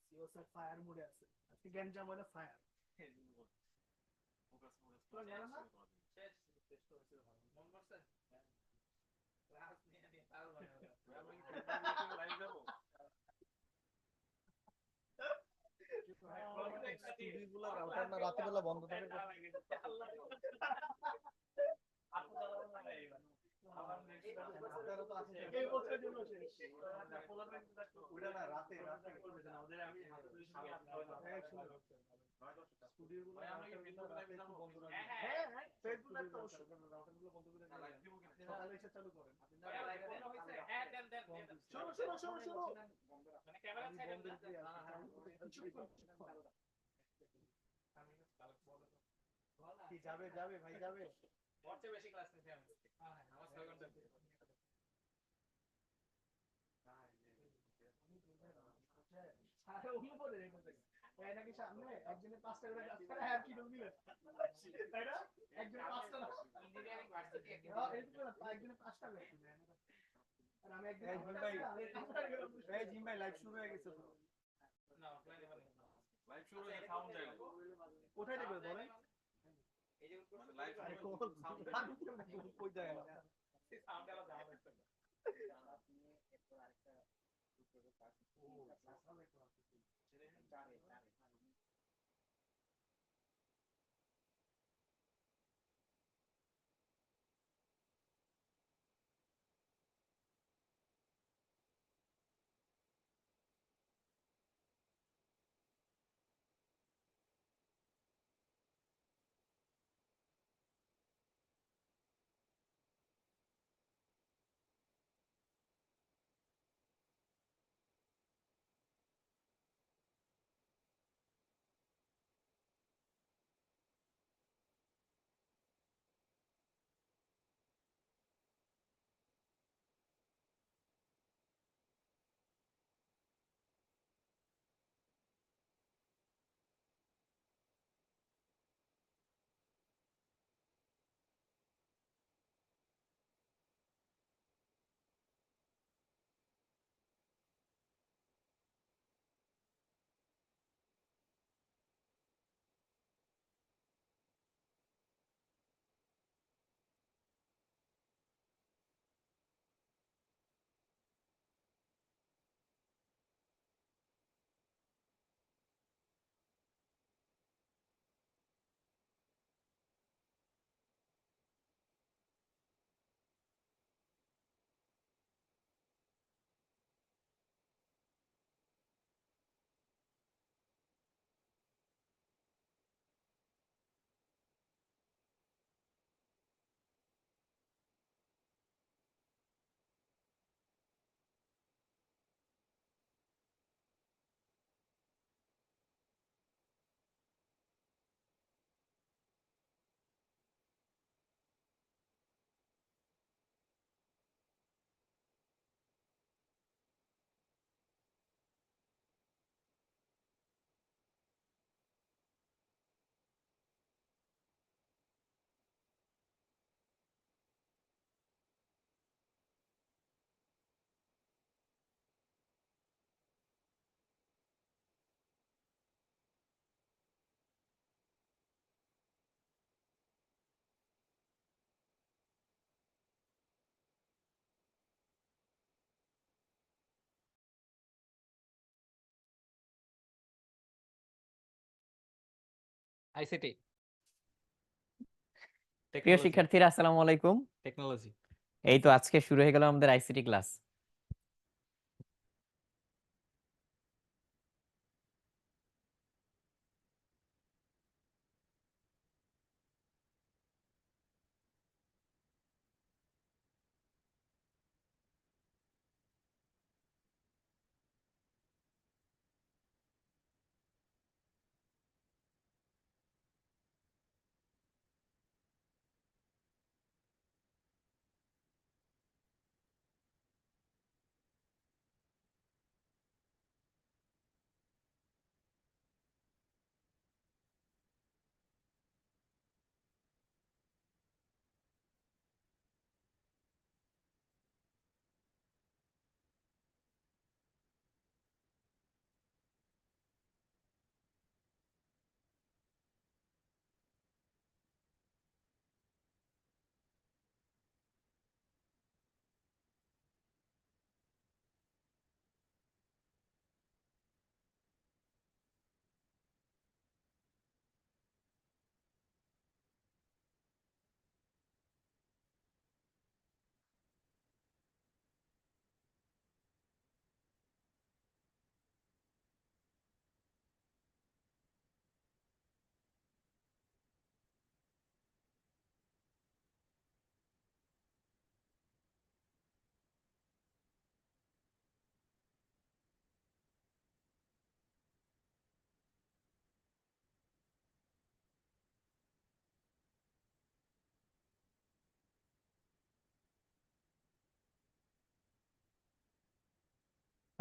CO sir fire মোডে আছে, আজকে গেম জাম হলো ফায়ার। তো গেল না শেষ, শেষ তো হয়েছিল ভালো মন করছে। ক্লাস নিয়ে নিয়ে তাও বানাবো আমরা কি ফেসবুকে লাইভ যাবো? টিভিগুলো রাউটার না রাতের বেলা বন্ধ থাকে। আপনারা তো আছেন এই বছরের জন্য শেষ। ওটা না রাতে রাতে ওদের আমি স্টুডিওগুলো আমরা কি ফেসবুক লাইভে একটু যাবো? বন্ধ রাখবেন। হ্যাঁ হ্যাঁ হ্যাঁ ফেসবুক লাইভ তো অবশ্যই। রাউটারগুলো বন্ধ করে লাইভ দিন। দিব কিনা সকালে এসে চালু করেন। হ্যাঁ দেন দেন শোনো শোনো শোনো শোনো মানে ক্যামেরা আমি সাইডে বন্ধের দিয়ে আসি। কি যাবে যাবে ভাই যাবে। সবচেয়ে বেশি ক্লাস নিতে আমি আমার 6 ঘন্টা আরে অনুমোদন রেখে দেন এই নাকি সামনে একজনের 5টা করে কাজ করে আর কি দিবেন তাই না একজনের 5টা না ইঞ্জিনিয়ারিং ভার্সিটি একজনের 5টা করে আর আমি একজন এই জিম ভাই এই জিম ভাই লাইভ শুরু হয়ে গেছে তো। না অফলাইনে মানে লাইভ শুরু হয়ে সাউন্ড যায় কোথায় দেখবে বলেন। এই যে লাইভ আরে কোন সাউন্ড কই যায় না। সাউন্ড আলা যাওয়া লাগবে আইসিটি প্রিয় টেকনোলজি শিক্ষার্থীরা আসসালামু আলাইকুম। টেকনোলজি এই তো আজকে শুরু হয়ে গেল আমাদের আইসিটি ক্লাস।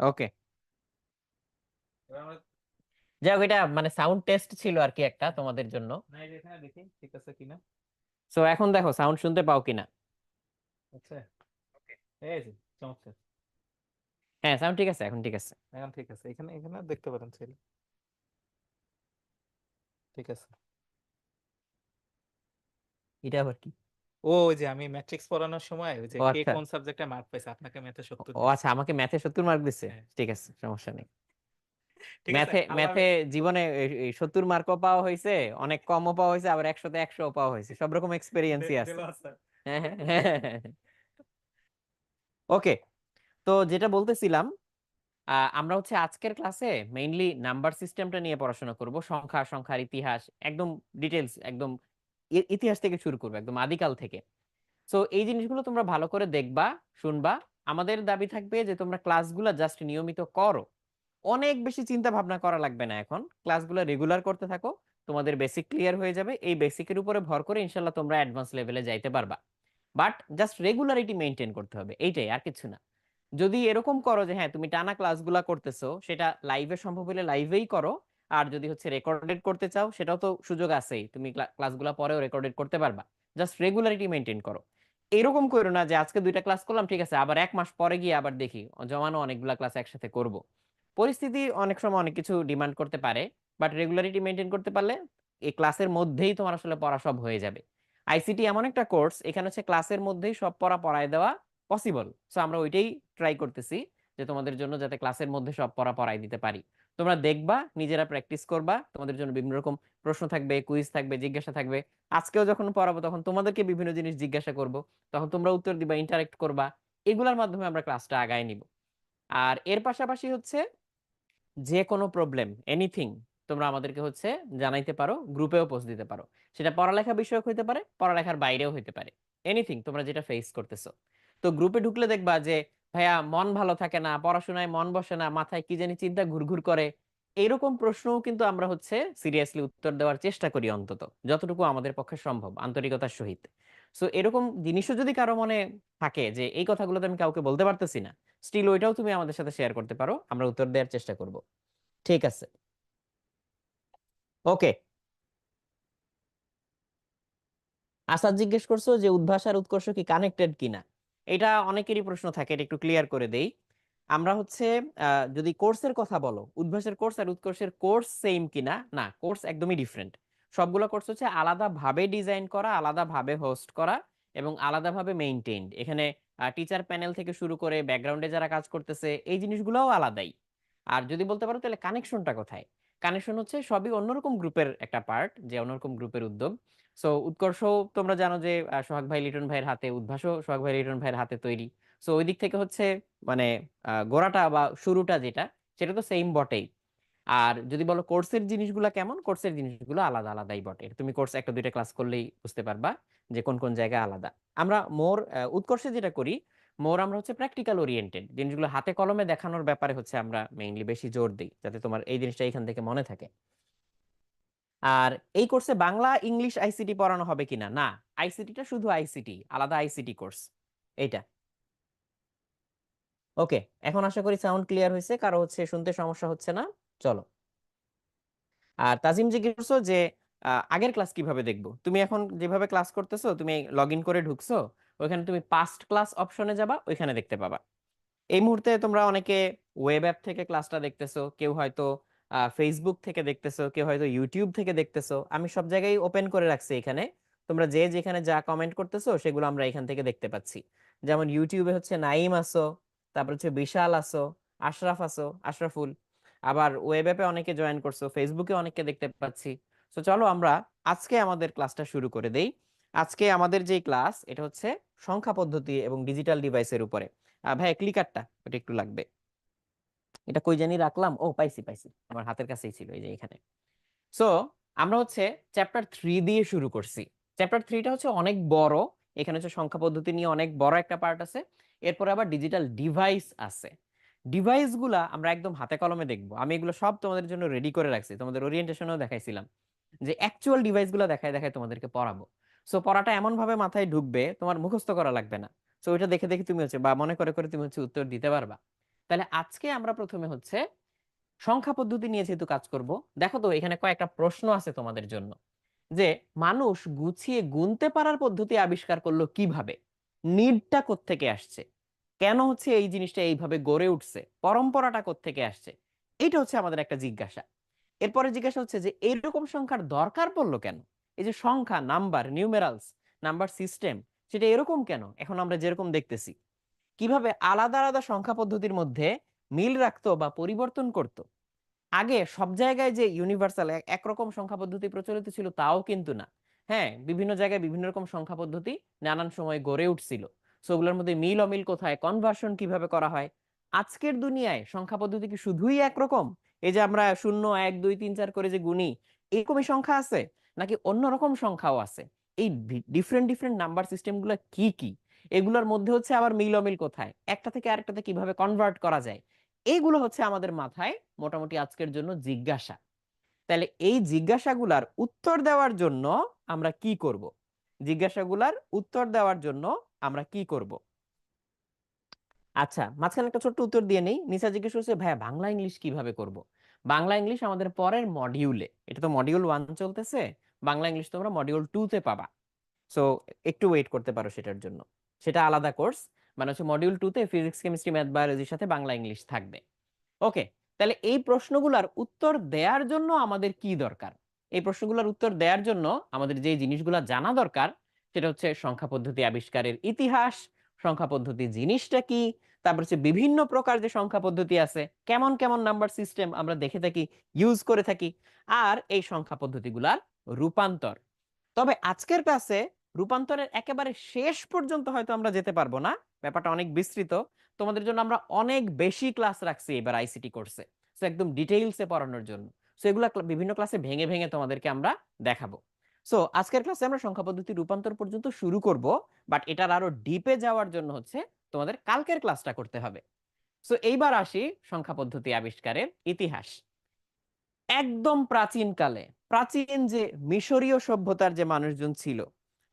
ওকে, যাই হোক, এটা মানে সাউন্ড টেস্ট ছিল আর কি একটা তোমাদের জন্য। না এই যে এখানে দেখি ঠিক আছে কিনা। সো এখন দেখো সাউন্ড শুনতে পাও কিনা। আচ্ছা এই যে চমৎকার। হ্যাঁ, সাউন্ড ঠিক আছে, এখন ঠিক আছে। এখন ঠিক আছে, এখানে এখানে দেখতে পারেন চাইলে। ঠিক আছে। এটা আবার কি? ও ওই যে আমি ম্যাট্রিক্স পড়ানোর সময় ওই যে ও কে আচ্ছা। কোন সাবজেক্টে মার্ক পাইছে, আপনাকে ম্যাথে 70 ও দিছে। আচ্ছা, আমাকে ম্যাথে 70 মার্ক দিছে। হ্যাঁ ঠিক আছে, সমস্যা নেই। ঠিক আছে ম্যাথে আল্লাহ ম্যাথে হাফেজ। জীবনে 70 মার্কও পাওয়া হয়েছে, অনেক কমও পাওয়া হয়েছে, আবার 100-তে 100ও পাওয়া হয়েছে, সব রকম এক্সপেরিয়েন্সই আছে। দেলোয়ার স্যার। হ্যাঁ, হ্যাঁ। ওকে, তো যেটা বলতেছিলাম, আমরা হচ্ছে আজকের ক্লাসে মেইনলি নাম্বার সিস্টেমটা নিয়ে পড়াশোনা করব, সংখ্যা, সংখ্যার ইতিহাস, একদম ডিটেলস, একদম ইতিহাস থেকে শুরু করবো, একদম আদিকাল থেকে। সো এই জিনিসগুলো তোমরা ভালো করে দেখবা, শুনবা। আমাদের দাবি থাকবে যে তোমরা ক্লাসগুলো জাস্ট নিয়মিত করো, অনেক বেশি চিন্তা ভাবনা করা লাগবে না, এখন ক্লাসগুলো রেগুলার করতে থাকো, তোমাদের বেসিক ক্লিয়ার হয়ে যাবে। এই বেসিকের উপরে ভর করে ইনশাল্লাহ তোমরা অ্যাডভান্স লেভেলে যাইতে পারবা। বাট জাস্ট রেগুলারিটি মেনটেন করতে হবে, এইটাই, আর কিছু না। যদি এরকম করো যে হ্যাঁ তুমি টানা ক্লাসগুলা করতেছো, সেটা লাইভে সম্ভব হলে লাইভেই করো। আর যদি হচ্ছে রেকর্ডেড করতে চাও, সেটাও তো সুযোগ আছেই, তুমি ক্লাসগুলা পরেও রেকর্ডেড করতে পারবা। জাস্ট রেগুলারিটি মেনটেন করো। এরকম করো না যে আজকে 2টা ক্লাস করলাম, ঠিক আছে, আবার 1 মাস পরে গিয়ে আবার দেখি জমানো অনেকগুলা ক্লাস একসাথে করব। পরিস্থিতি অনেক সময় অনেক কিছু ডিমান্ড করতে পারে, বাট রেগুলারিটি মেনটেন করতে পারলে এই ক্লাসের মধ্যেই তোমার আসলে পড়া সব হয়ে যাবে। আইসিটি এমন একটা কোর্স, এখানে হচ্ছে ক্লাসের মধ্যেই সব পড়া পড়ায় দেওয়া পসিবল। সো আমরা ওইটাই ট্রাই করতেছি, যে তোমাদের জন্য যাতে ক্লাসের মধ্যে সব পড়া পড়াই দিতে পারি। তোমরা দেখবা, নিজেরা প্র্যাকটিস করবা, তোমাদের জন্য বিভিন্ন রকম প্রশ্ন থাকবে, কুইজ থাকবে, জিজ্ঞাসা থাকবে। আজকেও যখন পড়াবো তখন তোমাদেরকে বিভিন্ন জিনিস জিজ্ঞাসা করব, তখন তোমরা উত্তর দিবা, ইন্টারেক্ট করবা। এগুলোর মাধ্যমে আমরা ক্লাসটা আগায় নিব। আর এর পাশাপাশি হচ্ছে যে কোনো প্রবলেম, এনিথিং, তোমরা আমাদেরকে হচ্ছে জানাইতে পারো, গ্রুপেও পোস্ট দিতে পারো। সেটা পড়ালেখা বিষয়ক হইতে পারে, পড়ালেখার বাইরেও হইতে পারে। এনিথিং তোমরা যেটা ফেস করতেছো। তো গ্রুপে ঢুকলে দেখবা যে ভাইয়া মন ভালো থাকে না, পড়াশোনায় মন বসে না, মাথায় কি জানি চিন্তা ঘুরঘুর করে, এইরকম প্রশ্নও কিন্তু আমরা হচ্ছে সিরিয়াসলি উত্তর দেওয়ার চেষ্টা করি, অন্তত যতটুকু আমাদের পক্ষে সম্ভব, আন্তরিকতার সহিত। সো এরকম জিনিসও যদি কারো মনে থাকে যে এই কথাগুলো তো আমি কাউকে বলতে পারতেছি না, স্টিল ওইটাও তুমি আমাদের সাথে শেয়ার করতে পারো, আমরা উত্তর দেওয়ার চেষ্টা করব। ঠিক আছে, ওকে। আসাদ জিজ্ঞেস করছো যে উদ্ভাস আর উৎকর্ষ কি কানেক্টেড কিনা। এটা অনেকেরই প্রশ্ন থাকে, এটা একটু ক্লিয়ার করে দেই। আমরা হচ্ছে যদি কোর্সের কথা বলো, উদ্ভাসের কোর্স আর উৎকর্ষের কোর্স সেম কিনা, না, কোর্স একদমই ডিফারেন্ট। সবগুলো কোর্স হচ্ছে আলাদাভাবে ডিজাইন করা, আলাদাভাবে হোস্ট করা, এবং আলাদাভাবে মেইনটেইনড। এখানে টিচার প্যানেল থেকে শুরু করে ব্যাকগ্রাউন্ডে যারা কাজ করতেছে, এই জিনিসগুলোও আলাদাই। আর যদি বলতে পারো তাহলে কানেকশনটা কোথায়, কানেকশন হচ্ছে সবই অন্যরকম গ্রুপের একটা পার্ট, যে অন্যরকম গ্রুপের উদ্যোগ। সো উৎকর্ষ, তোমরা জানো যে সোহাগ ভাই লিটন ভাইয়ের হাতে, উদ্ভাসও সোহাগ ভাই লিটন ভাইয়ের হাতে তৈরি। সো ওই দিক থেকে হচ্ছে মানে গোড়াটা বা শুরুটা যেটা, সেটা তো সেম বটেই। আর যদি বলো কোর্সের জিনিসগুলো কেমন, কোর্সের জিনিসগুলো আলাদা আলাদাই বটে, তুমি কোর্স 1-2টা ক্লাস করলেই বুঝতে পারবা যে কোন কোন জায়গায় আলাদা। আমরা মোর উৎকর্ষে যেটা করি, মোর আমরা হচ্ছে প্র্যাকটিক্যাল ওরিয়েন্টেড জিনিসগুলো হাতে কলমে দেখানোর ব্যাপারে হচ্ছে আমরা মেইনলি বেশি জোর দিই, যাতে তোমার এই জিনিসটা এখান থেকে মনে থাকে। আর এই কোর্সে বাংলা ইংলিশ আইসিটি পড়ানো হবে কিনা, না, আইসিটিটা শুধু আইসিটি, আলাদা আইসিটি কোর্স এইটা। ওকে, এখন আশা করি সাউন্ড ক্লিয়ার হয়েছে, কারো হচ্ছে শুনতে সমস্যা হচ্ছে না। চলো। আর তাজিম জিজ্ঞেস করছো যে আগের ক্লাস কিভাবে দেখবো। তুমি এখন যেভাবে ক্লাস করতেছো, তুমি লগ ইন করে ঢুকছো, ওইখানে তুমি পাস্ট ক্লাস অপশনে যাবা, ওইখানে দেখতে পাবা। এই মুহূর্তে তোমরা অনেকে ওয়েব অ্যাপ থেকে ক্লাসটা দেখতেছো, কেউ হয়তো ফেসবুক থেকে দেখতেছো, কেউ হয়তো ইউটিউব থেকে দেখতেছো। আমি সব জায়গায় ওপেন করে রাখছি এখানে, তোমরা যে যেখানে যা কমেন্ট করতেছো সেগুলো আমরা এখান থেকে দেখতে পাচ্ছি। যেমন ইউটিউবে হচ্ছে নাইম আসো, তারপর হচ্ছে বিশাল আসো, আশরাফ আসো, আশরাফুল। আবার ওয়েব অ্যাপে অনেকে জয়েন করছো, ফেসবুকে অনেককে দেখতে পাচ্ছি। তো চলো আমরা আজকে আমাদের ক্লাসটা শুরু করে দেই। আজকে আমাদের যে ক্লাস, এটা হচ্ছে সংখ্যা পদ্ধতি এবং ডিজিটাল ডিভাইসের উপরে। ভাই ক্লিকারটা ওটা একটু লাগবে, এটা কই জানি রাখলাম, ও পাইছি পাইছি, আমার হাতের কাছেই ছিল, এই যে এখানে। সো আমরা হচ্ছে চ্যাপ্টার 3 দিয়ে শুরু করছি। চ্যাপ্টার 3টা হচ্ছে অনেক বড়, এখানে হচ্ছে সংখ্যা পদ্ধতি নিয়ে অনেক বড় একটা পার্ট আছে। এরপরে আবার ডিজিটাল ডিভাইস আছে। ডিভাইস গুলা আমরা একদম হাতে কলমে দেখবো, আমি এগুলো সব তোমাদের জন্য রেডি করে রাখছি, তোমাদের ওরিয়েন্টেশনেও দেখাইছিলাম যে অ্যাকচুয়াল ডিভাইস গুলা দেখায় দেখায় তোমাদেরকে পড়াবো। সো পড়াটা এমন ভাবে মাথায় ঢুকবে, তোমার মুখস্থ করা লাগবে না। সো ওইটা দেখে দেখে তুমি হচ্ছে বা মনে করে করে তুমি হচ্ছে উত্তর দিতে পারবা। তাহলে আজকে আমরা প্রথমে হচ্ছে সংখ্যা পদ্ধতি নিয়ে যেহেতু কাজ করব, দেখো তো এখানে কয়েকটা প্রশ্ন আছে তোমাদের জন্য, যে মানুষ গুছিয়ে গুনতে পারার পদ্ধতি আবিষ্কার করলো কিভাবে, নিডটা কোত্থেকে আসছে, কেন হচ্ছে এই জিনিসটা এইভাবে গড়ে উঠছে, পরম্পরাটা কোত্থেকে আসছে, এইটা হচ্ছে আমাদের একটা জিজ্ঞাসা। এরপরে জিজ্ঞাসা হচ্ছে যে এইরকম সংখ্যার দরকার পড়লো কেন, এই যে সংখ্যা, নাম্বার, নিউমেরালস, নাম্বার সিস্টেম, সেটা এরকম কেন এখন আমরা যেরকম দেখতেছি, কিভাবে আলাদা আলাদা সংখ্যা পদ্ধতির মধ্যে মিল রাখতো বা পরিবর্তন করতো। আগে সব জায়গায় যে ইউনিভার্সাল একরকম সংখ্যা পদ্ধতি প্রচলিত ছিল তাও কিন্তু না। হ্যাঁ, বিভিন্ন জায়গায় বিভিন্ন রকম সংখ্যা পদ্ধতি নানান সময় গড়ে উঠছিল। সো ওগুলোর মধ্যে মিল অমিল কোথায়, কনভার্সন কিভাবে করা হয়। আজকের দুনিয়ায় সংখ্যা পদ্ধতি কি শুধুই একরকম, এই যে আমরা 0 1 2 3 4 করে যে গুনি, এরকমই সংখ্যা আছে, নাকি অন্যরকম সংখ্যাও আছে? এই ডিফারেন্ট ডিফারেন্ট নাম্বার সিস্টেম গুলো কি কি, এগুলোর মধ্যে হচ্ছে আবার মিল অমিল কোথায়, একটা থেকে আরেকটাতে কিভাবে কনভার্ট করা যায়, এইগুলো হচ্ছে আমাদের মাথায় মোটামুটি আজকের জন্য জিজ্ঞাসা। তাহলে এই জিজ্ঞাসাগুলার উত্তর দেওয়ার জন্য আমরা কি করব, জিজ্ঞাসাগুলার উত্তর দেওয়ার জন্য আমরা কি করব? আচ্ছা, মাঝখানে একটা ছোট্ট উত্তর দিয়ে নেই। নিশা জিজ্ঞেস করছে, ভাইয়া বাংলা ইংলিশ কিভাবে করব? বাংলা ইংলিশ আমাদের পরের মডিউলে, এটা তো মডিউল 1 চলতেছে, বাংলা ইংলিশ তোমরা মডিউল 2 তে পাবা। সো একটু ওয়েট করতে পারো সেটার জন্য, সেটা আলাদা কোর্স, মানে হচ্ছে মডিউল 2 তে ফিজিক্স কেমিস্ট্রি ম্যাথ বায়োলজির সাথে বাংলা ইংলিশ থাকবে। ওকে, তাহলে এই প্রশ্নগুলোর উত্তর দেওয়ার জন্য আমাদের কি দরকার, এই প্রশ্নগুলোর উত্তর দেওয়ার জন্য আমাদের যে জিনিসগুলো জানা দরকার, সেটা হচ্ছে সংখ্যা পদ্ধতি আবিষ্কারের ইতিহাস, সংখ্যা পদ্ধতি জিনিসটা কি, তারপর হচ্ছে বিভিন্ন প্রকার যে সংখ্যা পদ্ধতি আছে, কেমন কেমন নাম্বার সিস্টেম আমরা দেখে থাকি, ইউজ করে থাকি, আর এই সংখ্যা পদ্ধতিগুলার রূপান্তর। তবে আজকের ক্লাসে রূপান্তরের একেবারে শেষ পর্যন্ত হয়তো আমরা যেতে পারবো না, ব্যাপারটা অনেক বিস্তৃত, তোমাদের জন্য আমরা অনেক বেশি ক্লাস রাখছি এবার আইসিটি কোর্সে, সো একদম ডিটেইলসে পড়ানোর জন্য। সো এগুলা বিভিন্ন ক্লাসে ভেঙে ভেঙে তোমাদেরকে আমরা দেখাবো। সো আজকের ক্লাসে আমরা সংখ্যা পদ্ধতি রূপান্তর পর্যন্ত শুরু করব, বাট এটার আরো ডিপে যাওয়ার জন্য হচ্ছে তোমাদের কালকের ক্লাসটা করতে হবে। সো এইবার আসি সংখ্যা পদ্ধতি আবিষ্কারের ইতিহাস। একদম প্রাচীন কালে, প্রাচীন যে মিশরীয় সভ্যতার যে মানুষজন ছিল,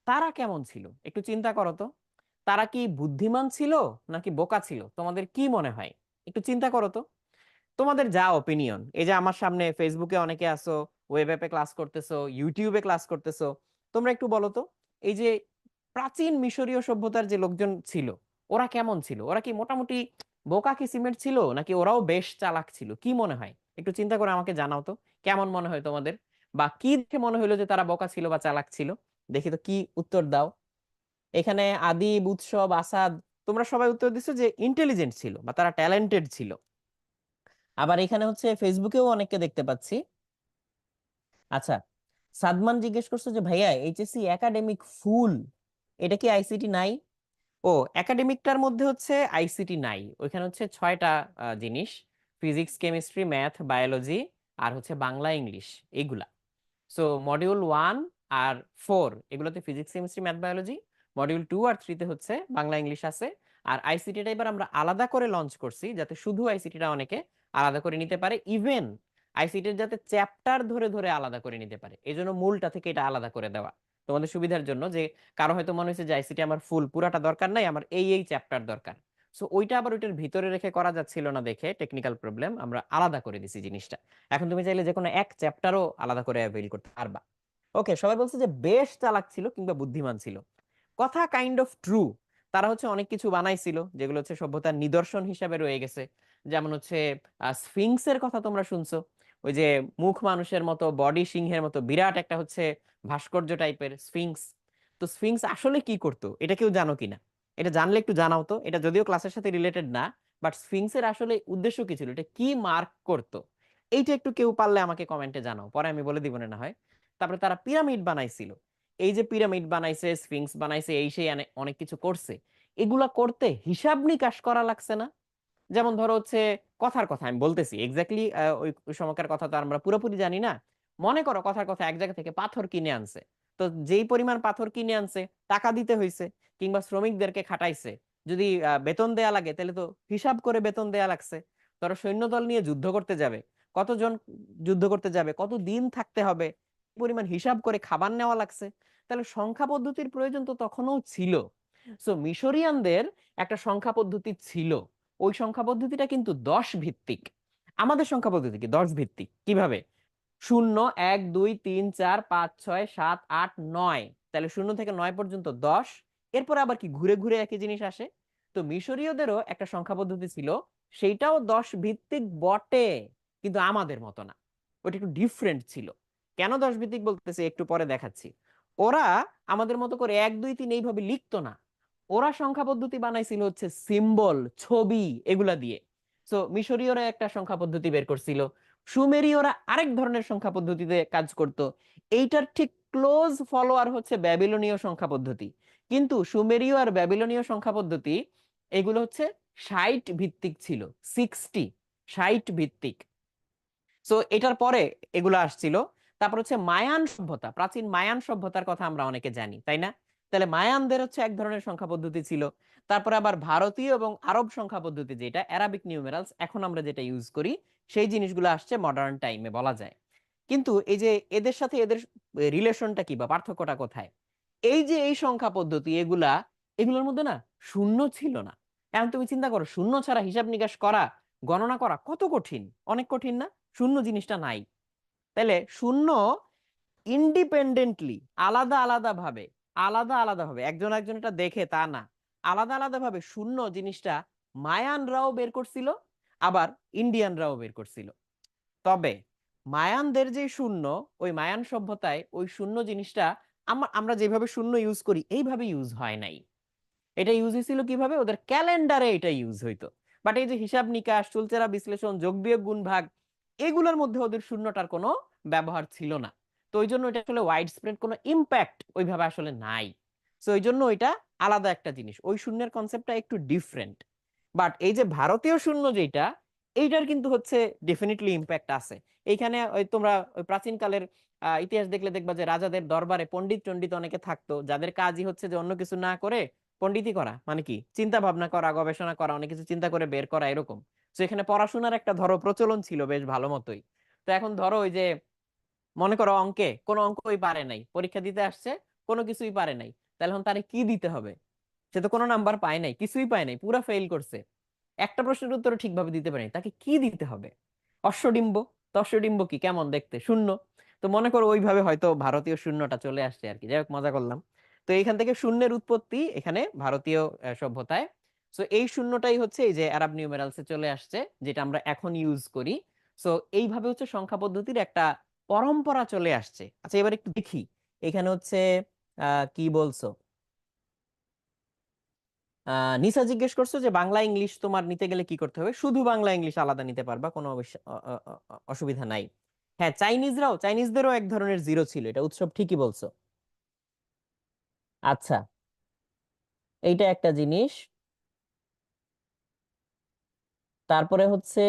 তারা কেমন ছিল একটু চিন্তা করো তো। তারা কি বুদ্ধিমান ছিল নাকি বোকা ছিল, তোমাদের কি মনে হয়? একটু চিন্তা করো তো, তোমাদের যা অপিনিয়ন। এই যে আমার সামনে ফেসবুকে অনেকে আসো, ওয়েব অ্যাপে ক্লাস করতেছো, ইউটিউবে ক্লাস করতেছো, তোমরা একটু বলো তো, এই যে প্রাচীন মিশরীয় সভ্যতার যে লোকজন ছিল, ওরা কেমন ছিল? ওরা কি মোটামুটি বোকা কিসিমের ছিল, নাকি ওরাও বেশ চালাক ছিল? কি মনে হয় একটু চিন্তা করে আমাকে জানাও তো, কেমন মনে হয় তোমাদের? বা কি দেখে মনে হলো যে তারা বোকা ছিল বা চালাক ছিল? দেখি তো কি উত্তর দাও। এখানে আদিব, উৎসব, আসাদ, তোমরা সবাই উত্তর দিচ্ছ যে ইন্টেলিজেন্ট ছিল বা তারা ট্যালেন্টেড ছিল। আবার এখানে হচ্ছে ফেসবুকেও অনেককে দেখতে পাচ্ছি। আচ্ছা, সাদমান জিজ্ঞেস করছে যে ভাইয়া এইচএসসি একাডেমিক ফুল, এটা কি আইসিটি নাই? ও, একাডেমিকটার মধ্যে হচ্ছে আইসিটি নাই, ওইখানে হচ্ছে 6টা জিনিস, ফিজিক্স কেমিস্ট্রি ম্যাথ বায়োলজি আর হচ্ছে বাংলা ইংলিশ, এগুলা। সো মডিউল 1 আর 4 এগুলোতে physics chemistry math biology, module 2 আর 3 তে হচ্ছে বাংলা ইংলিশ আছে। আর আইসিটিটা এবার আমরা আলাদা করে লঞ্চ করছি, যাতে শুধু আইসিটিটা অনেকে আলাদা করে নিতে পারে, ইভেন আইসিটির যাতে চ্যাপ্টার ধরে ধরে আলাদা করে নিতে পারে, এই জন্য মূলটা থেকে এটা আলাদা করে দেওয়া তোমাদের সুবিধার জন্য। যে কারো হয়তো মনে হয়েছে যে আইসিটি আমার ফুল পুরাটা দরকার নাই, আমার এই এই চ্যাপ্টার দরকার, সো ওইটা আবার ওইটার ভিতরে রেখে করা যাচ্ছিল না দেখে টেকনিক্যাল প্রবলেম, আমরা আলাদা করে দিছি জিনিসটা। এখন তুমি চাইলে যে কোনো এক চ্যাপ্টারও আলাদা করে অ্যাভেইল করতে পারবা। ওকে, সবাই বলছে যে বেশ চালাক ছিল কিংবা বুদ্ধিমান ছিল, কথা কাইন্ড অফ ট্রু। তারা হচ্ছে অনেক কিছু বানাইছিল যেগুলো হচ্ছে সভ্যতার নিদর্শন হিসাবে রয়ে গেছে। যেমন হচ্ছে স্ফিংসের কথা তোমরা শুনছো, ওই যে মুখ মানুষের মতো, বডি সিংহের মতো, বিরাট একটা হচ্ছে ভাস্কর্য টাইপের স্ফিংস। তো স্ফিংস আসলে কি করতো এটা কেউ জানো কিনা? এটা জানলে একটু জানাও তো, এটা যদিও ক্লাসের সাথে রিলেটেড না, বাট স্ফিংসের আসলে উদ্দেশ্য কি ছিল, এটা কি মার্ক করতো, এইটা একটু কেউ পারলে আমাকে কমেন্টে জানাও, পরে আমি বলে দিব না হয়। তারপরে তারা পিরামিড বানাইছিল, এই যে পিরামিড বানাইছে, স্ফিংস বানাইছে, এই সেই অনেক কিছু করছে, এগুলা করতে হিসাব নিকাশ করা লাগছে না? যেমন ধরো হচ্ছে, কথার কথা আমি বলতেছি, এক্স্যাক্টলি ওই ওই সময়কার কথা তো আমরা পুরোপুরি জানি না। মনে করো কথার কথা এক জায়গা থেকে পাথর কিনে আনছে, তো যেই পরিমাণ পাথর কিনে আনছে টাকা দিতে হয়েছে, কিংবা শ্রমিকদেরকে খাটাইছে, যদি বেতন দেয়া লাগে তাহলে তো হিসাব করে বেতন দেয়া লাগছে। ধরো সৈন্যদল নিয়ে যুদ্ধ করতে যাবে, কতজন যুদ্ধ করতে যাবে, কত দিন থাকতে হবে, কি পরিমাণ হিসাব করে খাবার নেওয়া লাগছে। তাহলে সংখ্যা পদ্ধতির প্রয়োজন তো তখনও ছিল। সো মিশরিয়ানদের একটা সংখ্যা পদ্ধতি ছিল, ওই সংখ্যা পদ্ধতিটা কিন্তু 10 ভিত্তিক। আমাদের সংখ্যা পদ্ধতি কি 10 ভিত্তিক? কিভাবে? 0 1 2 3 4 5 6 7 8 9, তাহলে 0 থেকে 9 পর্যন্ত 10। এরপর আবার কি ঘুরে ঘুরে একই জিনিস আসে। তো মিশরীয়দেরও একটা সংখ্যা পদ্ধতি ছিল, সেইটাও 10 ভিত্তিক বটে, কিন্তু আমাদের মতো না, ওটা একটু ডিফারেন্ট ছিল। কেন 10 ভিত্তিক বলতেছি একটু পরে দেখাচ্ছি। ওরা আমাদের মতো করে 1 2 3 এইভাবে লিখতো না, ওরা সংখ্যা পদ্ধতি বানাইছিল হচ্ছে সিম্বল, ছবি, এগুলা দিয়ে। সো মিশরীয়রা একটা সংখ্যা পদ্ধতি বের করছিল, সুমেরীয়রা আরেক ধরনের সংখ্যা পদ্ধতিতে কাজ করত। এইটার ঠিক ক্লোজ ফলোয়ার হচ্ছে ব্যাবিলনীয় সংখ্যা পদ্ধতি। কিন্তু সুমেরীয় আর ব্যাবিলনীয় সংখ্যা পদ্ধতি এগুলো হচ্ছে 60 ভিত্তিক ছিল, 60 ভিত্তিক। সো এটার পরে এগুলো আসছিল। তারপর হচ্ছে মায়ান সভ্যতা, প্রাচীন মায়ান সভ্যতার কথা আমরা অনেকে জানি, তাই না? তাহলে মায়ানদের হচ্ছে এক ধরনের সংখ্যা পদ্ধতি ছিল। তারপরে আবার ভারতীয় এবং আরব সংখ্যা পদ্ধতি, যেটা অ্যারাবিক নিউমেরালস, এখন আমরা যেটা ইউজ করি, সেই জিনিসগুলো আসছে মডার্ন টাইমে বলা যায়। কিন্তু এই যে এদের সাথে এদের রিলেশনটা কি বা পার্থক্যটা কোথায়? এই যে এই সংখ্যা পদ্ধতি এগুলোর মধ্যে না শূন্য ছিল না। এখন তুমি চিন্তা করো, শূন্য ছাড়া হিসাব নিকাশ করা, গণনা করা কত কঠিন, অনেক কঠিন না? শূন্য জিনিসটা নাই। তাহলে শূন্য ইন্ডিপেন্ডেন্টলি, আলাদা আলাদা ভাবে একজন একজন এটা দেখে তা না, আলাদা আলাদা ভাবে শূন্য জিনিসটা মায়ানরাও বের করছিল, আবার ইন্ডিয়ানরাও বের করছিল। তবে মায়ানদের যে শূন্য, ওই মায়ান সভ্যতায় ওই শূন্য জিনিসটা আমরা যেভাবে শূন্য ইউজ করি এইভাবে ইউজ হয় নাই। এটা ইউজ হয়েছিল কিভাবে? ওদের ক্যালেন্ডারে এটা ইউজ হইতো। বাট এই যে হিসাব নিকাশ, চুলচেরা বিশ্লেষণ, যোগ বিয়োগ গুণ ভাগ, এগুলোর মধ্যে ওদের শূন্যটার কোনো ব্যবহার ছিল না। তো ওই জন্য এটা আসলে ওয়াইড স্প্রেড কোনো ইম্প্যাক্ট ওইভাবে আসলে নাই। তো ওই জন্য ওইটা আলাদা একটা জিনিস, ওই শূন্যের কনসেপ্টটা একটু ডিফারেন্ট। বাট এই যে ভারতীয় শূন্য যেটা, এইটার কিন্তু হচ্ছে ডেফিনেটলি ইম্প্যাক্ট আছে। এইখানে ওই তোমরা ওই প্রাচীন কালের ইতিহাস দেখলে দেখবা যে রাজাদের দরবারে পণ্ডিত টণ্ডিত অনেকে থাকতো, যাদের কাজই হচ্ছে যে অন্য কিছু না করে পণ্ডিতি করা, মানে কি চিন্তা ভাবনা করা, গবেষণা করা, অনেক কিছু চিন্তা করে বের করা, এরকম। তো এখানে পড়াশোনার একটা ধরো প্রচলন ছিল বেশ ভালো মতোই। তো এখন ধরো ওই যে মনে করো অঙ্কে কোনো অঙ্কই পারে নাই, পরীক্ষা দিতে আসছে, কোনো কিছুই পারে নাই, তাহলে এখন তারে কি দিতে হবে? সে তো কোনো নাম্বার পায় নাই, কিছুই পায় নাই, পুরা ফেল করছে, একটা প্রশ্নের উত্তর ঠিকভাবে দিতে পারেনি, তাকে কি দিতে হবে? অশ্বডিম্ব। তো অশ্বডিম্ব কি, কেমন দেখতে? শূন্য। তো মনে করো ওইভাবে হয়তো ভারতীয় শূন্যটা চলে আসছে আর কি। যাই হোক, মজা করলাম। তো এইখান থেকে শূন্যের উৎপত্তি এখানে ভারতীয় সভ্যতায়। সো এই শূন্যটাই হচ্ছে এই যে আরব নিউমেরালসে চলে আসছে, যেটা আমরা এখন ইউজ করি। সো এইভাবে হচ্ছে সংখ্যা পদ্ধতির একটা পরম্পরা চলে আসছে। আচ্ছা, এবার একটু দেখি এখানে হচ্ছে কি বলছো। নিসা জিজ্ঞেস করছো যে বাংলা ইংলিশ তোমার নিতে গেলে কি করতে হবে? শুধু বাংলা ইংলিশ আলাদা নিতে পারবা, কোনো অসুবিধা নাই। হ্যাঁ, চাইনিজদেরও এক ধরনের জিরো ছিল, এটা উৎসব, ঠিকই বলছো। আচ্ছা, এইটা একটা জিনিস। তারপরে হচ্ছে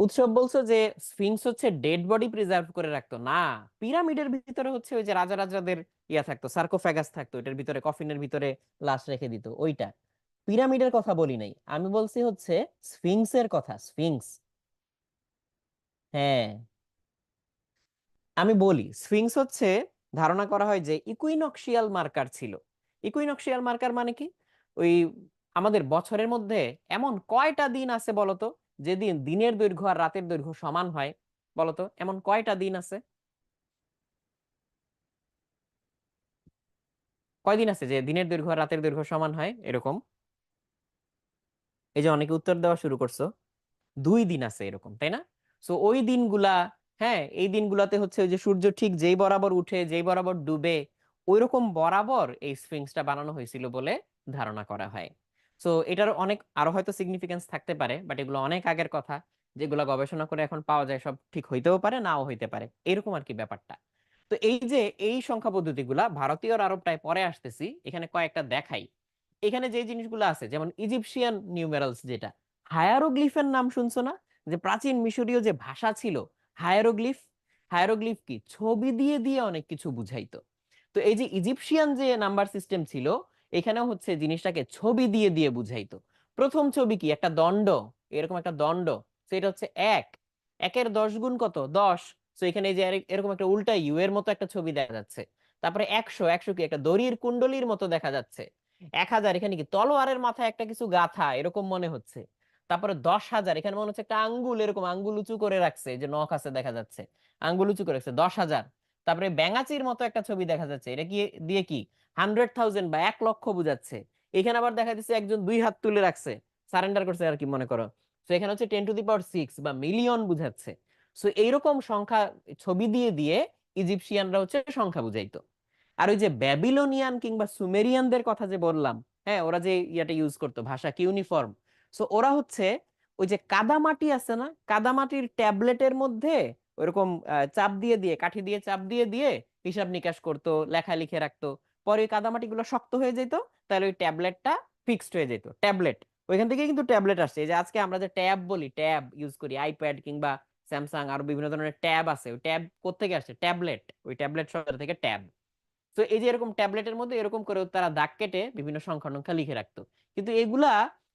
উৎসব বলছো যে স্ফিংস হচ্ছে ডেড বডি প্রিজার্ভ করে রাখতো না, পিরামিডের ভিতরে হচ্ছে ওই যে রাজা রাজাদের ইয়া থাকতো, সার্কোফ্যাগাস থাকতো, এটার ভিতরে কফিনের ভিতরে লাশ রেখে দিত, ওইটা। পিরামিডের কথা বলি নাই, আমি বলছি হচ্ছে স্ফিংসের কথা, স্ফিংস। হ্যাঁ, আমি বলি স্ফিংস হচ্ছে ধারণা করা হয় যে ইকুইনক্সিয়াল মার্কার ছিল। ইকুইনক্সিয়াল মার্কার মানে কি? ওই আমাদের বছরের মধ্যে এমন কয়টা দিন আছে বলতো, যেদিন দিনের দৈর্ঘ্য আর রাতের দৈর্ঘ্য সমান হয়? বলতো এমন কয়টা দিন আছে? কয়দিন আছে যে দিনের দৈর্ঘ্য আর রাতের দৈর্ঘ্য সমান হয় এরকম? এই যে অনেকে উত্তর দেওয়া শুরু করছো, 2 দিন আছে এরকম, তাই না? সো ওই দিনগুলা, হ্যাঁ, এই দিনগুলাতে হচ্ছে ওই যে সূর্য ঠিক যেই বরাবর উঠে যেই বরাবর ডুবে, ওইরকম বরাবর এই স্ফিংসটা বানানো হয়েছিল বলে ধারণা করা হয়। সো এটার অনেক আরো হয়তো সিগনিফিকেন্স থাকতে পারে, বাট এগুলো অনেক আগের কথা, যেগুলো গবেষণা করে এখন পাওয়া যায়, সব ঠিক হইতেও পারে, নাও হইতে পারে, এরকম আর কি ব্যাপারটা। তো এই যে এই সংখ্যা পদ্ধতিগুলা ভারতীয় আর আরবটায় পরে আসতেছি, এখানে কয়েকটা দেখাই। এখানে যে জিনিসগুলো আছে, যেমন ইজিপশিয়ান নিউমেরালস, যেটা হায়ারোগ্লিফের নাম শুনছো না? যে প্রাচীন মিশরীয় যে ভাষা ছিল, হায়ারোগ্লিফ। হায়ারোগ্লিফ কি? ছবি দিয়ে দিয়ে অনেক কিছু বুঝাইতো। তো এই যে ইজিপশিয়ান যে নাম্বার সিস্টেম ছিল, এখানেও হচ্ছে জিনিসটাকে ছবি দিয়ে দিয়ে বুঝাইতো। প্রথম ছবি কি? একটা দণ্ড, এরকম একটা দণ্ড, সেটা হচ্ছে এক, একের 10 গুণ কত? 10। তো এখানে এই যে এরকম একটা উল্টা ইউ এর মতো একটা ছবি দেখা যাচ্ছে। তারপরে 100, 100 কি? একটা দড়ির কুণ্ডলীর মতো দেখা যাচ্ছে। 1000 এখানে কি তলোয়ারের মাথায় একটা কিছু গাথা এরকম মনে হচ্ছে। তারপরে 10,000 এখানে মনে হচ্ছে একটা আঙ্গুল, এরকম আঙ্গুল উঁচু করে রাখছে, যে নখ আছে দেখা যাচ্ছে, আঙ্গুল উঁচু করে রাখছে 10,000। তারপরে ব্যাঙাচির মতো একটা ছবি দেখা যাচ্ছে, এটা কি দিয়ে কি 100,000 বা 1,00,000 বুঝাচ্ছে। এখানে আবার দেখা যাচ্ছে একজন 2 হাত তুলে রাখছে, সারেন্ডার করছে আর কি মনে করো। তো এখানে হচ্ছে 10⁶ বা মিলিয়ন বুঝাচ্ছে। সো এইরকম সংখ্যা ছবি দিয়ে দিয়ে ইজিপশিয়ানরা হচ্ছে সংখ্যা বুঝাইতো। আর ওই যে ব্যাবিলনিয়ান কিংবা সুমেরিয়ানদের কথা যে বললাম, হ্যাঁ, ওরা যে ইয়াটা ইউজ করতো ভাষা কি ইউনিফর্ম। সো ওরা হচ্ছে ওই যে কাদামাটি আছে না, কাদামাটির ট্যাবলেটের মধ্যে ওইরকম চাপ দিয়ে দিয়ে, কাঠি দিয়ে চাপ দিয়ে দিয়ে হিসাব নিকাশ করতো, লেখা লিখে রাখতো। পরে ওই কাদামাটি গুলো শক্ত হয়ে যেত, তাহলে ওই ট্যাবলেটটা ফিক্সড হয়ে যেত। ট্যাবলেট ওইখান থেকে কিন্তু ট্যাবলেট আসছে। এই যে আজকে আমরা যে ট্যাব বলি, ট্যাব ইউজ করি, আইপ্যাড কিংবা স্যামসাং, আরো বিভিন্ন ধরনের ট্যাব আছে, ওই ট্যাব কোত্থেকে আসছে? ট্যাবলেট। ওই ট্যাবলেট শব্দ থেকে ট্যাব। তো এই যে এরকম ট্যাবলেটের মধ্যে এরকম করে তারা দাগ কেটে বিভিন্ন সংখ্যা টংখ্যা লিখে রাখতো। কিন্তু এগুলা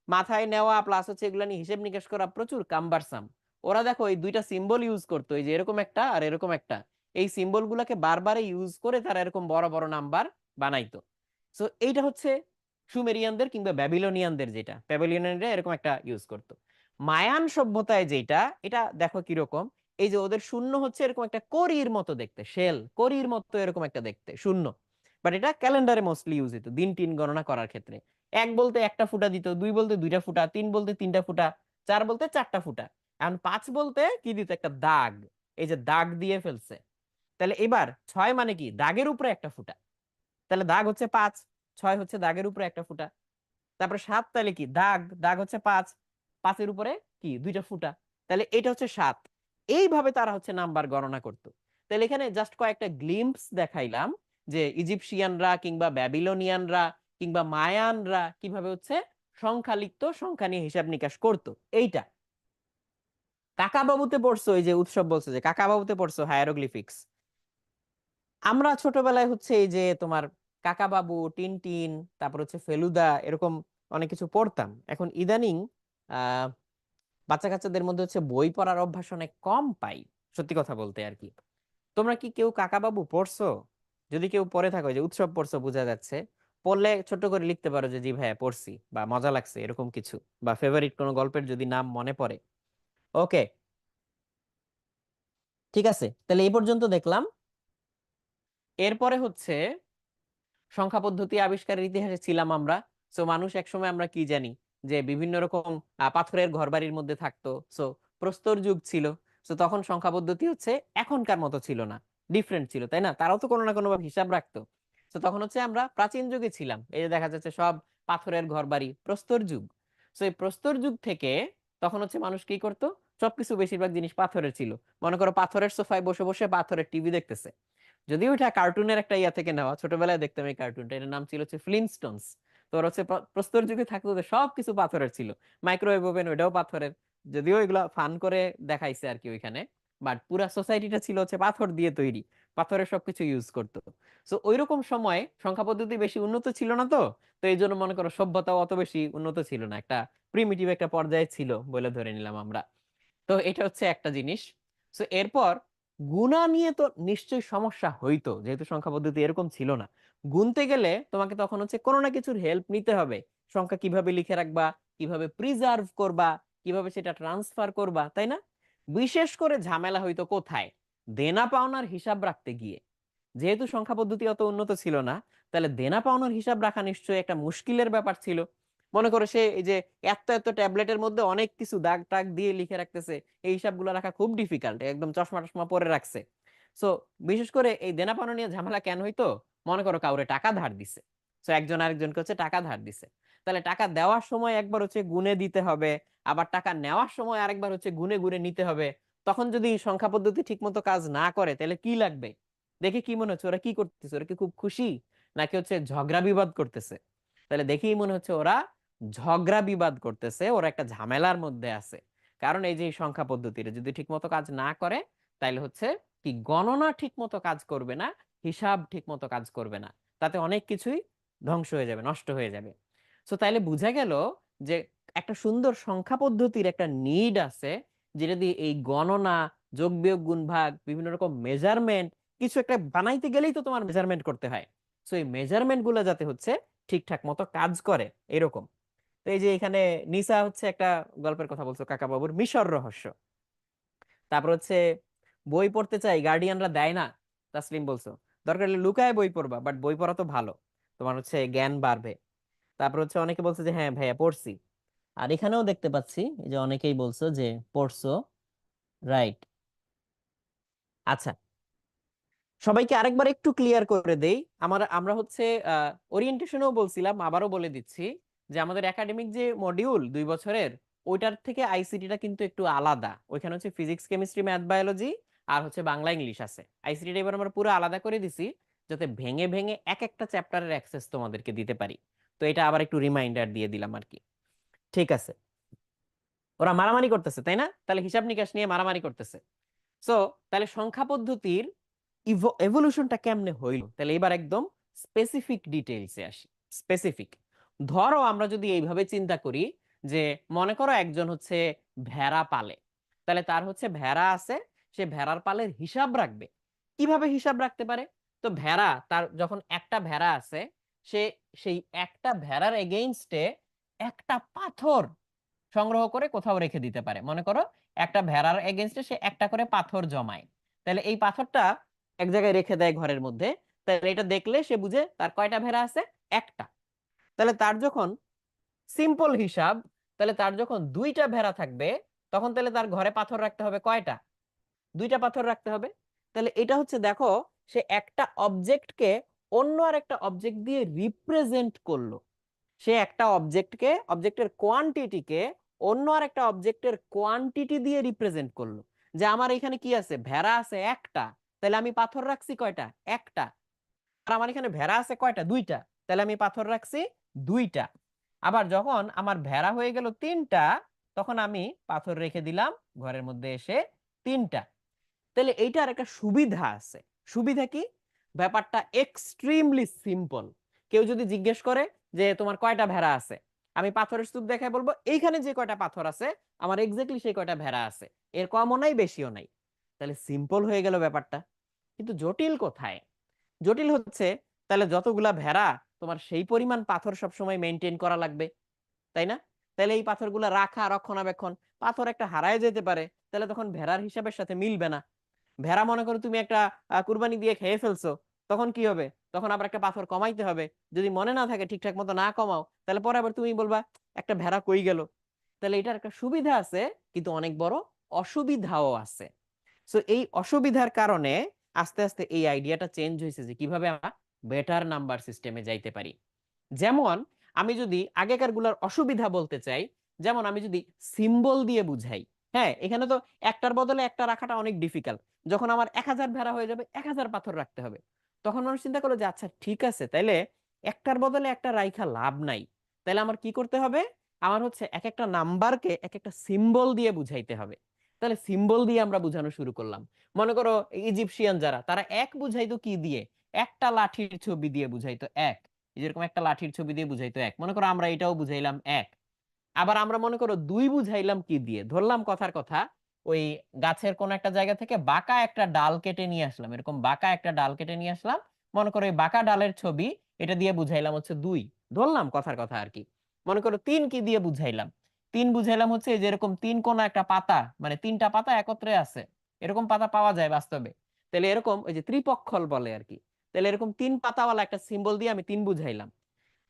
মাথায় নেওয়া প্লাস হচ্ছে এগুলা নিয়ে হিসেব নিকেশ করা প্রচুর কাম্বারসাম। ওরা দেখো এই দুইটা সিম্বল ইউজ করতো, এই যে এরকম একটা আর এরকম একটা, এই সিম্বল গুলাকে বারবার ইউজ করে তারা এরকম বড় বড় নাম্বার বানাইতো। সো এইটা হচ্ছে সুমেরিয়ানদের কিংবা ব্যাবিলনিয়ানদের, যেটা ব্যাবিলনিয়ানরা এরকম একটা ইউজ করতো। মায়ান সভ্যতায় যেটা, এটা দেখো কিরকম, এই যে ওদের শূন্য হচ্ছে এরকম একটা করির মতো দেখতে, শেল করির মতো এরকম একটা দেখতে শূন্য। বাট এটা ক্যালেন্ডারে মোস্টলি ইউজ হতো দিন টিন গণনা করার ক্ষেত্রে। এক বলতে একটা ফুটা দিত, দুই বলতে দুইটা ফুটা, তিন বলতে তিনটা ফুটা, চার বলতে চারটা ফুটা, এখন পাঁচ বলতে কি দিত? একটা দাগ। এই যে দাগ দিয়ে ফেলছে। তাহলে এবার 6 মানে কি? দাগের উপরে একটা ফুটা। তাহলে দাগ হচ্ছে 5, 6 হচ্ছে দাগের উপরে একটা ফুটা। তারপরে 7, তাহলে কি দাগ, দাগ হচ্ছে 5, 5-এর উপরে কি দুইটা ফুটা। তাহলে এটা হচ্ছে 7। এইভাবে তারা হচ্ছে নাম্বার গণনা করত। তাহলে এখানে জাস্ট কয়েকটা গ্লিম্পস দেখাইলাম যে ইজিপশিয়ানরা কিংবা ব্যাবিলনিয়ানরা কিংবা মায়ানরা কিভাবে হচ্ছে সংখ্যা লিখতো, সংখ্যা নিয়ে হিসাব নিকাশ করতো। এইটা কাকাবাবুতে পড়ছো, এই যে উৎসব বলছে যে কাকাবাবুতে পড়ছো হায়ারোগ্লিফিক্স। আমরা ছোটবেলায় হচ্ছে এই যে তোমার কাকাবাবু, টিনটিন, তারপর হচ্ছে ফেলুদা, এরকম অনেক কিছু পড়তাম। এখন ইদানিং আহ বাচ্চা কাচ্চাদের মধ্যে হচ্ছে বই পড়ার অভ্যাস অনেক কম পাই, সত্যি কথা বলতে আর কি। তোমরা কি কেউ কাকাবাবু পড়ছো? যদি কেউ পড়ে থাকো, যে উৎসব পড়ছো বোঝা যাচ্ছে, পড়লে ছোট করে লিখতে পারো যে জি ভাইয়া পড়ছি বা মজা লাগছে এরকম কিছু, বা ফেভারিট কোনো গল্পের যদি নাম মনে পড়ে। ওকে, ঠিক আছে, তাহলে এই পর্যন্ত দেখলাম। এরপরে হচ্ছে সংখ্যা পদ্ধতি আবিষ্কারের ইতিহাসে ছিলাম আমরা। সো মানুষ একসময় আমরা কি জানি যে বিভিন্ন রকম পাথরের ঘরবাড়ির মধ্যে থাকতো। সো প্রস্তর যুগ ছিল। সো তখন সংখ্যা পদ্ধতি হচ্ছে এখনকার মতো ছিল না, ডিফারেন্ট ছিল, তাই না? তারাও তো কোনো না কোনো ভাবে হিসাব রাখতো। তো তখন হচ্ছে আমরা প্রাচীন যুগে ছিলাম, এই যে দেখা যাচ্ছে সব পাথরের ঘরবাড়ি, প্রস্তর যুগ। সো এই প্রস্তর যুগ থেকে তখন হচ্ছে মানুষ কি করতো? সবকিছু বেশিরভাগ জিনিস পাথরের ছিল। মনে করো পাথরের সোফায় বসে বসে পাথরের টিভি দেখতেছে। যদিও এটা কার্টুনের একটা ইয়া থেকে নেওয়া, ছোটবেলায় দেখতাম এই কার্টুনটা, এটার নাম ছিল হচ্ছে ফ্লিনস্টোনস। তো ওরা হচ্ছে প্রস্তর যুগে থাকতো, ওদের সবকিছু পাথরের ছিল। মাইক্রোওয়েভ ওভেন, ওটাও পাথরের। যদিও এগুলা ফান করে দেখাইছে আর কি ওইখানে, বাট পুরা সোসাইটিটা ছিল হচ্ছে পাথর দিয়ে তৈরি, পাথরের সবকিছু ইউজ করতো। সো ওইরকম সময় সংখ্যা পদ্ধতি বেশি উন্নত ছিল না। তো তো এই জন্য মনে করো সভ্যতাও অত বেশি উন্নত ছিল না, একটা প্রিমিটিভ একটা পর্যায়ে ছিল বলে ধরে নিলাম আমরা। তো এটা হচ্ছে একটা জিনিস। তো এরপর গুণা নিয়ে তো নিশ্চয়ই সমস্যা হইতো, যেহেতু সংখ্যা পদ্ধতি এরকম ছিল না। গুনতে গেলে তোমাকে তখন হচ্ছে কোনো না কিছুর হেল্প নিতে হবে। সংখ্যা কিভাবে লিখে রাখবা, কিভাবে প্রিজার্ভ করবা, কিভাবে সেটা ট্রান্সফার করবা, তাই না? বিশেষ করে ঝামেলা হইতো কোথায়? দেনা পাওনার হিসাব রাখতে গিয়ে। যেহেতু সংখ্যা পদ্ধতি অত উন্নত ছিল না, তাহলে দেনা পাওনার হিসাব রাখা নিশ্চয়ই একটা মুশকিলের ব্যাপার ছিল। মনে করো সে এই যে এত এত ট্যাবলেটের মধ্যে অনেক কিছু দাগ টাগ দিয়ে লিখে রাখতেছে, এই হিসাবগুলো রাখা খুব ডিফিকাল্ট, একদম চশমা টশমা পরে রাখছে। সো বিশেষ করে এই দেনা পাওনা নিয়ে ঝামেলা কেন হইতো? মনে করো কাউরে টাকা ধার দিছে, সো একজন আরেকজনকে হচ্ছে টাকা ধার দিছে, তাহলে টাকা দেওয়ার সময় একবার হচ্ছে গুনে দিতে হবে, আবার টাকা নেওয়ার সময় আরেকবার হচ্ছে গুনে গুনে নিতে হবে। তখন যদি সংখ্যা পদ্ধতি ঠিক মতো কাজ না করে, তাহলে কি লাগবে? দেখে কি মনে হচ্ছে ওরা কি করতেছে? ওরা কি খুব খুশি, নাকি হচ্ছে ঝগড়া বিবাদ করতেছে? তাহলে দেখেই মনে হচ্ছে ওরা ঝগড়া বিবাদ করতেছে, ওরা একটা ঝামেলার মধ্যে আছে। কারণ এই যে এই সংখ্যা পদ্ধতিটা যদি ঠিক মতো কাজ না করে, তাহলে হচ্ছে কি গণনা ঠিক মতো কাজ করবে না, হিসাব ঠিক মতো কাজ করবে না, তাতে অনেক কিছুই ধ্বংস হয়ে যাবে, নষ্ট হয়ে যাবে। তো তাইলে বোঝা গেল যে একটা সুন্দর সংখ্যা পদ্ধতির একটা নিড আছে, যেটা দিয়ে এই গণনা, যোগ বিয়োগ গুণ ভাগ, বিভিন্ন রকম মেজারমেন্ট, কিছু একটা বানাইতে গেলেই তো তোমার মেজারমেন্ট করতে হয়। তো এই মেজারমেন্ট গুলো যাতে হচ্ছে ঠিকঠাক মতো কাজ করে এরকম। তো এই যে এখানে নিসা হচ্ছে একটা গল্পের কথা বলছো কাকা বাবুর মিশর রহস্য। তারপর হচ্ছে বই পড়তে চাই গার্ডিয়ানরা দেয় না, তাসলিম বলছো। দরকার হলে লুকায় বই পড়বা, বাট বই পড়া তো ভালো, তোমার হচ্ছে জ্ঞান বাড়বে। তারপর হচ্ছে অনেকে বলছে যে হ্যাঁ ভাইয়া পড়ছি। আর এখানেও দেখতে পাচ্ছি এই যে অনেকেই বলছো যে পড়ছো, রাইট। আচ্ছা, সবাইকে আরেকবার একটু ক্লিয়ার করে দেই। আমরা হচ্ছে ওরিয়েন্টেশনেও বলছিলাম, আবারও বলে দিচ্ছি যে আমাদের একাডেমিক যে মডিউল 2 বছরের, ওইটার থেকে আইসিটিটা কিন্তু একটু আলাদা। ওইখানে হচ্ছে ফিজিক্স কেমিস্ট্রি ম্যাথ বায়োলজি আর হচ্ছে বাংলা ইংলিশ আছে। আইসিটিটা এবার আমরা পুরো আলাদা করে দিছি, যাতে ভেঙে ভেঙে এক একটা চ্যাপ্টারের অ্যাক্সেস তোমাদেরকে দিতে পারি। তো এটা আবার একটু রিমাইন্ডার দিয়ে দিলাম আর কি। ঠিক আছে, ওরা মারামারি করতেছে তাই না? তাহলে হিসাব নিকাশ নিয়ে মারামারি করতেছে। সো তাহলে সংখ্যা পদ্ধতির এভলিউশনটা কেমনে হইল, তাহলে এবার একদম স্পেসিফিক ডিটেইলসে আসি। স্পেসিফিক, ধরো আমরা যদি এইভাবে চিন্তা করি যে মনে করো একজন হচ্ছে ভেড়া পালে, তাহলে তার হচ্ছে ভেড়া আছে, সে ভেড়ার পালের হিসাব রাখবে। কিভাবে হিসাব রাখতে পারে? তো ভেড়া, তার যখন একটা ভেড়া আছে, সে সেই একটা ভেড়ার এগেইনস্টে একটা পাথর সংগ্রহ করে কোথাও রেখে দিতে পারে। মনে করো একটা ভেড়ার এগেনস্টে সে একটা করে পাথর জমায়, তাহলে এই পাথরটা এক জায়গায় রেখে দেয় ঘরের মধ্যে। তাহলে এটা দেখলে সে বুঝে তার কয়টা ভেড়া আছে, একটা। তাহলে তার যখন সিম্পল হিসাব, তাহলে তার যখন 2টা ভেড়া থাকবে, তখন তাহলে তার ঘরে পাথর রাখতে হবে কয়টা, 2টা পাথর রাখতে হবে। তাহলে এটা হচ্ছে দেখো, সে একটা অবজেক্টকে অন্য আর একটা অবজেক্ট দিয়ে রিপ্রেজেন্ট করলো। সে একটা অবজেক্টকে, অবজেক্টের কোয়ান্টিটিকে অন্য আর একটা অবজেক্টের কোয়ান্টিটি দিয়ে রিপ্রেজেন্ট করলো। যে আমার এখানে কি আছে, ভেড়া আছে একটা, তাহলে আমি পাথর রাখছি কয়টা, একটা। আর আমার এখানে ভেড়া আছে কয়টা, 2টা, তাহলে আমি পাথর রাখছি 2টা। আবার যখন আমার ভেড়া হয়ে গেল 3টা, তখন আমি পাথর রেখে দিলাম ঘরের মধ্যে এসে 3টা। তাহলে এইটার একটা সুবিধা আছে। সুবিধা কি? ব্যাপারটা এক্সট্রিমলি সিম্পল। কেউ যদি জিজ্ঞেস করে যে তোমার কয়টা ভেড়া আছে, আমি পাথরের স্তূপ দেখায় বলবো এইখানে যে কয়টা পাথর আছে আমার এক্স্যাক্টলি সেই কয়টা ভেড়া আছে, এর কমও নাই বেশিও নাই। তাহলে সিম্পল হয়ে গেল ব্যাপারটা। কিন্তু জটিল কোথায়? জটিল হচ্ছে তাহলে যতগুলা ভেড়া, তোমার সেই পরিমাণ পাথর সবসময় মেনটেন করা লাগবে, তাই না? তাহলে এই পাথরগুলা রাখা, রক্ষণাবেক্ষণ, পাথর একটা হারায় যেতে পারে, তাহলে তখন ভেড়ার হিসাবের সাথে মিলবে না। ভেড়া মনে করো তুমি একটা কুরবানি দিয়ে খেয়ে ফেলছো, তখন কি হবে? তখন আবার একটা পাথর কমাইতে হবে। যদি মনে না থাকে, ঠিকঠাক মতো না কমাও, তাহলে পরে আবার তুমি বলবা একটা ভেড়া কই গেল। তাহলে এটার একটা সুবিধা আছে, কিন্তু অনেক বড় অসুবিধাও আছে। সো এই অসুবিধার কারণে আস্তে আস্তে এই আইডিয়াটা চেঞ্জ হয়েছে যে কিভাবে আমরা বেটার নাম্বার সিস্টেমে যাইতে পারি। যেমন আমি যদি আগেকার গুলার অসুবিধা বলতে চাই, যেমন আমি যদি সিম্বল দিয়ে বুঝাই, হ্যাঁ এখানে তো একটার বদলে একটা রাখাটা অনেক ডিফিকাল্ট। যখন আমার 1000 ভেড়া হয়ে যাবে, 1000 পাথর রাখতে হবে, তখন মানুষ চিন্তা করলো যে আচ্ছা ঠিক আছে, তাইলে একটার বদলে একটা রাইখা লাভ নাই। তাহলে আমার কি করতে হবে? আমার হচ্ছে এক একটা নাম্বারকে এক একটা সিম্বল দিয়ে বুঝাইতে হবে। তাহলে সিম্বল দিয়ে আমরা বুঝানো শুরু করলাম। মনে করো ইজিপশিয়ান যারা, তারা এক বুঝাইতো কি দিয়ে, একটা লাঠির ছবি দিয়ে বুঝাইতো এক। যেরকম একটা লাঠির ছবি দিয়ে বুঝাইতো এক, মনে করো আমরা এটাও বুঝাইলাম এক। আবার আমরা মনে করো 2 বুঝাইলাম কি দিয়ে, ধরলাম কথার কথা, ওই গাছের কোন একটা জায়গা থেকে বাঁকা একটা ডাল কেটে নিয়ে আসলাম, এরকম বাঁকা একটা ডাল কেটে নিয়ে আসলাম, মনে করো এই বাঁকা ডালের ছবি, এটা দিয়ে বুঝাইলাম হচ্ছে 2, ধরলাম কথার কথা আর কি। মনে করো 3 কি দিয়ে বুঝাইলাম, 3 বুঝাইলাম হচ্ছে এই যে এরকম 3 কোনা একটা পাতা, মানে 3টা পাতা একত্রে আছে, এরকম পাতা পাওয়া যায় বাস্তবে। তাহলে এরকম ওই যে ত্রিপক্ষল বলে আর কি। তাহলে এরকম 3 পাতাওয়ালা একটা সিম্বল দিয়ে আমি 3 বুঝাইলাম।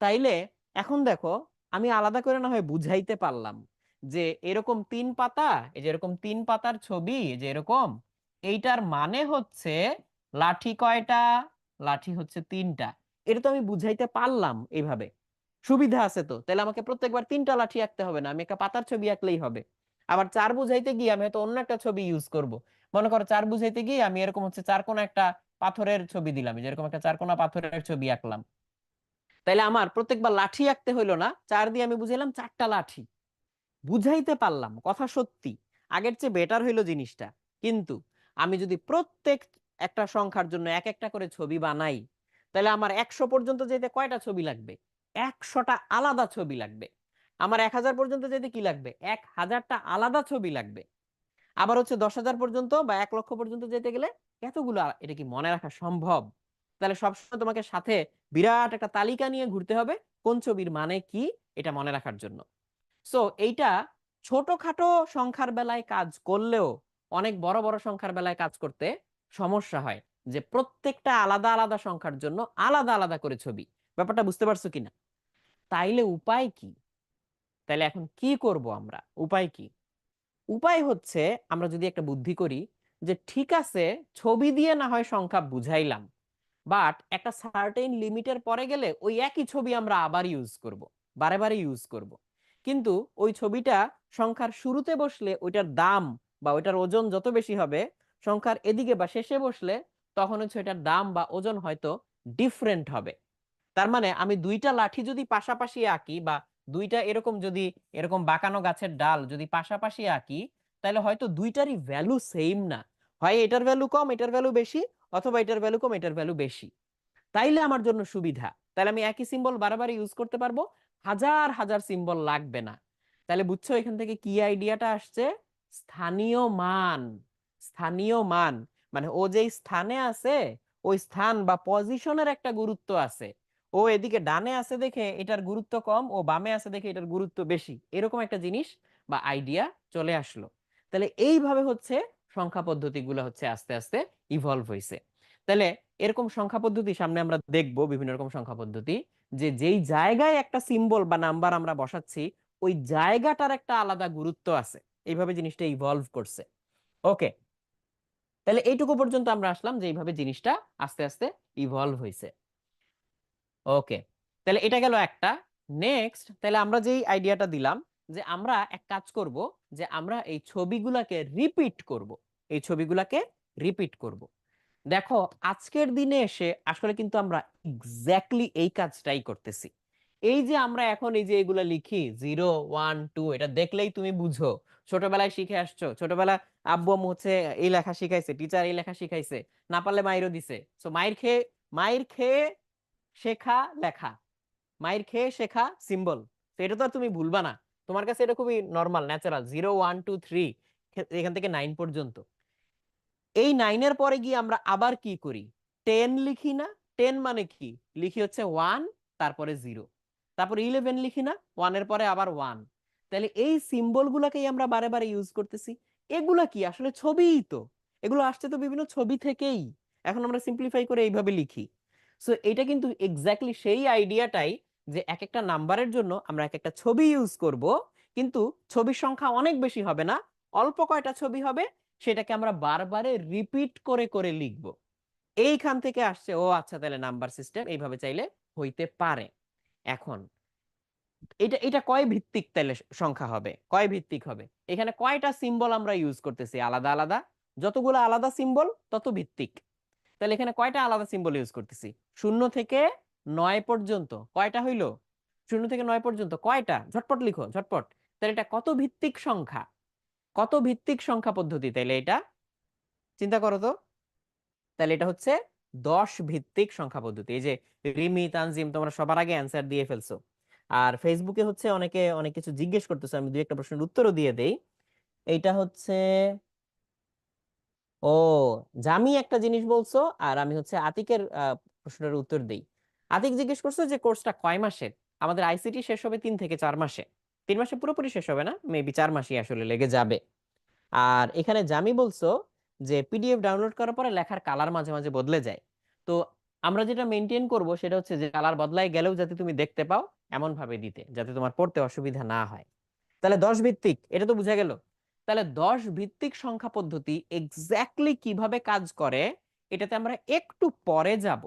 তাইলে এখন দেখো, আমি আলাদা করে না হয় বুঝাইতে পারলাম যে এরকম 3 পাতা, এই যে এরকম 3 পাতার ছবি, এই যে এরকম, এইটার মানে হচ্ছে লাঠি কয়টা, লাঠি হচ্ছে 3টা। এটা তো আমি বুঝাইতে পারলাম এইভাবে। সুবিধা আছে তো, তাহলে আমাকে প্রত্যেকবার 3টা লাঠি আঁকতে হবে না, আমি একটা পাতার ছবি আঁকলেই হবে। আবার 4 বুঝাইতে গিয়ে আমি হয়তো অন্য একটা ছবি ইউজ করব। মনে করো 4 বুঝাইতে গিয়ে আমি এরকম হচ্ছে 4 কোণা একটা পাথরের ছবি দিলাম, যেরকম একটা 4 কোণা পাথরের ছবি আঁকলাম। তাইলে আমার প্রত্যেকবার লাঠি আঁকতে হইলো না, 4 দিয়ে আমি বুঝাইলাম 4টা লাঠি। বুঝাইতে পারলাম, কথা সত্যি আগের চেয়ে বেটার হইলো জিনিসটা। কিন্তু আমি যদি প্রত্যেক একটা সংখ্যার জন্য এক একটা করে ছবি বানাই, তাহলে আমার 100 পর্যন্ত যেতে কয়টা ছবি লাগবে, 100টা আলাদা ছবি লাগবে। আমার 1000 পর্যন্ত যেতে কি লাগবে, 1000টা আলাদা ছবি লাগবে। আবার হচ্ছে 10,000 পর্যন্ত বা 1,00,000 পর্যন্ত যেতে গেলে এতগুলো এটা কি মনে রাখা সম্ভব? তাহলে সবসময় তোমাকে সাথে বিরাট একটা তালিকা নিয়ে ঘুরতে হবে, কোন ছবির মানে কি, এটা মনে রাখার জন্য। সো এইটা ছোটখাটো সংখ্যার বেলায় কাজ করলেও অনেক বড় বড় সংখ্যার বেলায় কাজ করতে সমস্যা হয়, যে প্রত্যেকটা আলাদা আলাদা সংখ্যার জন্য আলাদা আলাদা করে ছবি। ব্যাপারটা বুঝতে পারছো কিনা? তাইলে উপায় কি? তাইলে এখন কি করব আমরা? উপায় কি? উপায় হচ্ছে, আমরা যদি একটা বুদ্ধি করি যে ঠিক আছে, ছবি দিয়ে না হয় সংখ্যা বুঝাইলাম, বাট একটা সার্টেন লিমিটের পরে গেলে ওই একই ছবি আমরা আবার ইউজ করব, বারে বারে ইউজ করব। কিন্তু ওই ছবিটা সংখ্যার শুরুতে বসলে ওইটার দাম বা ওইটার ওজন যত বেশি হবে, সংখ্যার এদিকে বা শেষে বসলে তখন হচ্ছে এটার দাম বা ওজন হয়তো ডিফারেন্ট হবে। তার মানে আমি দুইটা লাঠি যদি পাশাপাশি আঁকি, বা দুইটা এরকম যদি এরকম বাঁকানো গাছের ডাল যদি পাশাপাশি আঁকি, তাহলে হয়তো দুইটারই ভ্যালু সেম না। হয় এটার ভ্যালু কম, এটার ভ্যালু বেশি, অথবা এটার ভ্যালু কম, এটার ভ্যালু বেশি। তাইলে আমার জন্য সুবিধা, তাহলে আমি একই সিম্বল বারবার ইউজ করতে পারবো, হাজার হাজার সিম্বল লাগবে না। তাহলে বুঝছো এখান থেকে কি আইডিয়াটা আসছে? স্থানীয় মান। স্থানীয় মান মানে ও যেই স্থানে আছে, ওই স্থান বা পজিশনের একটা গুরুত্ব আছে। ও এদিকে ডানে আছে দেখে এটার গুরুত্ব কম, ও বামে আছে দেখে এটার গুরুত্ব বেশি, এরকম একটা জিনিস বা আইডিয়া চলে আসলো। তাহলে এইভাবে হচ্ছে সংখ্যা পদ্ধতিগুলো হচ্ছে আস্তে আস্তে ইভলভ হয়েছে। তাহলে এরকম সংখ্যা পদ্ধতি সামনে আমরা দেখব, বিভিন্ন রকম সংখ্যা পদ্ধতি, যে যেই জায়গায় একটা সিম্বল বা নাম্বার আমরা বসাচ্ছি ওই জায়গাটার একটা আলাদা গুরুত্ব আছে। এইভাবে জিনিসটা ইভলভ করছে। ওকে, তাহলে এইটুকু পর্যন্ত আমরা আসলাম যে এইভাবে জিনিসটা আস্তে আস্তে ইভলভ হয়েছে। ওকে, তাহলে এটা গেল একটা। নেক্সট, তাহলে আমরা যেই আইডিয়াটা দিলাম যে আমরা এক কাজ করব, যে আমরা এই ছবিগুলাকে রিপিট করব। এই ছবিগুলাকে রিপিট করব। দেখো, আজকের দিনে এসে আসলে কিন্তু আমরা এক্স্যাক্টলি এই কাজটাই করতেছি। এই যে আমরা এখন এই যে এগুলা লিখি 0 1 2, এটা দেখলেই তুমি বুঝো ছোটবেলায় শিখে আসছো। ছোটবেলায় আব্বু আম্মু হচ্ছে এই লেখা শিখাইছে, টিচার এই লেখা শিখাইছে, না পারলে মাইরও দিছে। সো মাইর খেয়ে শেখা লেখা, মাইর খেয়ে শেখা সিম্বল। তো এটা তো আর তুমি ভুলবা না। তোমার কাছে এটা খুবই নর্মাল, ন্যাচারাল, 0 1 2 3 এখান থেকে 9 পর্যন্ত। এই 9 এর পরে গিয়ে আমরা আবার কি করি? 10 লিখি না? 10 মানে কি? লিখি হচ্ছে 1, তারপরে 0, তারপরে 11 লিখি না? 1 এর পরে আবার 1। তাহলে এই সিম্বল গুলাকেই আমরা বারে বারে ইউজ করতেছি। এগুলা কি আসলে? ছবিই তো। এগুলো আসছে তো বিভিন্ন ছবি থেকেই। এখন আমরা সিম্পলিফাই করে এইভাবে লিখি। সো এটা কিন্তু এক্স্যাক্টলি সেই আইডিয়াটাই, যে এক একটা নাম্বারের জন্য আমরা এক একটা ছবি ইউজ করব, কিন্তু ছবির সংখ্যা অনেক বেশি হবে না, অল্প কয়টা ছবি হবে, সেটাকে আমরা বারবারে রিপিট করে করে লিখব। এইখান থেকে আসছে, ও আচ্ছা, তাহলে নাম্বার সিস্টেম এইভাবে চাইলে হইতে পারে। এখন এটা এটা কয় ভিত্তিক তাহলে সংখ্যা হবে? কয় ভিত্তিক হবে? এখানে কয়টা সিম্বল আমরা ইউজ করতেছি আলাদা আলাদা? যতগুলো আলাদা সিম্বল তত ভিত্তিক। তাহলে এখানে কয়টা আলাদা সিম্বল ইউজ করতেছি? 0 থেকে 9 পর্যন্ত কয়টা হইলো? 0 থেকে 9 পর্যন্ত কয়টা? ঝটপট লিখো, ঝটপট। তাহলে এটা কত ভিত্তিক সংখ্যা? কত ভিত্তিক সংখ্যা পদ্ধতি তাইলে এটা? চিন্তা করো তো। তাহলে এটা হচ্ছে 10 ভিত্তিক সংখ্যা পদ্ধতি। এই যে রিমি, তানজিম, তোমরা সবার আগে অ্যান্সার দিয়ে ফেলছো। আর ফেসবুকে হচ্ছে অনেকে অনেক কিছু জিজ্ঞেস করতেছে, আমি দুই একটা প্রশ্নের উত্তরও দিয়ে দেই। এইটা হচ্ছে, ও, জামি একটা জিনিস বলছো, আর আমি হচ্ছে আতিকের প্রশ্নের উত্তর দেই। আতিক জিজ্ঞেস করছো যে কোর্সটা কয় মাসের? আমাদের আইসিটি শেষ হবে 3 থেকে 4 মাসে। 3 মাসে পুরোপুরি শেষ হবে না, মেবি 4 মাসই আসলে লেগে যাবে। আর এখানে জামি বলছো যে পিডিএফ ডাউনলোড করার পরে লেখার কালার মাঝে মাঝে বদলে যায়। তো আমরা যেটা মেনটেন করব সেটা হচ্ছে যে কালার বদলাই গেলেও যাতে তুমি দেখতে পাও এমন ভাবে দিতে, যাতে তোমার পড়তে অসুবিধা না হয়। তাহলে 10 ভিত্তিক, এটা তো বোঝা গেল। তাহলে 10 ভিত্তিক সংখ্যা পদ্ধতি এক্স্যাক্টলি কিভাবে কাজ করে এটাতে আমরা একটু পরে যাব।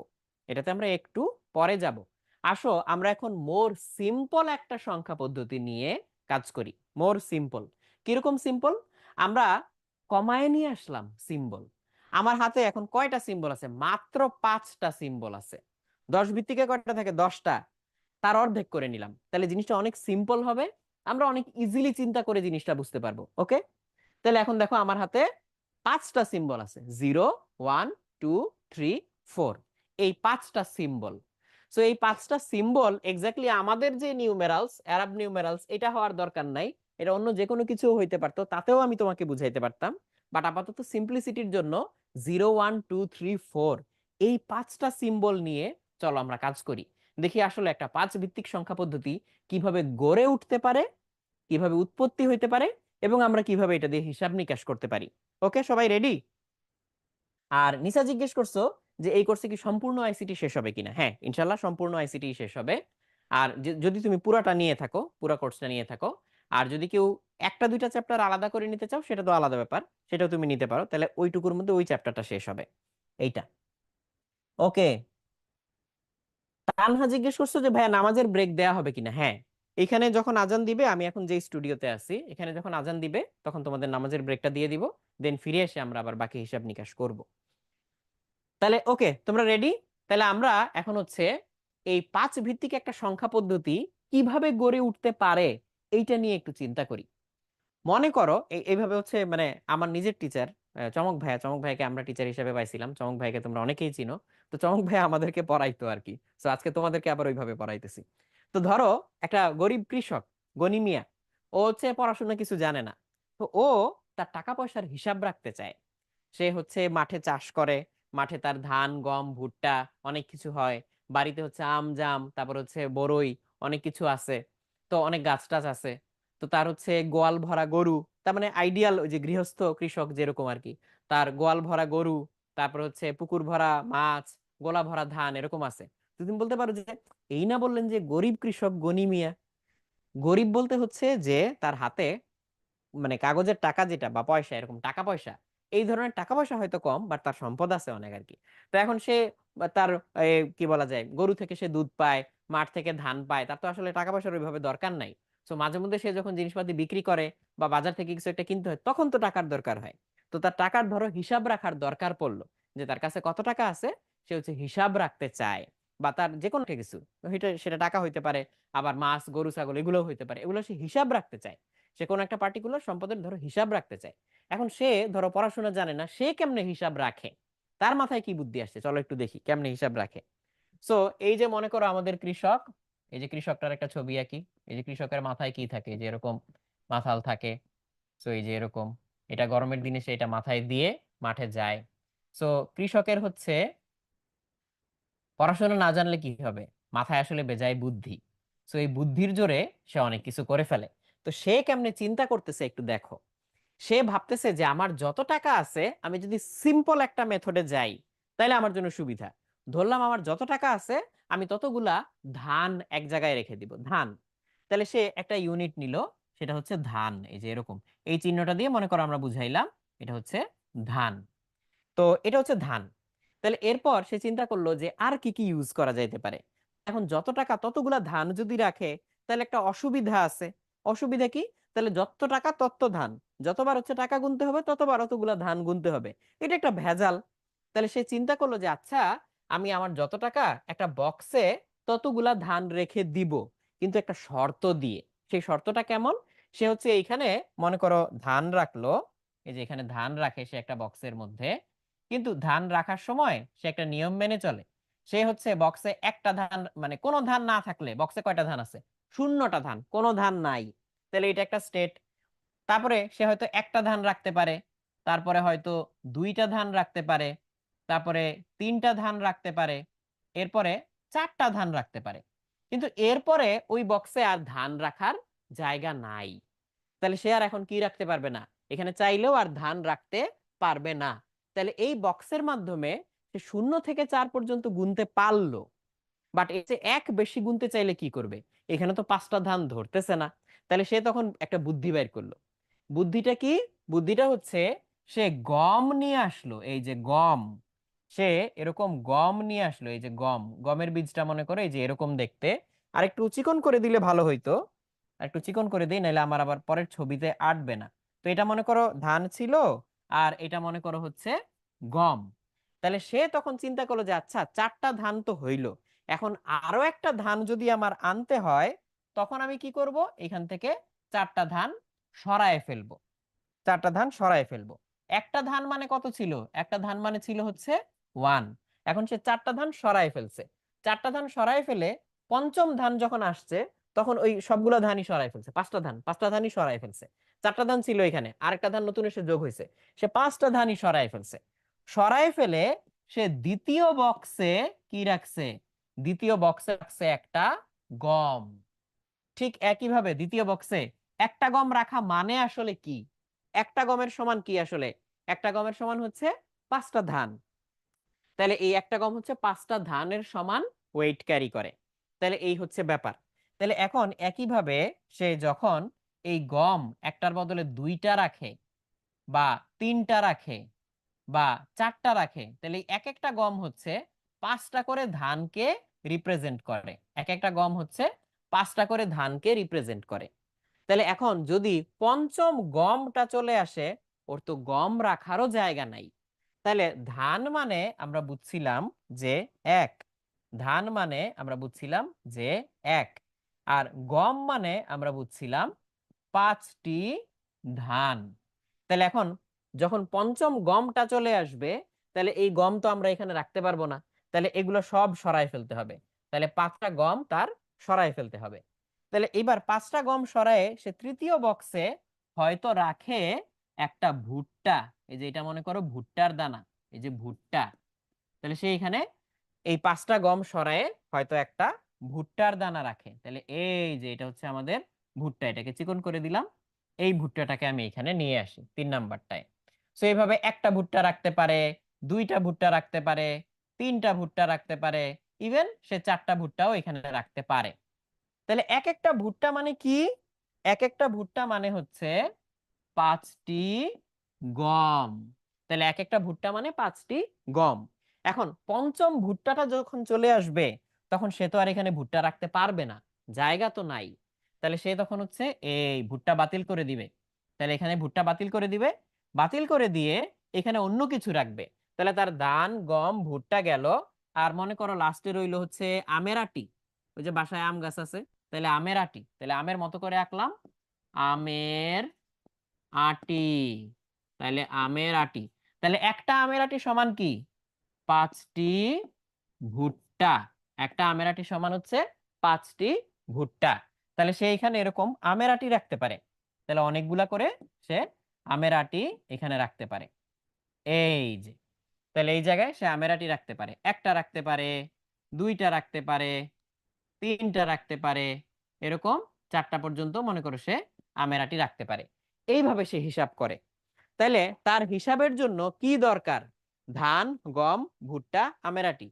এটাতে আমরা একটু পরে যাব। আসো আমরা এখন মোর সিম্পল একটা সংখ্যা পদ্ধতি নিয়ে কাজ করি। মোর সিম্পল কিরকম সিম্পল? আমরা কমায় নিয়ে আসলাম সিম্বল। আমার হাতে এখন কয়টা সিম্বল আছে? মাত্র 5টা সিম্বল আছে। 10 ভিত্তিকে কয়টা থাকে? 10টা। তার অর্ধেক করে নিলাম, তাহলে জিনিসটা অনেক সিম্পল হবে। আমরা অনেক ইজিলি চিন্তা করে জিনিসটা বুঝতে পারবো। ওকে, তাহলে এখন দেখো আমার হাতে 5টা সিম্বল আছে, 0 1 2 3 4। এই 5টা সিম্বল। সো এই 5টা সিম্বল এক্স্যাক্টলি আমাদের যে নিউমেরালস, অ্যারাব নিউমেরালস, এটা হওয়ার দরকার নাই। এটা অন্য যে কোনো কিছু হইতে পারতো, তাতেও আমি তোমাকে বুঝাইতে পারতাম। বাট আপাতত সিম্পলিসিটির জন্য 0 1 2 3 4 এই 5টা সিম্বল নিয়ে চলো আমরা কাজ করি। দেখি আসলে একটা 5 ভিত্তিক সংখ্যা পদ্ধতি কিভাবে গড়ে উঠতে পারে, কিভাবে উৎপত্তি হইতে পারে, এবং আমরা কিভাবে এটা দিয়ে হিসাব নিকাশ করতে পারি। ওকে, সবাই রেডি? আর নিসা জিজ্ঞেস করছো যে এই কোর্সে কি সম্পূর্ণ আইসিটি শেষ হবে কিনা। হ্যাঁ, ইনশাল্লাহ সম্পূর্ণ আইসিটি শেষ হবে। আর যদি তুমি পুরাটা নিয়ে থাকো, পুরা কোর্সটা নিয়ে থাকো, আর যদি কেউ একটা দুইটা চ্যাপ্টার আলাদা করে নিতে চাও, সেটা তো আলাদা ব্যাপার, সেটাও তুমি নিতে পারো, তাহলে ওইটুকুর মধ্যে ওই চ্যাপ্টারটা শেষ হবে এইটা। ওকে, তানহা জিজ্ঞেস করছো যে ভাইয়া নামাজের ব্রেক দেয়া হবে কিনা। হ্যাঁ, এখানে যখন আজান দিবে, আমি এখন যে স্টুডিওতে আছি, এখানে যখন আজান দিবে তখন তোমাদের নামাজের ব্রেকটা দিয়ে দিব, দেন ফিরে এসে আমরা আবার বাকি হিসাব নিকাশ করব। তাহলে ওকে, তোমরা রেডি? তাহলে আমরা এখন হচ্ছে এই 5 ভিত্তিক একটা সংখ্যা পদ্ধতি কিভাবে গড়ে উঠতে পারে এইটা নিয়ে একটু চিন্তা করি। মনে করো এইভাবে হচ্ছে, মানে আমার নিজের টিচার চমক ভাইয়া, চমক ভাইকে আমরা টিচার হিসেবে পাইছিলাম, চমক ভাইকে তোমরা অনেকেই চিনো। তো চমক ভাইয়া আমাদেরকে পড়াইতো আর কি, তো আজকে তোমাদেরকে আবার ওইভাবে পড়াইতেছি। তো ধরো একটা গরিব কৃষক, গনি মিয়া, ও হচ্ছে পড়াশোনা কিছু জানে না। তো ও তার টাকা পয়সার হিসাব রাখতে চায়। সে হচ্ছে মাঠে চাষ করে, মাঠে তার ধান গম ভুট্টা অনেক কিছু হয়, বাড়িতে হচ্ছে আম জাম, তারপর হচ্ছে বড়ই, অনেক কিছু আছে, তো অনেক গাছ টাছ আছে। তো তার হচ্ছে গোয়াল ভরা গরু, তার মানে আইডিয়াল ওই যে গৃহস্থ কৃষক যেরকম আর কি, তার গোয়াল ভরা গরু, তারপর হচ্ছে পুকুর ভরা মাছ, গোলা ভরা ধান এরকম আছে। তো তুমি বলতে পারো যে এই না বললেন যে গরিব কৃষক গনি মিয়া। গরিব বলতে হচ্ছে যে তার হাতে মানে কাগজের টাকা যেটা বা পয়সা, এরকম টাকা পয়সা, এই ধরনের টাকা পয়সা হয়তো কম, বাট তার সম্পদ আছে অনেক আর কি। তো এখন সে বা তার কি বলা যায়, গরু থেকে সে দুধ পায়, মাঠ থেকে ধান পায়, তার তো আসলে টাকা পয়সার ওইভাবে দরকার নাই। তো মাঝে মধ্যে সে যখন জিনিসপাতি বিক্রি করে বা বাজার থেকে কিছু একটা কিনতে হয়, তখন তো টাকার দরকার হয়। তো তার টাকার ধরো হিসাব রাখার দরকার পড়লো, যে তার কাছে কত টাকা আছে, সে হচ্ছে হিসাব রাখতে চায়। বা তার যে কোনো একটা কিছু, সেটা টাকা হইতে পারে, আবার মাছ গরু ছাগল এগুলো হইতে পারে, এগুলো সে হিসাব রাখতে চায়। সে কোনো একটা পার্টিকুলার সম্পদের ধরো হিসাব রাখতে চায়। এখন সে ধরো পড়াশোনা জানে না, সে কেমনে হিসাব রাখে, তার মাথায় কি বুদ্ধি আসছে, চলো একটু দেখি কেমনে হিসাব রাখে। সো এই যে মনে করো আমাদের কৃষক, এই যে কৃষকটার একটা ছবি আঁকি। এই যে কৃষকের মাথায় কি থাকে, যে এরকম মাথাল থাকে। সো এই যে এরকম, এটা গরমের দিনে সে এটা মাথায় দিয়ে মাঠে যায়। সো কৃষকের হচ্ছে পড়াশোনা না জানলে কি হবে, মাথায় আসলে বেজায় বুদ্ধি। সো এই বুদ্ধির জোরে সে অনেক কিছু করে ফেলে। তো সে কেমনে চিন্তা করতেছে একটু দেখো। সে ভাবতেছে যে আমার যত টাকা আছে, আমি যদি সিম্পল একটা মেথডে যাই তাহলে আমার জন্য সুবিধা। ধরলাম আমার যত টাকা আছে, আমি ততগুলা ধান এক জায়গায় রেখে দিব, ধান। তাহলে সে একটা ইউনিট নিল, সেটা হচ্ছে ধান। এই যে এরকম, এই চিহ্নটা দিয়ে মনে করো আমরা বুঝাইলাম এটা হচ্ছে ধান। তো এটা হচ্ছে ধান। তাহলে এরপর সে চিন্তা করলো যে আর কি কি ইউজ করা যাইতে পারে। এখন যত টাকা ততগুলা ধান যদি রাখে, তাহলে একটা অসুবিধা আছে। অসুবিধা কি? তাহলে যত টাকা তত ধান, যতবার হচ্ছে টাকা গুনতে হবে ততবার অতগুলা ধান গুনতে হবে, এটা একটা ভেজাল। তাহলে সে চিন্তা করলো যে আচ্ছা, আমি আমার যত টাকা একটা বক্সে ততগুলা ধান রেখে দিব, কিন্তু একটা শর্ত দিয়ে। সেই শর্তটা কেমন? সে হচ্ছে এইখানে মনে করো ধান রাখলো, এই যে এখানে ধান রাখে সে একটা বক্সের মধ্যে, কিন্তু ধান রাখার সময় সে একটা নিয়ম মেনে চলে। সে হচ্ছে বক্সে একটা ধান, মানে কোনো ধান না থাকলে, বক্সে কয়টা ধান আছে, শূন্যটা ধান, কোনো ধান নাই, তাহলে এটা একটা স্টেট। তারপরে সে হয়তো একটা ধান রাখতে পারে, তারপরে হয়তো দুইটা ধান রাখতে পারে, তারপরে তিনটা ধান রাখতে পারে, এরপরে চারটা ধান রাখতে পারে। কিন্তু এরপরে ওই বক্সে আর ধান রাখার জায়গা নাই। তাহলে সে আর এখন কি রাখতে পারবে না, এখানে চাইলেও আর ধান রাখতে পারবে না। তাহলে এই বক্সের মাধ্যমে সে 0 থেকে 4 পর্যন্ত গুনতে পারলো। বাট এর চেয়ে এক বেশি গুনতে চাইলে কি করবে? এখানে তো 5টা ধান ধরতেছে না। তাহলে সে তখন একটা বুদ্ধি বের করলো। বুদ্ধিটা কি? বুদ্ধিটা হচ্ছে সে গম নিয়ে আসলো। এই যে গম, সে এরকম গম নিয়ে আসলো। এই যে গম, গমের বীজটা মনে করে এই যে এরকম দেখতে। আর একটু চিকন করে দিলে ভালো হইতো, আর একটু চিকন করে দিই, নাহলে আমার আবার পরের ছবিতে আটবে না। তো এটা মনে করো ধান ছিল, আর এটা মনে করো হচ্ছে গম। তাহলে সে তখন চিন্তা করলো যে আচ্ছা, 4টা ধান তো হইলো, এখন আরো একটা ধান যদি আমার আনতে হয়, তখন আমি কি করব, এখান থেকে 4টা ধান সরায় ফেলবো। 4টা ধান সরায় ফেলবো। একটা ধান মানে কত ছিল? একটা ধান মানে ছিল হচ্ছে 1। এখন সে 4টা ধান সরায় ফেলছে। 4টা ধান সরায় ফেলে পঞ্চম ধান যখন আসছে, তখন ওই সবগুলো ধানই সরায় ফেলছে। 5টা ধানই সরায় ফেলছে। 4টা ধান ছিল এখানে, আরেকটা ধান নতুন এসে যোগ হয়েছে, সে 5টা ধানই সরায় ফেলছে। সরায় ফেলে সে দ্বিতীয় বক্সে কি রাখছে? দ্বিতীয় বক্সে রাখছে একটা গম। ঠিক একইভাবে দ্বিতীয় বক্সে একটা গম রাখা মানে আসলে কি? একটা গমের সমান কি আসলে? একটা গমের সমান হচ্ছে 5টা ধান। তাহলে এই একটা গম হচ্ছে 5টা ধানের সমান ওয়েট ক্যারি করে। তাহলে এই হচ্ছে ব্যাপার। তাহলে এখন একইভাবে সে যখন এই গম একটার বদলে 2টা রাখে বা 3টা রাখে বা 4টা রাখে, তাহলে এই এক একটা গম হচ্ছে 5টা করে ধানকে রিপ্রেজেন্ট করে। এক একটা গম হচ্ছে 5টা করে ধানকে রিপ্রেজেন্ট করে। তাহলে এখন যদি পঞ্চম গমটা চলে আসে, ওর তো গম রাখারও জায়গা নাই। তাহলে ধান মানে আমরা বুঝছিলাম যে এক, ধান মানে আমরা বুঝছিলাম যে এক, আর গম মানে আমরা বুঝছিলাম 5টি ধান। তাহলে এখন যখন পঞ্চম গমটা চলে আসবে, তাহলে এই গম তো আমরা এখানে রাখতে পারবো না। তাহলে এগুলো সব সরায় ফেলতে হবে। তাহলে 5টা গম তার সরায় ফেলতে হবে। তাহলে এবার 5টা গম সরায়ে সে তৃতীয় বক্সে হয়তো রাখে একটা ভুট্টা। এই যে এটা মনে করো ভুট্টার দানা, এই যে ভুট্টা। তাহলে সে এখানে এই 5টা গম সরায়ে হয়তো একটা ভুট্টার দানা রাখে। তাহলে এই যে এটা হচ্ছে আমাদের ভুট্টা, এটাকে চিকন করে দিলাম। এই ভুট্টাটাকে আমি এখানে নিয়ে আসি 3 নাম্বারটায়। সো এইভাবে একটা ভুট্টা রাখতে পারে, 2টা ভুট্টা রাখতে পারে, 3টা ভুট্টা রাখতে পারে, ইভেন সে 4টা ভুট্টাও এখানে রাখতে পারে। তাহলে এক একটা ভুট্টা মানে কি? এক একটা ভুট্টা মানে হচ্ছে 5টি গম। তাহলে এক একটা ভুট্টা মানে 5টি গম। এখন পঞ্চম ভুট্টাটা যখন চলে আসবে, তখন সে তো আর এখানে ভুট্টা রাখতে পারবে না, জায়গা তো নাই। তাহলে সে তখন হচ্ছে এই ভুট্টা বাতিল করে দিবে। তাহলে এখানে ভুট্টা বাতিল করে দিবে, বাতিল করে দিয়ে এখানে অন্য কিছু রাখবে। তাহলে তার ধান গম ভুট্টা গেল, আর মনে করো লাস্টে রইলো হচ্ছে আমের আটি। ওই যে বাসায় আম গাছ আছে, তাহলে আমের আটি, তাহলে আমের মতো করে আঁকলাম আমের আটি। তাহলে আমের আটি, তাহলে একটা আমের আটি সমান কি? 5টি ভুট্টা। একটা আমের আটি সমান হচ্ছে 5টি ভুট্টা। তাহলে সে এখানে এরকম আমের আটি রাখতে পারে। তাহলে অনেকগুলা করে সে আমের আটি এখানে রাখতে পারে। এই যে, তাহলে এই জায়গায় সে আমের আটি রাখতে পারে, একটা রাখতে পারে, 2টা রাখতে পারে, 3টা রাখতে পারে, এরকম 4টা পর্যন্ত মনে করো সে আমের আটি রাখতে পারে। এইভাবে সে হিসাব করে। তাহলে তার হিসাবের জন্য কি দরকার? ধান গম ভুট্টা আমের আটি,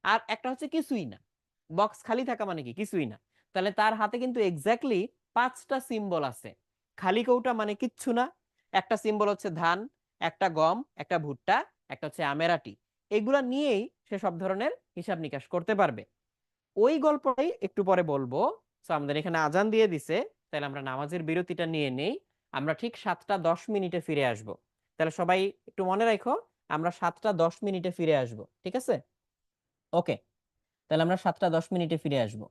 আর একটা হচ্ছে কিছুই না। বক্স খালি থাকা মানে কি? কিছুই না। তাহলে তার হাতে কিন্তু এক্স্যাক্টলি 5টা সিম্বল আছে। খালি কৌটা মানে কিচ্ছু না, একটা সিম্বল হচ্ছে ধান, একটা গম, একটা ভুট্টা, একটা হচ্ছে আমের আটি। এগুলা নিয়েই সে সব ধরনের হিসাব নিকাশ করতে পারবে। ওই গল্পটাই একটু পরে বলবো। তো আমাদের এখানে আজান দিয়ে দিছে, তাহলে আমরা নামাজের বিরতিটা নিয়ে নেই। আমরা ঠিক 7টা 10 মিনিটে ফিরে আসব। তাহলে সবাই একটু মনে রাখো, আমরা 7টা 10 মিনিটে ফিরে আসব, ঠিক আছে? ওকে, তাহলে আমরা 7টা 10 মিনিটে ফিরে আসব।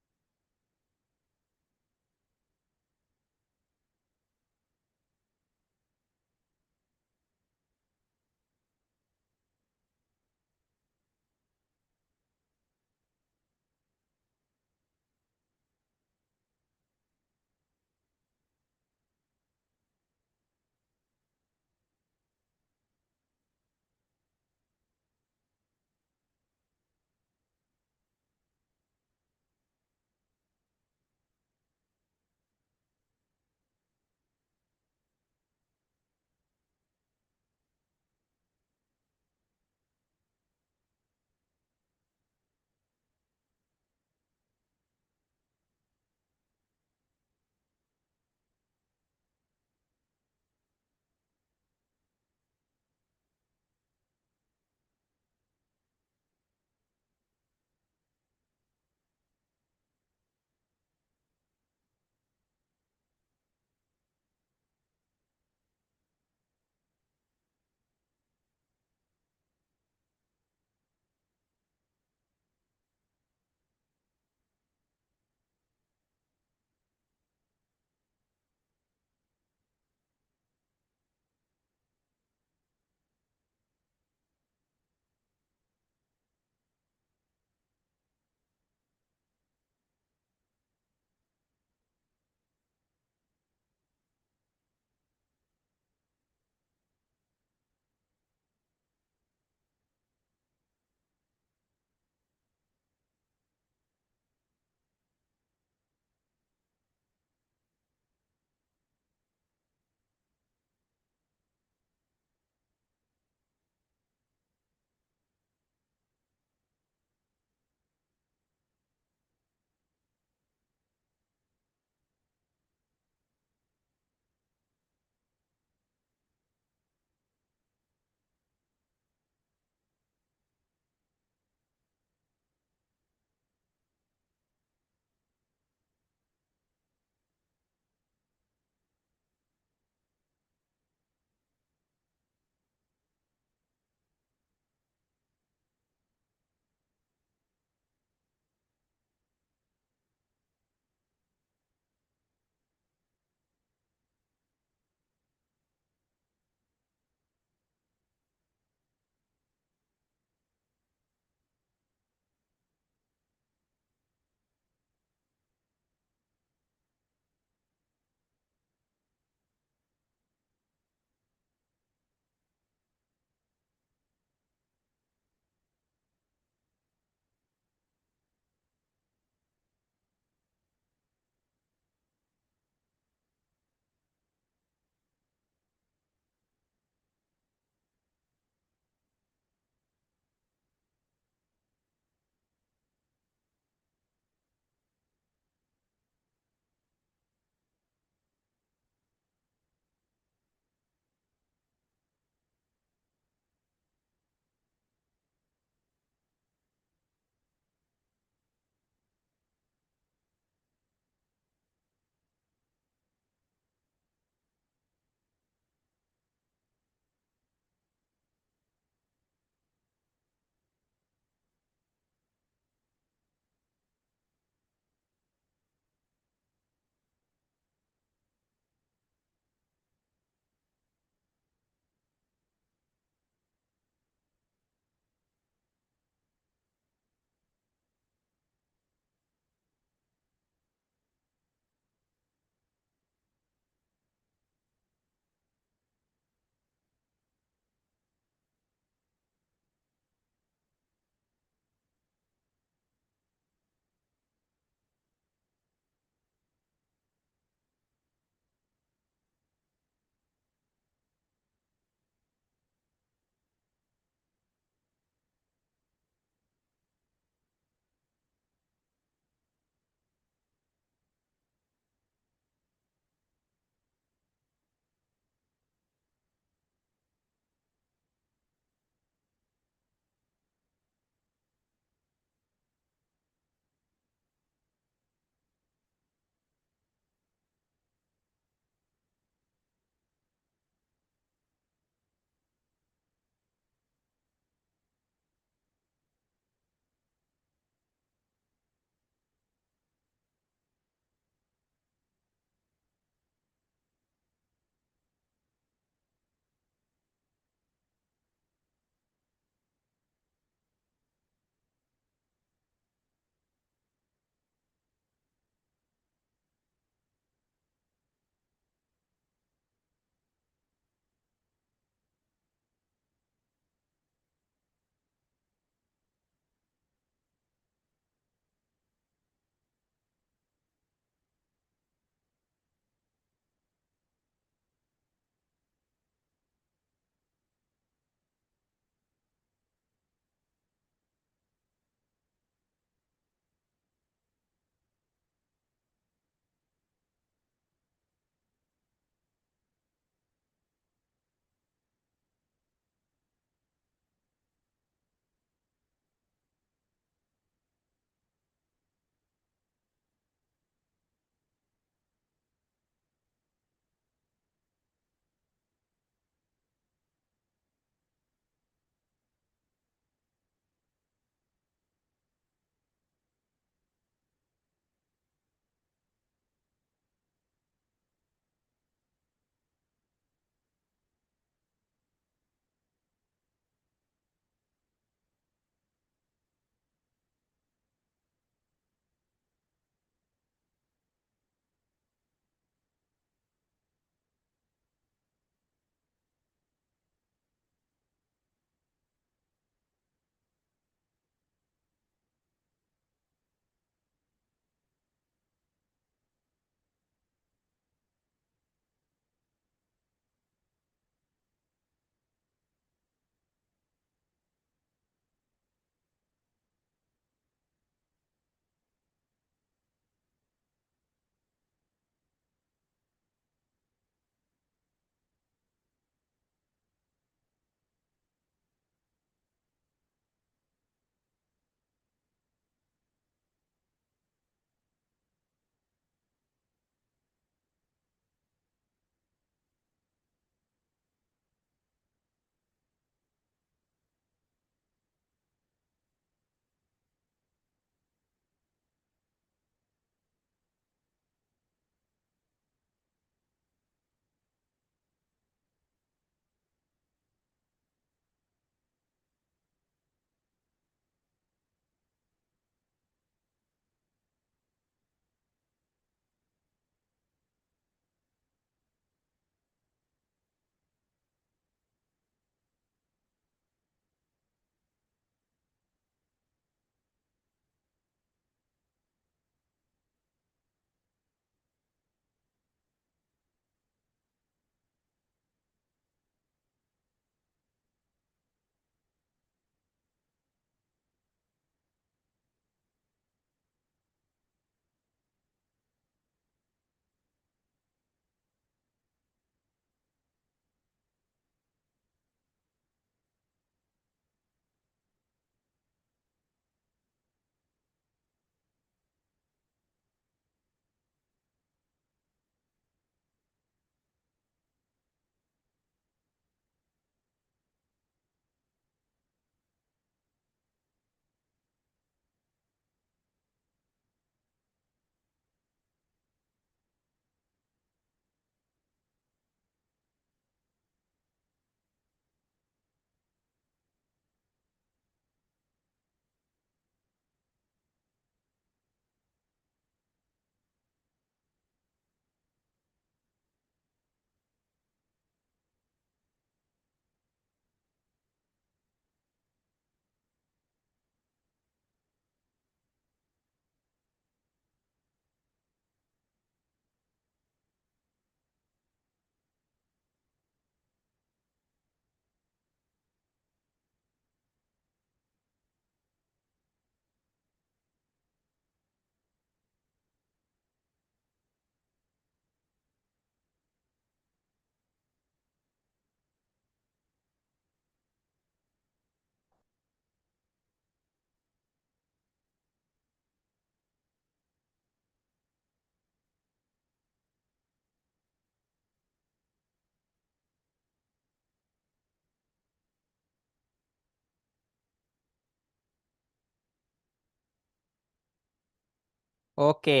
ওকে,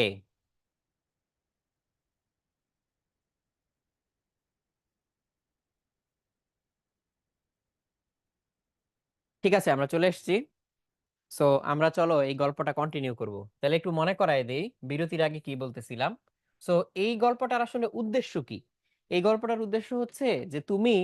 ঠিক আছে, আমরা চলে এসেছি। সো আমরা চলো এই গল্পটা কন্টিনিউ করব। তাহলে একটু মনে করায় দেই বিরতির আগে কি বলতেছিলাম। সো এই গল্পটার আসলে উদ্দেশ্য কি? এই গল্পটার উদ্দেশ্য হচ্ছে যে তুমি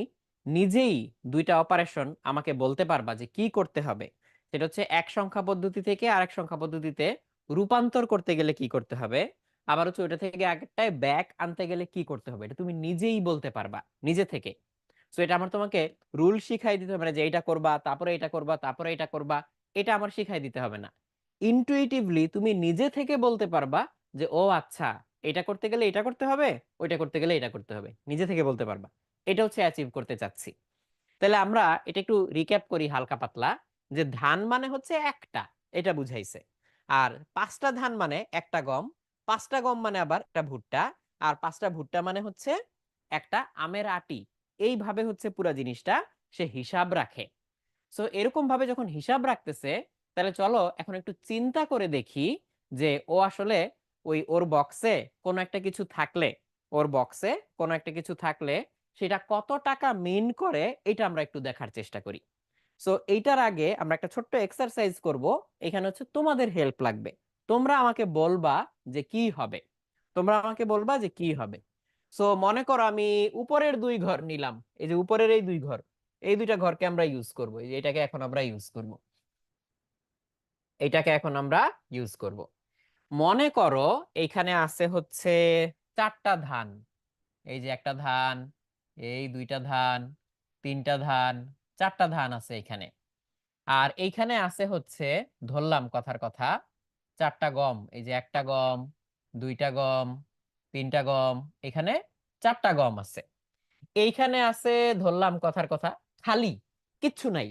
নিজেই দুইটা অপারেশন আমাকে বলতে পারবা যে কি করতে হবে। সেটা হচ্ছে এক সংখ্যা পদ্ধতি থেকে আরেক সংখ্যা পদ্ধতিতে রূপান্তর করতে গেলে কি করতে হবে, আবার হচ্ছে ওইটা থেকে আগেরটায় ব্যাক আনতে গেলে কি করতে হবে, এটা তুমি নিজেই বলতে পারবা নিজে থেকে। সো এটা আমার তোমাকে রুল শিখাই দিতে হবে না যে এইটা করবা তারপরে এটা করবা তারপরে এটা করবা, এটা আমার শিখাই দিতে হবে না। ইনটুইটিভলি তুমি নিজে থেকে বলতে পারবা যে ও আচ্ছা, এটা করতে গেলে এটা করতে হবে, ওইটা করতে গেলে এটা করতে হবে, নিজে থেকে বলতে পারবা। এটা হচ্ছে অ্যাচিভ করতে চাচ্ছি। তাহলে আমরা এটা একটু রিক্যাপ করি হালকা পাতলা, যে ধান মানে হচ্ছে একটা, এটা বুঝাইছে। আর পাঁচটা ধান মানে একটা গম, পাঁচটা গম মানে আবার একটা ভুট্টা, আর পাঁচটা ভুট্টা মানে হচ্ছে একটা আমের আটি। এইভাবে হচ্ছে পুরা জিনিসটা সে হিসাব রাখে। সো এরকম ভাবে যখন হিসাব রাখতেছে, তাহলে চলো এখন একটু চিন্তা করে দেখি যে ও আসলে ওর বক্সে কোনো একটা কিছু থাকলে, ওর বক্সে কোনো একটা কিছু থাকলে সেটা কত টাকা মিন করে, এটা আমরা একটু দেখার চেষ্টা করি। সো এইটার আগে আমরা একটা ছোট্ট এক্সারসাইজ করব। এখানে হচ্ছে তোমাদের হেল্প লাগবে। তোমরা আমাকে বলবা যে কি হবে, তোমরা আমাকে বলবা যে কি হবে। সো মনে করো আমি উপরের দুই ঘর নিলাম, এই যে উপরের এই দুই ঘর, এই দুইটা ঘরকে আমরা ইউজ করব। এই যে এটাকে এখন আমরা ইউজ করব, এটাকে এখন আমরা ইউজ করব। মনে করো এইখানে আছে হচ্ছে চারটা ধান। এই যে একটা ধান, এই দুইটা ধান, তিনটা ধান, চারটা ধান আছে এখানে। আর এইখানে আছে হচ্ছে, ধরলাম কথার কথা, চারটা গম। এই যে একটা গম, দুইটা গম, তিনটা গম, এখানে চারটা গম আছে। এইখানে আছে, ধরলাম কথার কথা, খালি, কিচ্ছু নাই।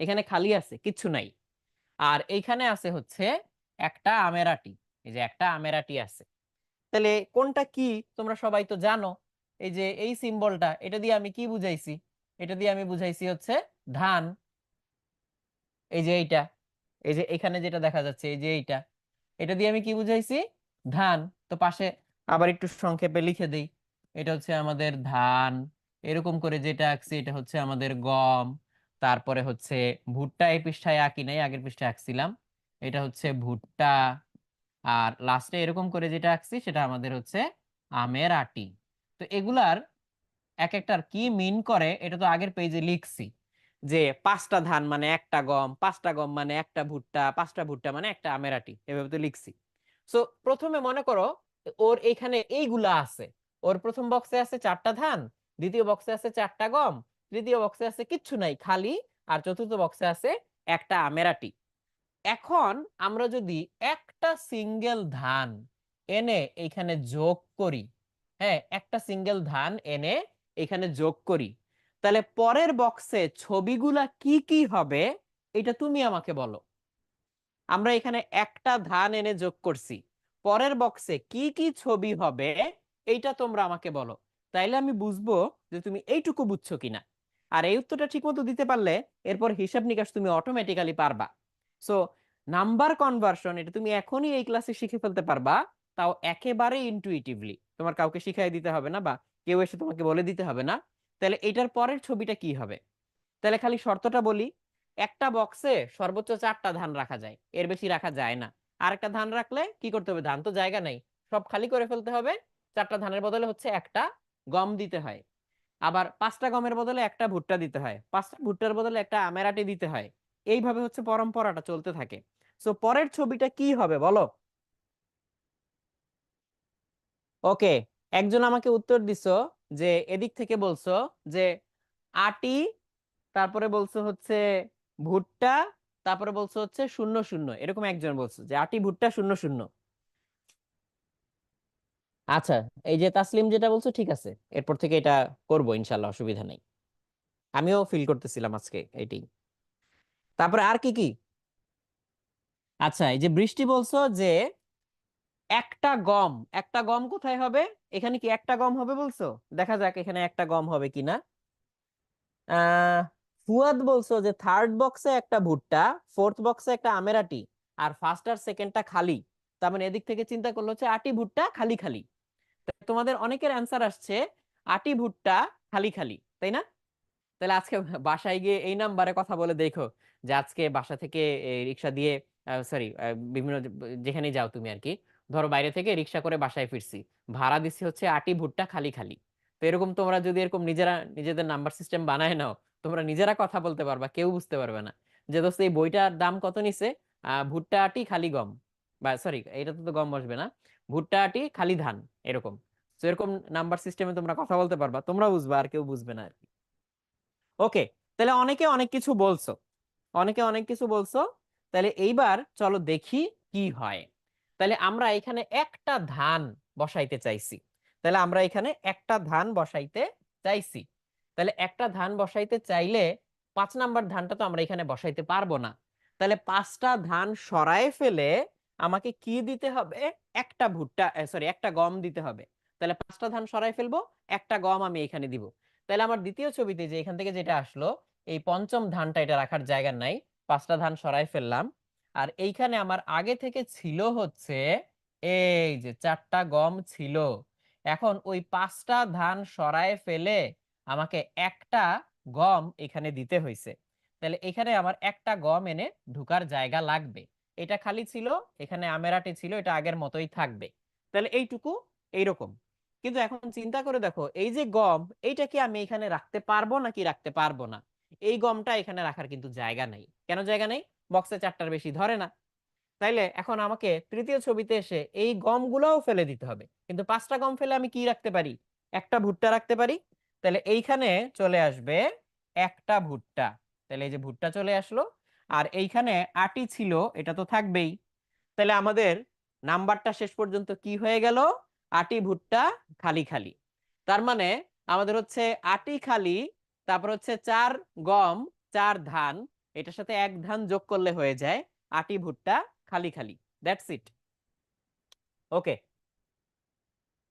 এখানে খালি আছে, কিচ্ছু নাই। আর এইখানে আছে হচ্ছে একটা আমের আটি। এই যে একটা আমের আটি আছে। তাহলে কোনটা কি তোমরা সবাই তো জানো। এই যে এই সিম্বলটা, এটা দিয়ে আমি কি বুঝাইছি? এটা দিয়ে আমি বুঝাইছি হচ্ছে ধান। এই যে এইটা, এই যে এখানে যেটা দেখা যাচ্ছে, এই যে এইটা, এটা দিয়ে আমি কি বুঝাইছি? ধান। তো পাশে আবার একটু সংক্ষেপে লিখে দেই, এটা হচ্ছে আমাদের ধান। এরকম করে যেটা আঁকছি এটা হচ্ছে আমাদের গম। তারপরে হচ্ছে ভুট্টা, এই পৃষ্ঠায় আঁকি নাই, আগের পৃষ্ঠায় আঁকছিলাম। এটা হচ্ছে ভুট্টা। আর লাস্টে এরকম করে যেটা আঁকছি সেটা আমাদের হচ্ছে আমের আটি। তো এগুলার এক একটার কি মিন করে এটা তো আগের পেজে লিখছি, যে পাঁচটা ধান মানে একটা গম, পাঁচটা গম মানে একটা ভুট্টা, পাঁচটা ভুট্টা মানে একটা আমের আটি, এভাবে তো লিখছি। সো প্রথমে মনে করো ওর এখানে এইগুলা আছে। ওর প্রথম বক্সে আছে চারটা ধান, দ্বিতীয় বক্সে আছে চারটা গম, তৃতীয় বক্সে আছে কিচ্ছু নাই খালি, আর চতুর্থ বক্সে আছে একটা আমের আটি। এখন আমরা যদি একটা সিঙ্গেল ধান এনে এইখানে যোগ করি, হ্যাঁ একটা সিঙ্গেল ধান এনে এখানে যোগ করি, তাহলে পরের বক্সে ছবিগুলা কি কি হবে এটা তুমি আমাকে বলো। আমরা এখানে একটা ধান এনে যোগ করছি, পরের বক্সে কি কি ছবি হবে এইটা তোমরা আমাকে বলো। তাইলে আমি বুঝবো যে তুমি এইটুকু বুঝছো কিনা। আর এই উত্তরটা ঠিকমতো দিতে পারলে এরপর হিসাব নিকাশ তুমি অটোমেটিক্যালি পারবা। সো নাম্বার কনভার্সন এটা তুমি এখনই এই ক্লাসে শিখে ফেলতে পারবা, তাও একেবারে ইনটুইটিভলি, তোমার কাউকে শিখাই দিতে হবে না বা কেউ এসে তোমাকে বলে দিতে হবে না। তাহলে এটার পরের ছবিটা কি হবে? তাহলে খালি শর্তটা বলি, একটা বক্সে সর্বোচ্চ চারটা ধান রাখা যায়, এর বেশি রাখা যায় না। আর একটা ধান রাখলে কি করতে হবে? ধান তো জায়গা নাই, সব খালি করে ফেলতে হবে। চারটা ধানের বদলে হচ্ছে একটা গম দিতে হয়। আবার পাঁচটা গমের বদলে একটা ভুট্টা দিতে হয়, পাঁচটা ভুট্টার বদলে একটা আমের আটি দিতে হয়। এইভাবে হচ্ছে পরম্পরাটা চলতে থাকে। সো পরের ছবিটা কি হবে বলো? ওকে, একজন আমাকে উত্তর দিছো যে এদিক থেকে বলছো যে আটি, তারপরে বলছো হচ্ছে ভুট্টা, তারপরে বলছো হচ্ছে শূন্য শূন্য, এরকম একজন বলছো যে আটি ভুট্টা শূন্য শূন্য। আচ্ছা, এই যে তাসলিম যেটা বলছো ঠিক আছে, এরপর থেকে এটা করবো ইনশাল্লাহ, অসুবিধা নেই। আমিও ফিল করতেছিলাম আজকে এটি। তারপরে আর কি কি? আচ্ছা, এই যে বৃষ্টি বলছো যে একটা গম, একটা গম কোথায় হবে? এখানে কি একটা গম হবে বলছো? দেখা যাক এখানে একটা গম হবে কিনা। আহ ফুয়াদ বলছো যে থার্ড বক্সে একটা ভুট্টা, ফোর্থ বক্সে একটা আমের আটি, আর ফার্স্ট আর সেকেন্ডটা খালি। তার মানে এদিক থেকে চিন্তা করলে হচ্ছে আটি ভুট্টা খালি খালি। তোমাদের অনেকের অ্যান্সার আসছে আটি ভুট্টা খালি খালি, তাই না? তাহলে আজকে বাসায় গিয়ে এই নাম্বারে কথা বলে দেখো যে আজকে বাসা থেকে রিক্সা দিয়ে, সরি, বিভিন্ন যেখানে যাও তুমি আর কি, ধরো বাইরে থেকে রিক্সা করে বাসায় ফিরছি, ভাড়া দিচ্ছি হচ্ছে আটি ভুট্টা খালি খালি। তো এরকম তোমরা যদি এরকম নিজেরা নিজেদের নাম্বার সিস্টেম বানায় নাও, তোমরা নিজেরা কথা বলতে পারবা, কেউ বুঝতে পারবে না যে দোস্ত এই বইটার দাম কত নিছে, ভুট্টা আটি খালি গম, বা সরি এটা তো গম বসবে না, ভুট্টা আটি খালি ধান, এরকম। তো এরকম নাম্বার সিস্টেমে তোমরা কথা বলতে পারবা, তোমরা বুঝবা আর কেউ বুঝবে না আর কি। ওকে, তাহলে অনেকে অনেক কিছু বলছো, অনেকে অনেক কিছু বলছো। তাহলে এইবার চলো দেখি কি হয়। তাহলে আমরা এখানে একটা ধান বসাইতে চাইছি, তাহলে আমরা এখানে একটা ধান বসাইতে চাইছি। তাহলে একটা ধান বসাইতে চাইলে 5 নাম্বার ধানটা তো আমরা এখানে বসাইতে পারবো না। তাহলে 5টা ধান সরায় ফেলে আমাকে কি দিতে হবে, একটা ভুট্টা, সরি একটা গম দিতে হবে। তাহলে 5টা ধান সরাই ফেলবো, একটা গম আমি এখানে দিব। তাহলে আমার দ্বিতীয় ছবিতে যে এখান থেকে যেটা আসলো, এই পঞ্চম ধানটা এটা রাখার জায়গা নাই, 5টা ধান সরাই ফেললাম। আর এইখানে আমার আগে থেকে ছিল হচ্ছে এই যে 4টা গম ছিল। এখন ওই 5টা ধান সরায় ফেলে আমাকে একটা গম এখানে দিতে হয়েছে। তাহলে এখানে আমার একটা গম এনে ঢুকার জায়গা লাগবে। এটা খালি ছিল, এখানে আমেরাটি ছিল, এটা আগের মতোই থাকবে। তাহলে এইটুকু এইরকম। কিন্তু এখন চিন্তা করে দেখো, এই যে গম, এইটা কি আমি এখানে রাখতে পারবো নাকি রাখতে পারবো না? এই গমটা এখানে রাখার কিন্তু জায়গা নেই। কেন জায়গা নেই? বক্সে 4টার বেশি ধরে না। তাইলে এখন আমাকে তৃতীয় ছবিতে এসে এই গমগুলোও ফেলে দিতে হবে। কিন্তু 5টা গম ফেলে আমি কি রাখতে পারি? একটা ভুট্টা রাখতে পারি। তাহলে এইখানে চলে আসবে একটা ভুট্টা। তাহলে এই যে ভুট্টা চলে আসলো। আর এইখানে আটি ছিল, এটা তো থাকবেই। তাহলে আমাদের নাম্বারটা শেষ পর্যন্ত কি হয়ে গেল? আটি ভুট্টা খালি খালি। তার মানে আমাদের হচ্ছে আটি খালি, তারপর হচ্ছে 4 গম 4 ধান, এটার সাথে এক ধান যোগ করলে হয়ে যায় আটি ভুট্টা খালি খালি। That's it. ওকে,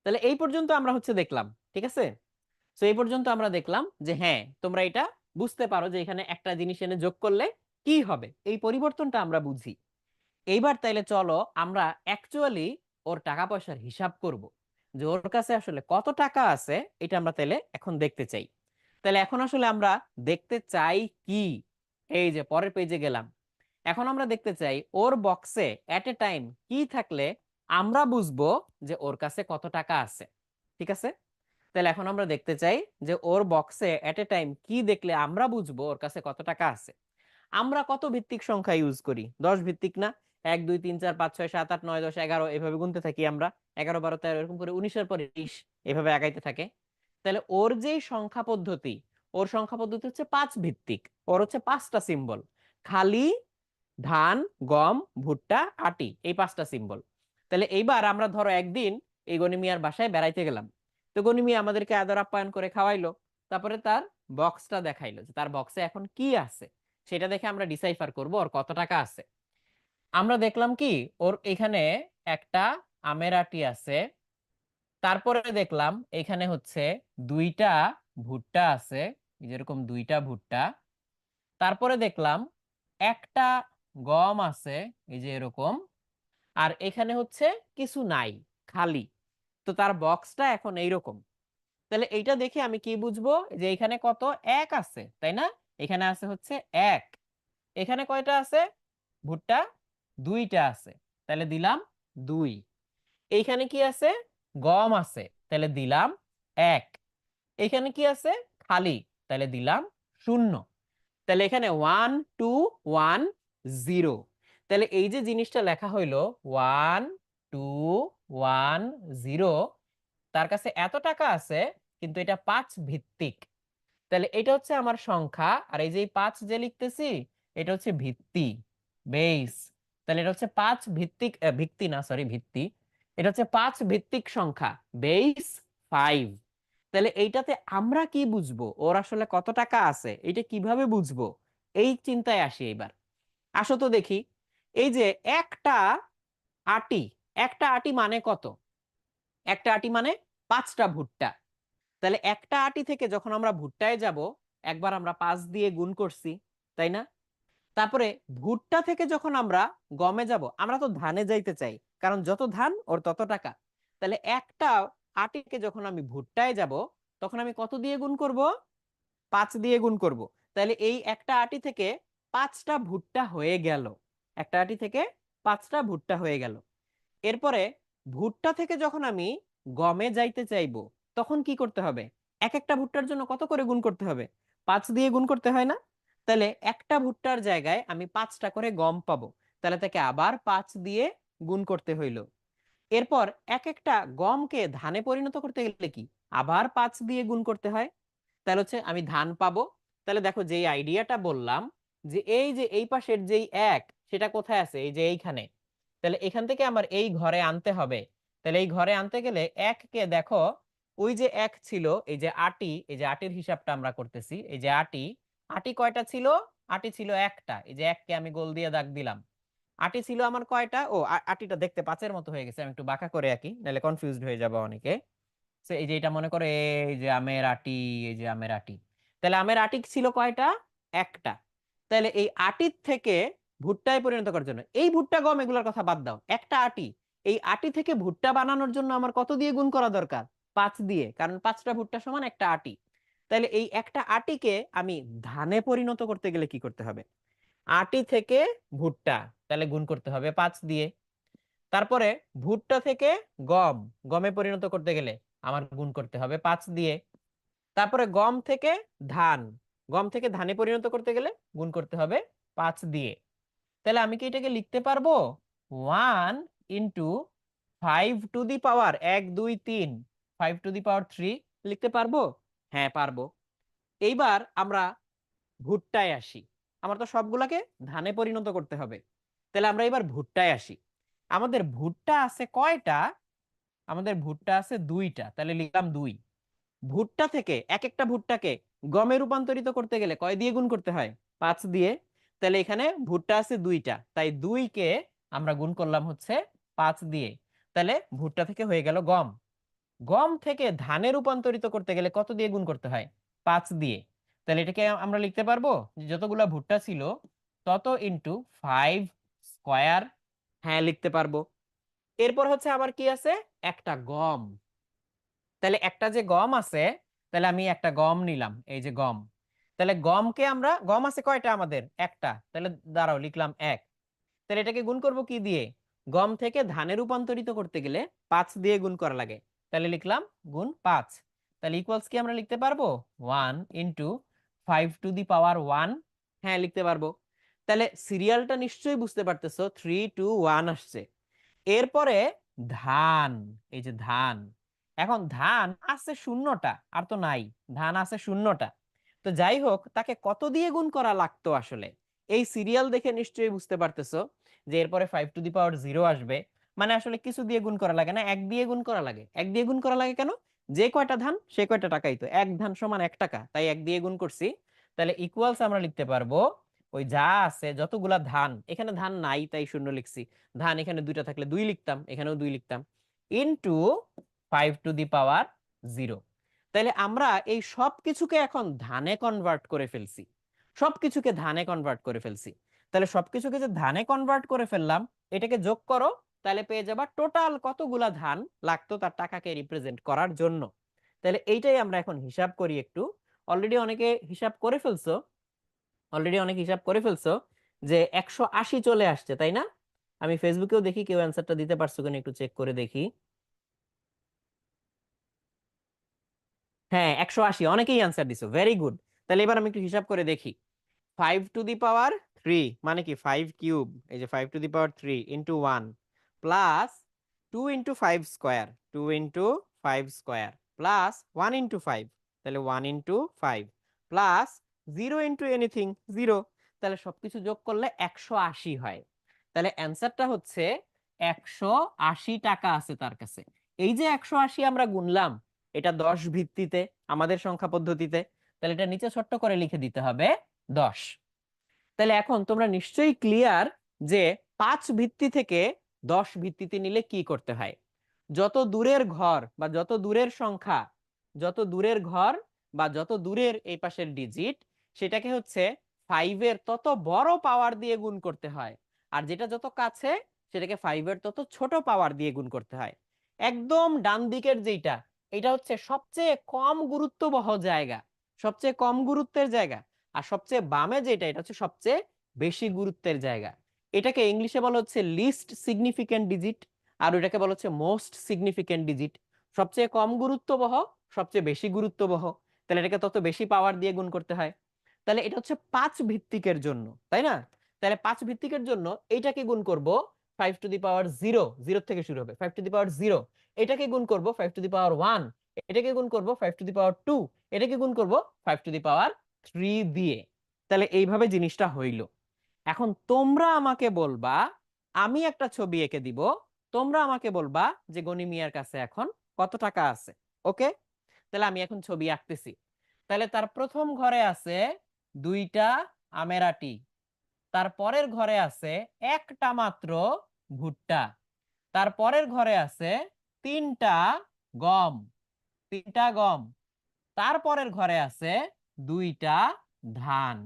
তাহলে এই পর্যন্ত আমরা হচ্ছে দেখলাম, ঠিক আছে? তো এই পর্যন্ত আমরা দেখলাম যে হ্যাঁ তোমরা এটা বুঝতে পারো যে এখানে একটা জিনিস এনে যোগ করলে কি হবে, এই পরিবর্তনটা আমরা বুঝি। এইবার তাইলে চলো আমরা অ্যাকচুয়ালি ওর টাকা পয়সার হিসাব করব, যে ওর কাছে আসলে কত টাকা আছে, এটা আমরা তাইলে এখন দেখতে চাই। তাহলে এখন আসলে আমরা দেখতে চাই কি, এই যে পরের পেজে গেলাম। এখন আমরা দেখতে চাই ওর বক্সে এট এ টাইম কি থাকলে আমরা বুঝবো যে ওর কাছে কত টাকা আছে। ঠিক আছে, তাহলে এখন আমরা দেখতে চাই যে ওর বক্সে এট এ টাইম কি দেখলে আমরা বুঝবো ওর কাছে কত টাকা আছে। আমরা কত ভিত্তিক সংখ্যা ইউজ করি? 10 ভিত্তিক না? 1 2 3 4 5 6 7 8 9 10 11 এভাবে গুনতে থাকি আমরা, 11 12 13 এরকম করে 19-এর পরে 20 এভাবে আগাইতে থাকে। তাহলে ওর যেই সংখ্যা পদ্ধতি, ওর সংখ্যা পদ্ধতি হচ্ছে 5 ভিত্তিক। ওর হচ্ছে 5টা সিম্বল, খালি, ধান, গম, ভুট্টা, আটি, এই 5টা সিম্বল। তাহলে এইবার আমরা ধরো একদিন এই গনি মিয়ার বাসায় বেড়াইতে গেলাম। তো গনি মিয়া আমাদেরকে আদর আপ্যায়ন করে খাওয়াইলো, তারপরে তার বক্সটা দেখাইলো যে তার বক্সে এখন কি আছে। সেটা দেখে আমরা ডিসাইফার করব ওর কত টাকা আছে। আমরা দেখলাম কি ওর এখানে একটা আমের আটি আছে, তারপরে দেখলাম এখানে হচ্ছে 2টা ভুট্টা আছে, যেরকম 2টা ভুট্টা। তারপরে দেখলাম একটা গম আছে, এই যে এরকম। আর এখানে হচ্ছে কিছু নাই, খালি। তো তার বক্সটা এখন এইরকম। তাহলে এইটা দেখে আমি কি বুঝবো যে এখানে কত, এক আছে, তাই না? এখানে আছে হচ্ছে এক। এখানে কয়টা আছে? ভুট্টা 2টা আছে, তাহলে দিলাম 2। এইখানে কি আছে? গম আছে, তাহলে দিলাম 1। এখানে কি আছে? খালি, তাহলে দিলাম 0। তাহলে এখানে 1 2 1 0। তাহলে এই যে জিনিসটা লেখা হইলো 1 2 1 0, তার কাছে এত টাকা আছে, কিন্তু এটা 5 ভিত্তিক। তাহলে এটা হচ্ছে আমার সংখ্যা, আর এই যে 5 যে লিখতেছি এটা হচ্ছে ভিত্তি, বেস। তাহলে এটা হচ্ছে 5 ভিত্তিক, ভিত্তি না সরি ভিত্তি, এটা হচ্ছে 5 ভিত্তিক সংখ্যা, বেস 5। তাহলে এইটাতে আমরা কি বুঝবো ওর আসলে কত টাকা আছে, এটা কিভাবে বুঝবো, এই চিন্তায় আসি এবার। আসো তো দেখি, এই যে একটা আটি, একটা আটি মানে কত? একটা আটি মানে 5টা ভুট্টা। তাহলে একটা আটি থেকে যখন আমরা ভুট্টায় যাব, একবার আমরা 5 দিয়ে গুণ করছি, তাই না? তারপরে ভুট্টা থেকে যখন আমরা গমে যাব, আমরা তো ধানে যাইতে চাই, কারণ যত ধান ওর তত টাকা। তাহলে একটা আটিকে যখন আমি ভুট্টায় যাব তখন আমি কত দিয়ে গুণ করব? 5 দিয়ে গুণ করব। তাহলে এই একটা আটি থেকে 5টা ভুট্টা হয়ে গেল। একটা আটি থেকে 5টা ভুট্টা হয়ে গেল। এরপরে ভুট্টা থেকে যখন আমি গমে যাইতে চাইবো তখন কি করতে হবে? এক একটা ভুট্টার জন্য কত করে গুণ করতে হবে? 5 দিয়ে গুণ করতে হয় না? তাহলে একটা ভুট্টার জায়গায় আমি 5টা করে গম পাবো। তাহলে তাকে আবার 5 দিয়ে গুণ করতে হইলো। এরপর এক একটা গমকে ধানে পরিণত করতে গেলে কি আবার 5 দিয়ে গুণ করতে হয়। তাহলে হচ্ছে আমি ধান পাবো। তাহলে দেখো যেই আইডিয়াটা বললাম যে এই পাশের যেই এক সেটা কোথায় আছে? এই যে এইখানে। তাহলে এখান থেকে আমার এই ঘরে আনতে হবে। তাহলে এই ঘরে আনতে গেলে এককে দেখো, ওই যে এক ছিল, এই যে আটি, এই যে আটির হিসাবটা আমরা করতেছি, এই যে আটি, আটি কয়টা ছিল? আটি ছিল একটা। এই যে এককে আমি গোল দিয়ে দাগ দিলাম। আটি ছিল আমার কয়টা? ও আটিটা দেখতে 5-এর মতো হয়ে গেছে, আমি একটু বাঁকা করে আঁকি, নাহলে কনফিউজড হয়ে যাবে অনেকে। এই যে এটা মনে করো এই যে আমের আটি, এই যে আমের আটি। তাহলে আমের আটি ছিল কয়টা? একটা। তাহলে এই আটির থেকে ভুট্টায় পরিণত করার জন্য, এই ভুট্টা গম এগুলোর কথা বাদ দাও, একটা আটি, এই আটি থেকে ভুট্টা বানানোর জন্য আমার কত দিয়ে গুণ করা দরকার? 5 দিয়ে, কারণ 5টা ভুট্টা সমান একটা আটি। তাহলে এই একটা আটিকে আমি ধানে পরিণত করতে গেলে কি করতে হবে? আটি থেকে ভুট্টা, তাহলে গুণ করতে হবে 5 দিয়ে। তারপরে ভুট্টা থেকে গম, গমে পরিণত করতে গেলে আমার গুণ করতে হবে 5 দিয়ে। তারপরে গম থেকে ধান, গম থেকে ধানে পরিণত করতে গেলে গুণ করতে হবে 5 দিয়ে। তাহলে আমি কি এটাকে লিখতে পারবো 1 into 5 to the power 1 2 3, 5 to the power 3 লিখতে পারবো? হ্যাঁ পারবো। এইবার আমরা ভুট্টায় আসি। আমার তো সবগুলাকে ধানে পরিণত করতে হবে। তাহলে আমরা এবার ভুট্টায় আসি। আমাদের ভুট্টা আছে কয়টা? আমাদের ভুট্টা আছে 2টা, তাহলে লিখলাম 2। ভুট্টা থেকে এক একটা ভুট্টাকে গমে রূপান্তরিত করতে গেলে কয় দিয়ে গুণ করতে হয়? 5 দিয়ে। তাহলে এখানে ভুট্টা আছে 2টা, তাই 2কে আমরা গুণ করলাম হচ্ছে 5 দিয়ে। তাহলে ভুট্টা থেকে হয়ে গেল গম। গম থেকে ধানে রূপান্তরিত করতে গেলে কত দিয়ে গুণ করতে হয়? 5 দিয়ে। তাহলে এটাকে আমরা লিখতে পারবো যে যতগুলা ভুট্টা ছিল তত ইন্টু 5 স্কয়ার। হ্যাঁ লিখতে পারবো। এরপর হচ্ছে আবার কি আছে? একটা গম। তাহলে একটা যে গম আছে, তাহলে আমি একটা গম নিলাম, এই যে গম। তাহলে গমকে আমরা, গম আছে কয়টা আমাদের? একটা। তাহলে দাঁড়াও লিখলাম 1। তাহলে এটাকে গুণ করব কি দিয়ে? গম থেকে ধানে রূপান্তরিত করতে গেলে 5 দিয়ে গুণ করা লাগে। তাহলে লিখলাম গুণ 5। তাহলে ইকুয়ালস কি আমরা লিখতে পারবো? 1 ইন্টু 5 টু দি পাওয়ার 1। হ্যাঁ লিখতে পারবো। তাহলে সিরিয়ালটা নিশ্চয়ই বুঝতে পারতেছো, 3 2 1 আসছে। এরপরে ধান, এই যে ধান। এখন ধান আছে শূন্যটা, আর তো নাই। ধান আছে শূন্যটা। তো যাই হোক, তাকে কত দিয়ে গুণ করা লাগতো আসলে? এই সিরিয়াল দেখে নিশ্চয়ই বুঝতে পারতেছো যে এরপরে 5 টু দি পাওয়ার 0 আসবে। মানে আসলে কিছু দিয়ে গুণ করা লাগে না, 1 দিয়ে গুণ করা লাগে। 1 দিয়ে গুণ করা লাগে কেন? যে কয়টা ধান সে কয়টা টাকাই তো, এক ধান সমান 1 টাকা, তাই 1 দিয়ে গুণ করছি। তাহলে ইকুয়ালস আমরা লিখতে পারবো ওই যা আছে যতগুলা ধান, এখানে ধান নাই তাই শূন্য লিখছি। ধান এখানে 2টা থাকলে 2 লিখতাম, এখানেও 2 লিখতাম, ইনটু 5 টু দি পাওয়ার 0। তাহলে আমরা এই সব কিছুকে এখন ধানে কনভার্ট করে ফেলছি। সবকিছুকে ধানে কনভার্ট করে ফেলছি। তাহলে সবকিছুকে যে ধানে কনভার্ট করে ফেললাম, এটাকে যোগ করো, তাহলে পেয়ে যাবা টোটাল কতগুলা ধান লাগতো তার টাকাকে রিপ্রেজেন্ট করার জন্য। তাহলে এইটাই আমরা এখন হিসাব করি একটু। অলরেডি অনেকে হিসাব করে ফেলছো, অলরেডি অনেক হিসাব করে ফেলছো যে 180 চলে আসছে, তাই না? আমি ফেসবুকেও দেখি কেউ অ্যান্সারটা দিতে পারছো কিনা, একটু চেক করে দেখি। হ্যাঁ 180, অনেকেই অ্যান্সার দিছো, ভেরি গুড। তাহলে এবার আমি একটু হিসাব করে দেখি। 5 টু দি পাওয়ার 3 মানে কি 5 কিউব, এই যে 5 to the power 3 into 1 plus 2 into 5 square, 2 into 5 square plus 1 into 5, তাহলে 1 ইন্টু 5 প্লাস 0 ইন্টু এনিথিং 0। তাহলে সবকিছু যোগ করলে 180 হয়। তাহলে অ্যান্সারটা হচ্ছে 180 টাকা আছে তার কাছে। এই যে 180 আমরা গুনলাম, এটা 10 ভিত্তিতে আমাদের সংখ্যা পদ্ধতিতে। তাহলে এটা নিচে ছোট্ট করে লিখে দিতে হবে 10। তাহলে এখন তোমরা নিশ্চয়ই ক্লিয়ার যে 5 ভিত্তি থেকে 10 ভিত্তিতে নিলে কি করতে হয়। যত দূরের ঘর বা যত দূরের সংখ্যা, যত দূরের ঘর বা যত দূরের এই পাশের ডিজিট, সেটাকে হচ্ছে 5 এর তত বড় পাওয়ার দিয়ে গুণ করতে হয়। আর যেটা যত কাছে সেটাকে 5 এর তত ছোট পাওয়ার দিয়ে গুণ করতে হয়। একদম ডান দিকের যেটা, এটা হচ্ছে সবচেয়ে কম গুরুত্ববহ জায়গা, সবচেয়ে কম গুরুত্বের জায়গা। আর সবচেয়ে বামে যেটা, এটা হচ্ছে সবচেয়ে বেশি গুরুত্বের জায়গা। এটাকে ইংলিশে বলা হচ্ছে লিস্ট সিগনিফিকেন্ট ডিজিট, আর ওটাকে বলা হচ্ছে মোস্ট সিগনিফিকেন্ট ডিজিট। সবচেয়ে কম গুরুত্ববহ, সবচেয়ে বেশি গুরুত্ববহ, তাহলে এটাকে তত বেশি পাওয়ার দিয়ে গুণ করতে হয়। তাহলে এটা হচ্ছে 5 ভিত্তিকের জন্য, তাই না? তাহলে 5 ভিত্তিকের জন্য এইটাকে গুণ করব 5 টু দি পাওয়ার 0, 0 থেকে শুরু হবে 5 টু দি পাওয়ার 0, এটাকে গুণ করব 5 টু দি পাওয়ার 1, এটাকে গুণ করব 5 টু দি পাওয়ার 2, এটাকে গুণ করব 5 টু দি পাওয়ার 3 দিয়ে। তাহলে এইভাবে জিনিসটা হইল। এখন তোমরা আমাকে বলবা, আমি একটা ছবি এঁকে দিব, তোমরা আমাকে বলবা যে গনি মিয়ার কাছে এখন কত টাকা আছে। ওকে, তাহলে আমি এখন ছবি আঁকতেছি। তাহলে তার প্রথম ঘরে আছে 2টা আমের আটি, তার পরের ঘরে আছে একটা মাত্র ভুট্টা, তার পরের ঘরে আছে 3টা গম, 3টা গম, তারপরের ঘরে আছে 2টা ধান।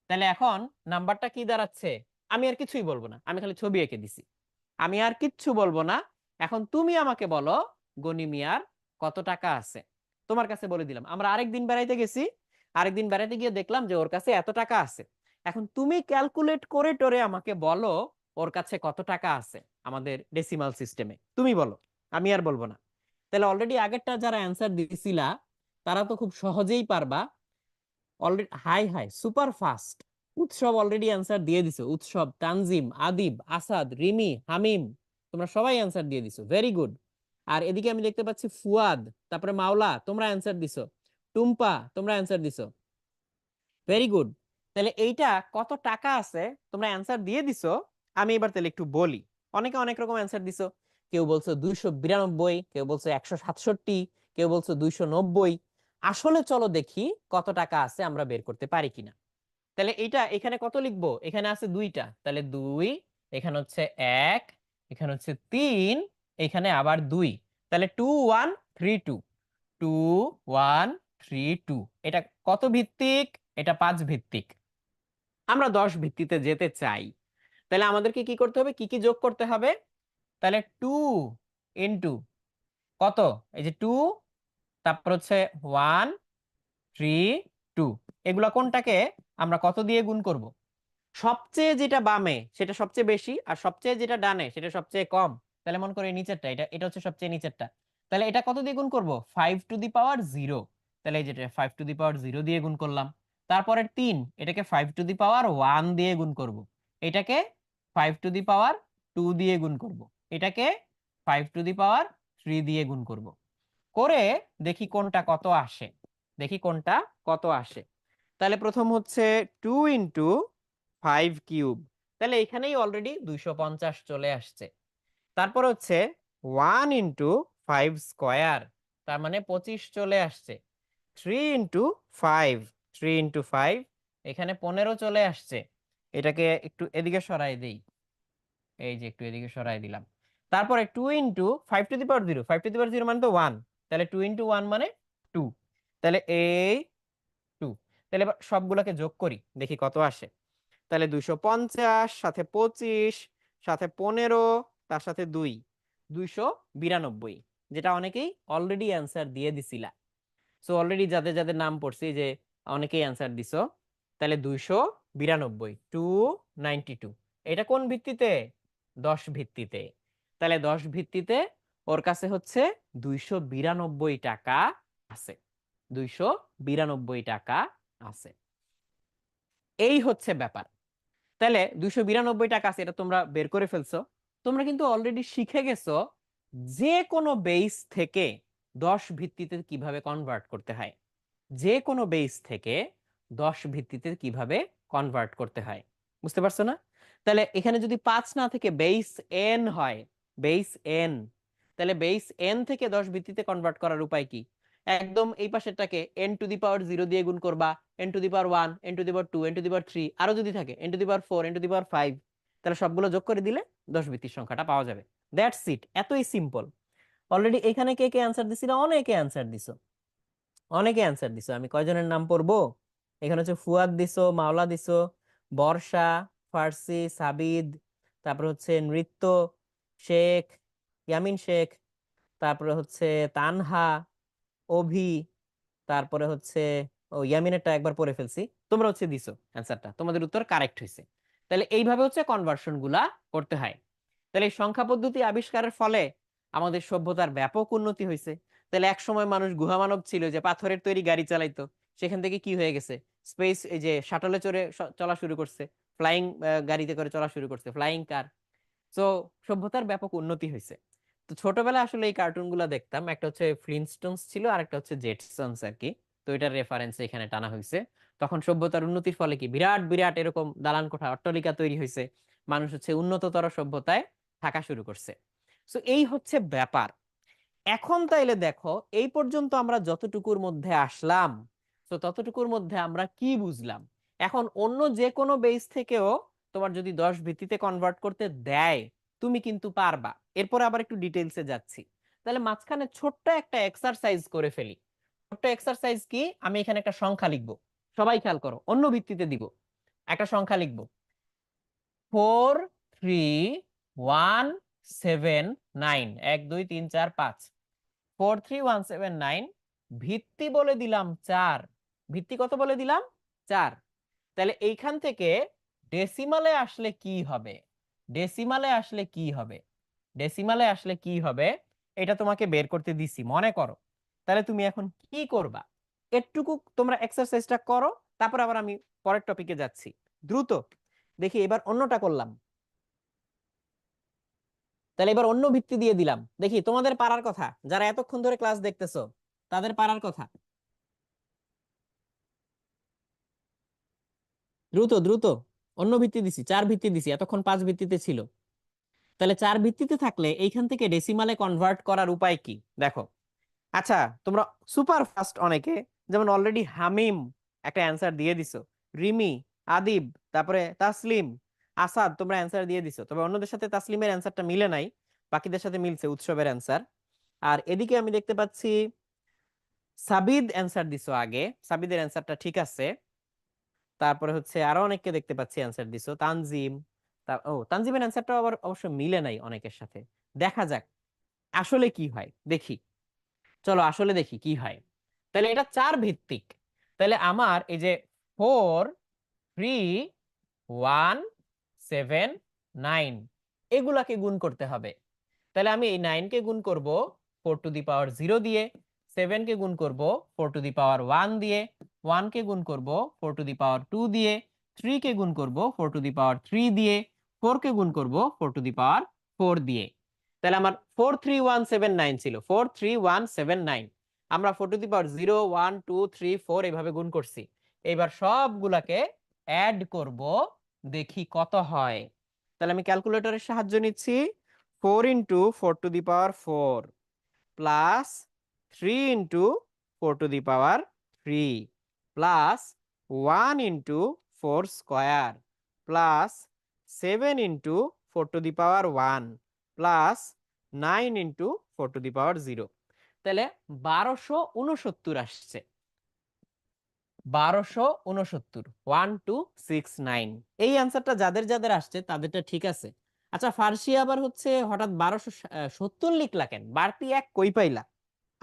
তাহলে এখন নাম্বারটা কি দাঁড়াচ্ছে? আমি আর কিছুই বলবো না, আমি খালি ছবি এঁকে দিছি, আমি আর কিচ্ছু বলবো না। এখন তুমি আমাকে বলো গনি মিয়ার কত টাকা আছে। তোমার কাছে বলে দিলাম, আমরা আরেকদিন বেড়াইতে গেছি, আরেকদিন বেড়াইতে গিয়ে দেখলাম যে ওর কাছে এত টাকা আছে। এখন তুমি ক্যালকুলেট করে টোরে আমাকে বলো ওর কাছে কত টাকা আছে আমাদের ডেসিমাল সিস্টেমে, তুমি বলো, আমি আর বলবো না। তাহলে অলরেডি আগেরটা যারা অ্যান্সার দিছিলা তারা তো খুব সহজেই পারবা। Already high high super fast. উৎসব অলরেডি অ্যান্সার দিয়ে দিছো, উৎসব, তানজিম, আদিব, আসাদ, রিমি, হামিম, তোমরা সবাই অ্যান্সার দিয়ে দিছো, ভেরি গুড। আর এদিকে আমি দেখতে পাচ্ছি ফুয়াদ, তারপরে মাওলা, তোমরা অ্যান্সার দিছো, টুম্পা তোমরা অ্যান্সার দিছো, ভেরি গুড। তাহলে এইটা কত টাকা আছে তোমরা অ্যান্সার দিয়ে দিছো। আমি এবার তাহলে একটু বলি, অনেকে অনেক রকম অ্যান্সার দিছো। কেউ বলছো 292, কেউ বলছো 167, কেউ বলছো 290। আসলে চলো দেখি কত টাকা আছে আমরা বের করতে পারি কিনা। তাহলে এইটা এখানে কত লিখবো? এখানে আছে 2টা, তাহলে 2, এখানে হচ্ছে 1, এখানে হচ্ছে 3, এখানে আবার 2, তাহলে 2132, 2132। এটা কত ভিত্তিক? এটা 5 ভিত্তিক। আমরা 10 ভিত্তিতে যেতে চাই, তাহলে আমাদেরকে কি করতে হবে, কি কি যোগ করতে হবে? তাহলে 2 ইন্টু কত, এই যে 2, তারপর হচ্ছে 1 3 2, এগুলা কোনটাকে আমরা কত দিয়ে গুণ করব? সবচেয়ে যেটা বামে সেটা সবচেয়ে বেশি, আর সবচেয়ে যেটা ডানে সেটা সবচেয়ে কম। তাহলে মনে করো এই নিচেরটা, এটা এটা হচ্ছে সবচেয়ে নিচেরটা। তাহলে এটা কত দিয়ে গুণ করব? 5 টু দি পাওয়ার 0। তাহলে এই যেটা 5 টু দি পাওয়ার 0 দিয়ে গুণ করলাম। তারপরে 3, এটাকে 5 টু দি পাওয়ার 1 দিয়ে গুণ করব। এটাকে 5 টু দি পাওয়ার 2 দিয়ে গুণ করব। এটাকে 5 টু দি পাওয়ার 3 দিয়ে গুণ করব। করে দেখি কোনটা কত আসে, দেখি কোনটা কত আসে। তাহলে প্রথম হচ্ছে 2 ইন্টু 5 কিউব, তাহলে এখানেই অলরেডি 250 চলে আসছে। তারপর হচ্ছে 1 ইন্টু 5 স্কোয়ার, তার মানে 25 চলে আসছে। 3 ইন্টু 5, 3 ইন্টু 5, এখানে 15 চলে আসছে। এটাকে একটু এদিকে সরাই দেই, এই যে একটু এদিকে সরাই দিলাম। তারপরে 2 into 5 to the power 0, 5 to the power 0 মানে তো 1, তাহলে 2 ইন্টু 1 মানে 2, তাহলে এই 2। তাহলে এবার সবগুলোকে যোগ করি, দেখি কত আসে। তাহলে 250 সাথে 25 সাথে 15 তার সাথে 2, 292, যেটা অনেকেই অলরেডি অ্যান্সার দিয়ে দিছিলা। সো অলরেডি যাদের যাদের নাম পড়ছি যে অনেকেই অ্যান্সার দিছো। তাহলে 292, 292, এটা কোন ভিত্তিতে? 10 ভিত্তিতে। তাহলে 10 ভিত্তিতে ওর কাছে হচ্ছে 292 টাকা আছে, 292 টাকা আছে। এই হচ্ছে ব্যাপার। তাহলে 292 টাকা আছে, এটা তোমরা বের করে ফেলছো। তোমরা কিন্তু অলরেডি শিখে গেছো যে কোনো বেস থেকে 10 ভিত্তিতে কিভাবে কনভার্ট করতে হয়, যে কোনো বেস থেকে 10 ভিত্তিতে কিভাবে কনভার্ট করতে হয়, বুঝতে পারছো না? তাহলে এখানে যদি 5 না থেকে বেস এন হয়, বেস এন, তাহলে বেস এন থেকে 10 ভিত্তিতে কনভার্ট করার উপায় কি? একদম এই পাশেরটাকে n টু দি পাওয়ার 0 দিয়ে গুণ করবা, n to the power 1, n to the power 2, n to the power 3, আরো যদি থাকে n to the power 4, n to the power 5, তাহলে সবগুলো যোগ করে দিলে 10 ভিত্তির সংখ্যাটা পাওয়া যাবে। দ্যাটস ইট, এতই সিম্পল। অলরেডি এখানে কে কে অ্যান্সার দিছিল? অনেকে অ্যান্সার দিছো, অনেকে অ্যান্সার দিছো। আমি কয়জনের নাম পড়বো? এখানে হচ্ছে ফুয়াদ দিছো, মাওলা দিছো, বর্ষা, ফার্সি, সাবিদ, তারপরে হচ্ছে নৃত্য, শেখ, ইয়ামিন শেখ, তারপরে হচ্ছে তানহা, অভি, তারপরে হচ্ছে ও ইয়ামিনেরটা একবার পড়ে ফেলছি, তোমরা হচ্ছে দিছো অ্যান্সারটা, তোমাদের উত্তর কারেক্ট হয়েছে। তাহলে এইভাবে হচ্ছে কনভার্সন গুলা করতে হয়। তাহলে এই সংখ্যা পদ্ধতি আবিষ্কারের ফলে আমাদের সভ্যতার ব্যাপক উন্নতি হয়েছে। তাহলে এক সময় মানুষ গুহা মানব ছিল যে পাথরের তৈরি গাড়ি চালাইতো, সেখান থেকে কি হয়ে গেছে, স্পেস এই যে শাটলে চড়ে চলা শুরু করছে, ফ্লাইং গাড়িতে করে চলা শুরু করছে, ফ্লাইং কার। তো সভ্যতার ব্যাপক উন্নতি হয়েছে। তো ছোটবেলায় আসলে এই কার্টুন গুলা দেখতাম, একটা হচ্ছে ফ্লিনস্টোনস ছিল আর একটা হচ্ছে জেটসন্স আর কি। তো এটার রেফারেন্স এখানে টানা হয়েছে। তখন সভ্যতার উন্নতির ফলে কি বিরাট বিরাট এরকম দালান কোঠা অট্টালিকা তৈরি হয়েছে, মানুষ হচ্ছে উন্নততর সভ্যতায় থাকা শুরু করছে। তো এই হচ্ছে ব্যাপার। এখন তাইলে দেখো এই পর্যন্ত আমরা যতটুকুর মধ্যে আসলাম, তো ততটুকুর মধ্যে আমরা কি বুঝলাম। এখন অন্য যে কোনো বেস থেকেও তোমার যদি 10 ভিত্তিতে কনভার্ট করতে দেয়, তুমি কিন্তু পারবা। এরপর আবার একটু ডিটেইলসে যাচ্ছি। তাহলে মাঝখানে ছোট্ট একটা এক্সারসাইজ করে ফেলি। ছোট্ট এক্সারসাইজ কি, আমি এখানে একটা সংখ্যা লিখবো, সবাই খেয়াল করো, অন্য ভিত্তিতে দিব। একটা সংখ্যা লিখবো 43179, 1 2 3 4 5, 43179। ভিত্তি বলে দিলাম 4। ভিত্তি কত বলে দিলাম? 4। তাহলে এইখান থেকে ডেসিমালে আসলে কি হবে, ডেসিমালে আসলে কি হবে, ডেসিমালে আসলে কি হবে, এটা তোমাকে বের করতে দিছি মনে করো। তাহলে তুমি এখন কি করবা, এটুকু তোমরা এক্সারসাইজটা করো, তারপর আবার আমি পরের টপিকে যাচ্ছি। দ্রুত দেখি, এবার অন্যটা করলাম। তাহলে এবার অন্য ভিত্তি দিয়ে দিলাম, দেখি তোমাদের পারার কথা, যারা এতক্ষণ ধরে ক্লাস দেখতেছো তাদের পারার কথা। দ্রুত দ্রুত, অন্য ভিত্তি দিছি, 4 ভিত্তি দিছি, এতক্ষণ 5 ভিত্তিতে ছিল। তাহলে 4 ভিত্তিতে থাকলে এইখান থেকে ডেসিমালে কনভার্ট করার উপায় কি দেখো। আচ্ছা, তোমরা সুপার ফাস্ট অনেকে, যেমন অলরেডি হামিম একটা অ্যান্সার দিয়ে দিছো, রিমি, আদিব, তারপরে তাসলিম, আসাদ, তোমরা অ্যান্সার দিয়ে দিছো। তবে অন্যদের সাথে তাসলিমের অ্যান্সারটা মিলে নাই, বাকিদের সাথে মিলছে উৎসবের অ্যান্সার। আর এদিকে আমি দেখতে পাচ্ছি সাবিদ অ্যান্সার দিছো আগে, সাবিদের অ্যান্সারটা ঠিক আছে। তারপরে হচ্ছে আরো অনেককে দেখতে পাচ্ছি অ্যান্সার দিছো, তানজিম, তানজিমের অ্যান্সারটা আবার অবশ্য মিলে নাই অনেকের সাথে। দেখা যাক আসলে কি হয়, দেখি, চলো আসলে দেখি কি হয়। তাহলে এটা 4 ভিত্তিক। তাহলে আমার এই যে 43179 এগুলাকে গুণ করতে হবে। তাহলে আমি এই 9 কে গুণ করব 4 টু দি পাওয়ার 0 দিয়ে, 7 কে গুণ করব 4 টু দি পাওয়ার 1 দিয়ে, 1 কে গুণ করব 4 টু দি পাওয়ার 2 দিয়ে, 3 কে গুণ করব 4 টু দি পাওয়ার 3 দিয়ে, 4 কে গুণ করব 4 টু দি পাওয়ার 4 দিয়ে। তাহলে আমার 43179 ছিল, 43179। আমরা 4 টু দি পাওয়ার 0 1 2 3 4 এইভাবে গুণ করছি। এবার সবগুলাকে অ্যাড করব, দেখি কত হয়। তাহলে আমি ক্যালকুলেটরের সাহায্য নিচ্ছি। 4 into 4 to the power 4 plus 3 into 4 to the power 3 plus 1 into 4 square plus 7 into 4 to the power 1 plus 9 into 4 to the power 0। তাহলে 1269 আসছে, 1269, 1269। এই অ্যান্সারটা যাদের যাদের আসছে তাদেরটা ঠিক আছে। আচ্ছা, ফার্সি আবার হচ্ছে হঠাৎ 1270 লিখলা কেন, বাড়তি এক কই পাইলা?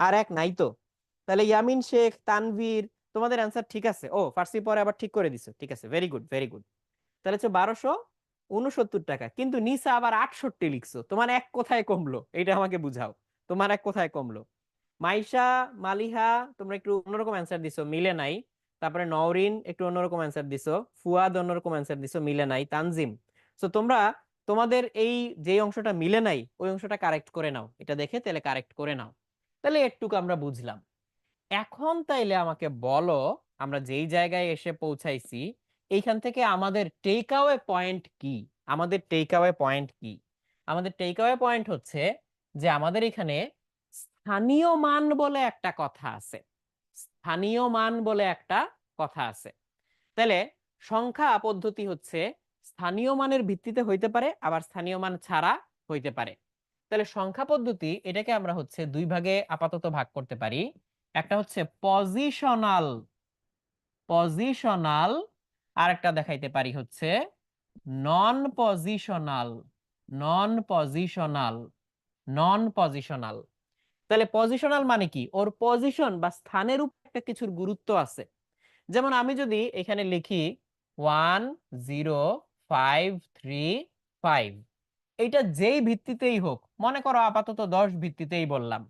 আর এক নাই তো। তাহলে ইয়ামিন শেখ, তানভীর, তোমাদের অ্যান্সার ঠিক আছে। ও, ফার্সি পরে আবার ঠিক করে দিছো, ঠিক আছে, ভেরি গুড ভেরি গুড। তাহলে হচ্ছে 1269 টাকা, কিন্তু নিসা আবার 68 লিখছো, তোমার এক কোথায় কমলো এটা আমাকে বুঝাও, তোমার এক কোথায় কমলো। মাইশা, মালিহা, তোমরা একটু অন্যরকম অ্যান্সার দিছো, মিলে নাই। তারপরে নওরিন একটু অন্যরকম অ্যান্সার দিছো, ফুয়াদ অন্যরকম অ্যান্সার দিছো, মিলে নাই। তানজিম, তো তোমরা তোমাদের এই যে অংশটা মিলে নাই ওই অংশটা কারেক্ট করে নাও, এটা দেখে তাহলে কারেক্ট করে নাও। তাহলে একটুকু আমরা বুঝলাম। এখন তাইলে আমাকে বলো, আমরা যেই জায়গায় এসে পৌঁছাইছি এইখান থেকে আমাদের টেক অ্যাওয়ে পয়েন্ট কি, আমাদের টেক অ্যাওয়ে পয়েন্ট কি? আমাদের টেক অ্যাওয়ে পয়েন্ট হচ্ছে যে আমাদের এখানে স্থানীয় মান বলে একটা কথা আছে, স্থানীয় মান বলে একটা কথা আছে। তাহলে সংখ্যা পদ্ধতি হচ্ছে স্থানীয় মানের ভিত্তিতে হইতে পারে, আবার স্থানীয় মান ছাড়া হইতে পারে। তাহলে সংখ্যা পদ্ধতি এটাকে আমরা হচ্ছে দুই ভাগে আপাতত ভাগ করতে পারি। একটা হচ্ছে পজিশনাল, পজিশনাল, আর একটা দেখাইতে পারি হচ্ছে নন পজিশনাল, নন পজিশনাল, নন পজিশনাল। তাহলে পজিশনাল মানে কি? ওর পজিশন বা স্থানের উপর একটা কিছুর গুরুত্ব আছে। যেমন আমি যদি এখানে লিখি 10535, এইটা যেই ভিত্তিতেই হোক, মনে করো আপাতত 10 ভিত্তিতেই বললাম,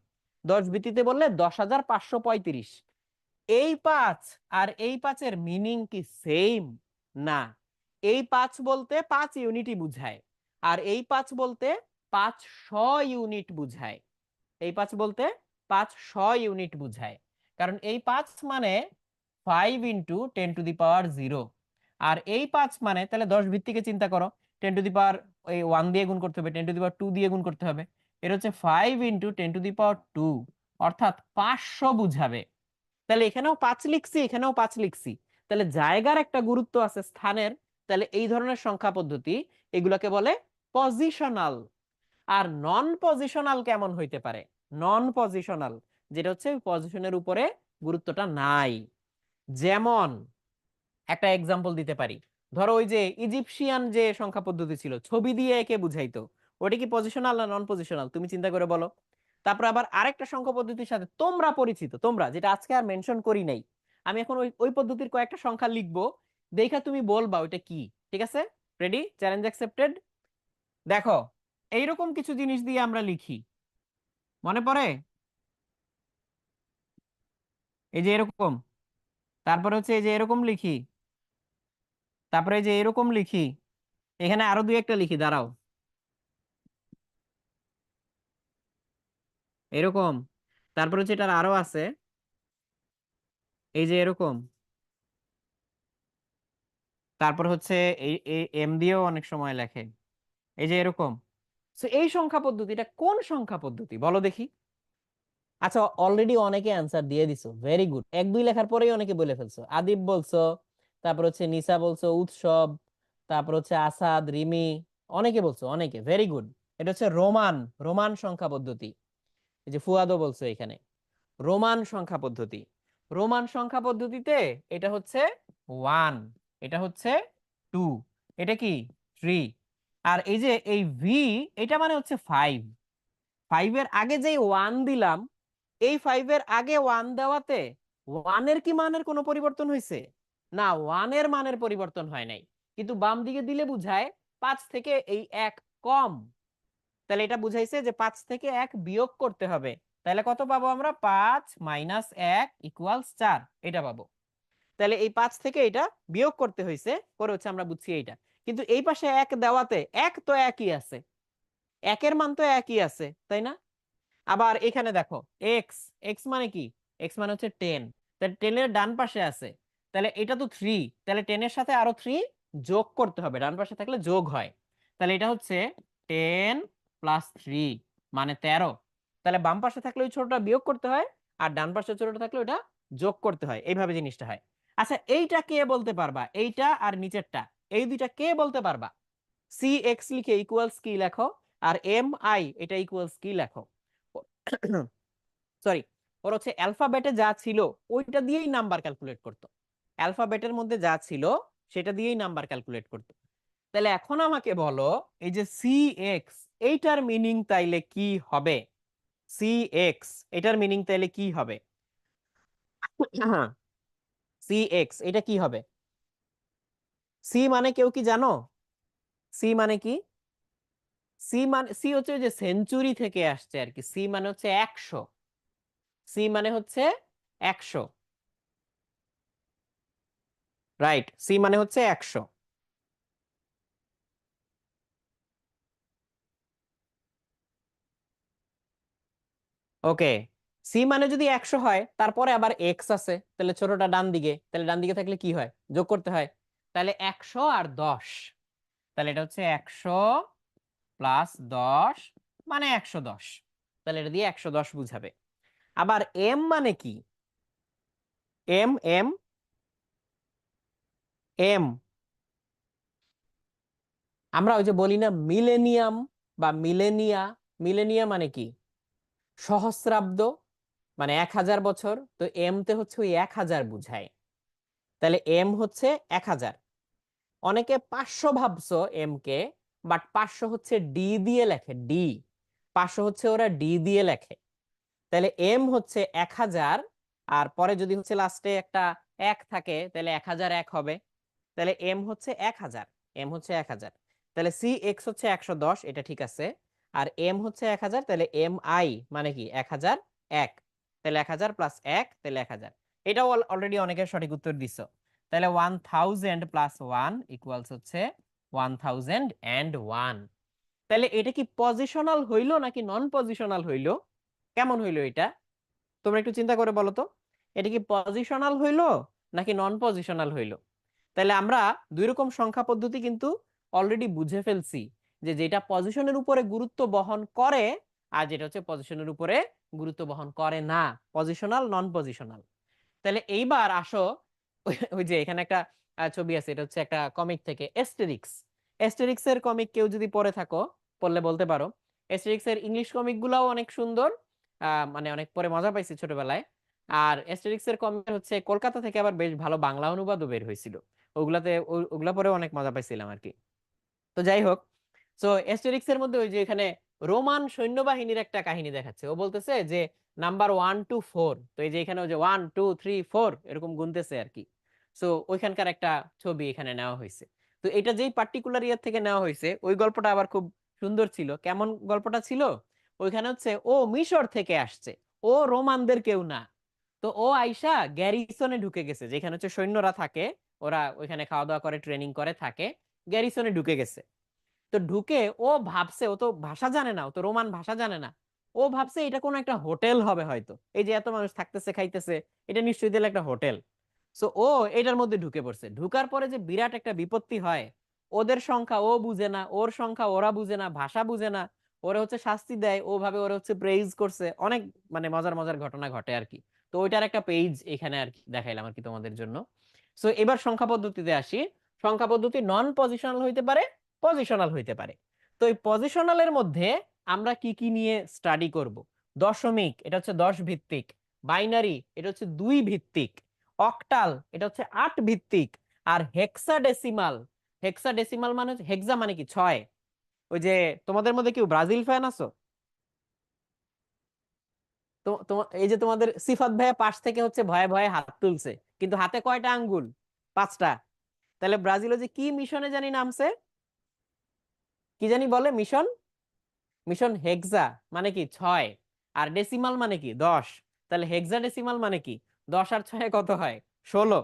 10 ভিত্তিতে বললে 10,535। এই 5 আর এই 5-এর মিনিং কি সেম? না। এই 5 বলতে 5 ইউনিটই বুঝায়, আর এই 5 বলতে 500 ইউনিট বুঝায়। এই 5 বলতে 500 ইউনিট বুঝায়, কারণ এই 5 মানে 5 ইন্টু 10⁻0। আর এই 5 মানে, তাহলে 10 ভিত্তিকে চিন্তা করো, 10⁻1 দিয়ে গুণ করতে হবে, 10⁻2 দিয়ে গুণ করতে হবে। এটা হচ্ছে 5 ইন্টু 10⁻2, অর্থাৎ 500 বুঝাবে। তাহলে এখানেও 5 লিখছি, এখানেও 5 লিখছি। তাহলে জায়গার একটা গুরুত্ব আছে, স্থানের। তাহলে এই ধরনের সংখ্যা পদ্ধতি, এগুলোকে বলে পজিশনাল। আর নন পজিশনাল কেমন হইতে পারে? নন পজিশনাল যেটা হচ্ছে পজিশনের উপরে গুরুত্বটা নাই। যেমন একটা এক্সাম্পল দিতে পারি, ধরো ওই যে ইজিপশিয়ান যে সংখ্যা পদ্ধতি ছিল, ছবি দিয়ে একে বুঝাইতো, ওটা কি পজিশনাল না নন পজিশনাল? তুমি চিন্তা করে বলো। তারপর আবার আরেকটা সংখ্যা পদ্ধতির সাথে তোমরা পরিচিত, তোমরা যেটা আজকে আর মেনশন করি নাই, আমি এখন ওই ওই পদ্ধতির কয়েকটা সংখ্যা লিখবো, দেখা তুমি বলবা ওইটা কি। ঠিক আছে? রেডি? Challenge accepted. দেখো, এইরকম কিছু জিনিস দিয়ে আমরা লিখি, মনে পড়ে? এই যে এরকম, তারপরে হচ্ছে এই যে এরকম লিখি, তারপরে এই যে এরকম লিখি, এখানে আরো দুই একটা লিখি, দাঁড়াও, এরকম। তারপর হচ্ছে এটার আরো আছে, এই যে এরকম। তারপর হচ্ছে এই এম দিয়েও অনেক সময় লেখে, এই যে এরকম। তো এই সংখ্যা পদ্ধতি, এটা কোন সংখ্যা পদ্ধতি বলো দেখি? আচ্ছা, অলরেডি অনেকে অ্যান্সার দিয়ে দিছো, ভেরি গুড। এক দুই লেখার পরেই অনেকে বলে ফেলছো। আদিব বলছো, তারপর হচ্ছে নিসা বলছো, উৎসব, তারপর হচ্ছে আসাদ, রিমি, অনেকে বলছো, অনেকে, ভেরি গুড। এটা হচ্ছে রোমান, রোমান সংখ্যা পদ্ধতি। এই যে ফুয়াদও বলছো এখানে, রোমান সংখ্যা পদ্ধতি। রোমান সংখ্যা পদ্ধতিতে এটা হচ্ছে 1, এটা হচ্ছে 2, এটা কি 3। আর এই যে এই ভি, এটা মানে হচ্ছে 5। 5 এর আগে যে 1 দিলাম, এই 5 এর আগে 1 দেওয়াতে 1 এর কি মানের কোনো পরিবর্তন হয়েছে? না, 1 এর মানের পরিবর্তন হয় নাই। কিন্তু বাম দিকে দিলে বুঝায় 5 থেকে এই 1 কম। তাহলে এটা বুঝাইছে যে 5 থেকে 1 বিয়োগ করতে হবে। তাহলে কত পাবো আমরা? 5 - 1 = 4, এটা পাবো। তাহলে এই 5 থেকে এটা বিয়োগ করতে হয়েছে, করে হচ্ছে আমরা বুঝছি এইটা। কিন্তু এই পাশে 1 দেওয়াতে 1 তো একই আছে, 1 এর মান তো একই আছে, তাই না? আবার এখানে দেখো এক্স, এক্স মানে কি? এক্স মানে হচ্ছে 10। তাহলে 10 এর ডান পাশে আছে, তাহলে এটা তো 3, তাহলে 10 এর সাথে আরো 3 যোগ করতে হবে, ডান পাশে থাকলে যোগ হয়। তাহলে এটা হচ্ছে 10 + 3 মানে 13। তাহলে বাম পাশে থাকলে ওই ছোটটা বিয়োগ করতে হয়, আর ডান পাশে ছোটটা থাকলে ওটা যোগ করতে হয়, এইভাবে জিনিসটা হয়। আচ্ছা, এইটা কে বলতে পারবা? এইটা আর নিচেরটা, এই দুইটা কে বলতে পারবা? সি এক্স লিখে ইকুয়ালস কি লেখো, আর এম আই এটা ইকুয়ালস কি লেখো। সরি, ওর হচ্ছে অ্যালফাবেটে যা ছিল ওইটা দিয়েই নাম্বার ক্যালকুলেট করতো। অ্যালফাবেটের মধ্যে যা ছিল সেটা দিয়েই নাম্বার ক্যালকুলেট করতো। তাহলে এখন আমাকে বলো, এই যে সি এক্স, এইটার মিনিং তাইলে কি হবে? সি এক্স এটার মিনিং তাইলে কি হবে? সি এক্স এটা কি হবে? সি মানে কেউ কি জানো? সি মানে কি? সি মানে, সি হচ্ছে ওই যে সেঞ্চুরি থেকে আসছে আর কি, সি মানে হচ্ছে 100। সি মানে হচ্ছে 100, রাইট? সি মানে হচ্ছে 100। ওকে, সি মানে যদি 100 হয়, তারপরে আবার এক্স আছে, তাহলে ছোটটা ডান দিকে, তাহলে ডান দিকে থাকলে কি হয়? যোগ করতে হয়। তাহলে 100 আর 10, তাহলে এটা হচ্ছে 100 + 10 মানে 110। তাহলে এটা দিয়ে 110 বুঝাবে। আবার এম মানে কি? এম, এম, এম, আমরা ওই যে বলি না মিলেনিয়াম বা মিলেনিয়া। মিলেনিয়া মানে কি? সহস্রাব্দ, মানে 1000 বছর। তো এম তে হচ্ছে ওই 1000 বুঝায়। তাহলে এম হচ্ছে 1000। অনেকে 500 ভাবছো এম কে, বাট 500 হচ্ছে ডি দিয়ে লেখে, ডি 500 হচ্ছে ওরা ডি দিয়ে লেখে। তাহলে এম হচ্ছে 1000, আর পরে যদি হচ্ছে লাস্টে একটা 1 থাকে তাহলে 1001 হবে। তাহলে এম হচ্ছে 1000, এম হচ্ছে 1000। তাহলে সি এক্স হচ্ছে 110, এটা ঠিক আছে। আর এম হচ্ছে 1000, তাহলে এম আই মানে কি 1001, তাহলে 1000 প্লাস 1 তাহলে 1000। এটাও অলরেডি অনেকের সঠিক উত্তর দিছো। তাহলে 1000 প্লাস 1 ইকুয়ালস হচ্ছে 1001। তাহলে এটা কি পজিশনাল হইলো নাকি নন পজিশনাল হইলো? কেমন হইলো এটা তোমরা একটু চিন্তা করে বলো তো। এটা কি পজিশনাল হইলো নাকি নন পজিশনাল হইলো? তাহলে আমরা দুই রকম সংখ্যা পদ্ধতি কিন্তু অলরেডি বুঝে ফেলছি, যে যেটা পজিশনের উপরে গুরুত্ব বহন করে আর যেটা হচ্ছে পজিশনের উপরে গুরুত্ব বহন করে না, পজিশনাল নন পজিশনাল। তাহলে এইবার আসো, ওই যে এখানে একটা ছবি আছে, এটা হচ্ছে একটা কমিক থেকে, এস্টেরিক্স। এস্টেরিক্স এর কমিক কেউ যদি পড়ে থাকো, পড়লে বলতে পারো। এস্টেরিক্স এর ইংলিশ কমিক গুলাও অনেক সুন্দর, মানে অনেক পরে মজা পাইছি ছোটবেলায়। আর এস্টেরিক্স এর কমিক হচ্ছে কলকাতা থেকে আবার বেশ ভালো বাংলা অনুবাদও বের হয়েছিল, ওগুলাতে ওগুলা পরে অনেক মজা পাইছিলাম আর কি। তো যাই হোক, সো এস্টেরিক্স এর মধ্যে ওই যে এখানে রোমান সৈন্যবাহিনীর একটা কাহিনী দেখাচ্ছে। ও বলতেছে যে নাম্বার 1 to 4, তো এই যে এখানে ওই যে 1 2 3 4 এরকম গুনতেছে আর কি। সো ওইখানকার একটা ছবি এখানে নেওয়া হয়েছে। তো এটা যেই পার্টিকুলার ইয়ার থেকে নেওয়া হয়েছে, ওই গল্পটা আবার খুব সুন্দর ছিল। কেমন গল্পটা ছিল? ওইখানে হচ্ছে ও মিশর থেকে আসছে, ও রোমানদের কেউ না। তো ও আইসা গ্যারিসনে ঢুকে গেছে, যেখানে হচ্ছে সৈন্যরা থাকে, ওরা ওইখানে খাওয়া দাওয়া করে, ট্রেনিং করে থাকে, গ্যারিসনে ঢুকে গেছে। তো ঢুকে ও ভাবছে, ও তো ভাষা জানে না, ও তো রোমান ভাষা জানে না, ও ভাবছে এটা কোনো একটা হোটেল হবে হয়তো, এই যে এত মানুষ থাকতেছে খাইতেছে, এটা নিশ্চয়ই দিলে একটা হোটেল। সো ও এটার মধ্যে ঢুকে পড়ছে। ঢুকার পরে যে বিরাট একটা বিপত্তি হয়, ওদের সংখ্যা ও বুঝে না, ওর সংখ্যা ওরা বুঝে না, ভাষা বুঝে না, ওরা হচ্ছে শাস্তি দেয়, ও ভাবে ওরা হচ্ছে প্রেইজ করছে, অনেক মানে মজার মজার ঘটনা ঘটে আর কি। তো ওইটার একটা পেজ এখানে আর কি দেখাইলাম আর কি তোমাদের জন্য। সো এবার সংখ্যা পদ্ধতিতে আসি। সংখ্যা পদ্ধতি নন পজিশনাল হইতে পারে, পজিশনাল হইতে পারে। তো এই পজিশনালের মধ্যে আমরা কি কি নিয়ে স্টাডি করব? দশমিক, এটা হচ্ছে 10 ভিত্তিক। বাইনারি, এটা হচ্ছে 2 ভিত্তিক। অক্টাল, এটা হচ্ছে 8 ভিত্তিক। আর হেক্সাডেসিমাল, হেক্সাডেসিমাল মানে হেক্সা মানে কি 6। ওই যে তোমাদের মধ্যে কেউ ব্রাজিল ফ্যান আছো? তো এই যে তোমাদের সিফাত ভাইয়া পাশ থেকে হচ্ছে ভয়ে ভয়ে হাত তুলছে, কিন্তু হাতে কয়টা আঙ্গুল? 5টা। তাহলে ব্রাজিলে যে কি মিশনে জানি নামছে, কি জানি বলে মিশন, মিশন হেক্সা মানে কি 6, আর ডেসিমাল মানে কি 10। তাহলে হেক্সা ডেসিমাল মানে কি 10 আর 6 কত হয়? 16।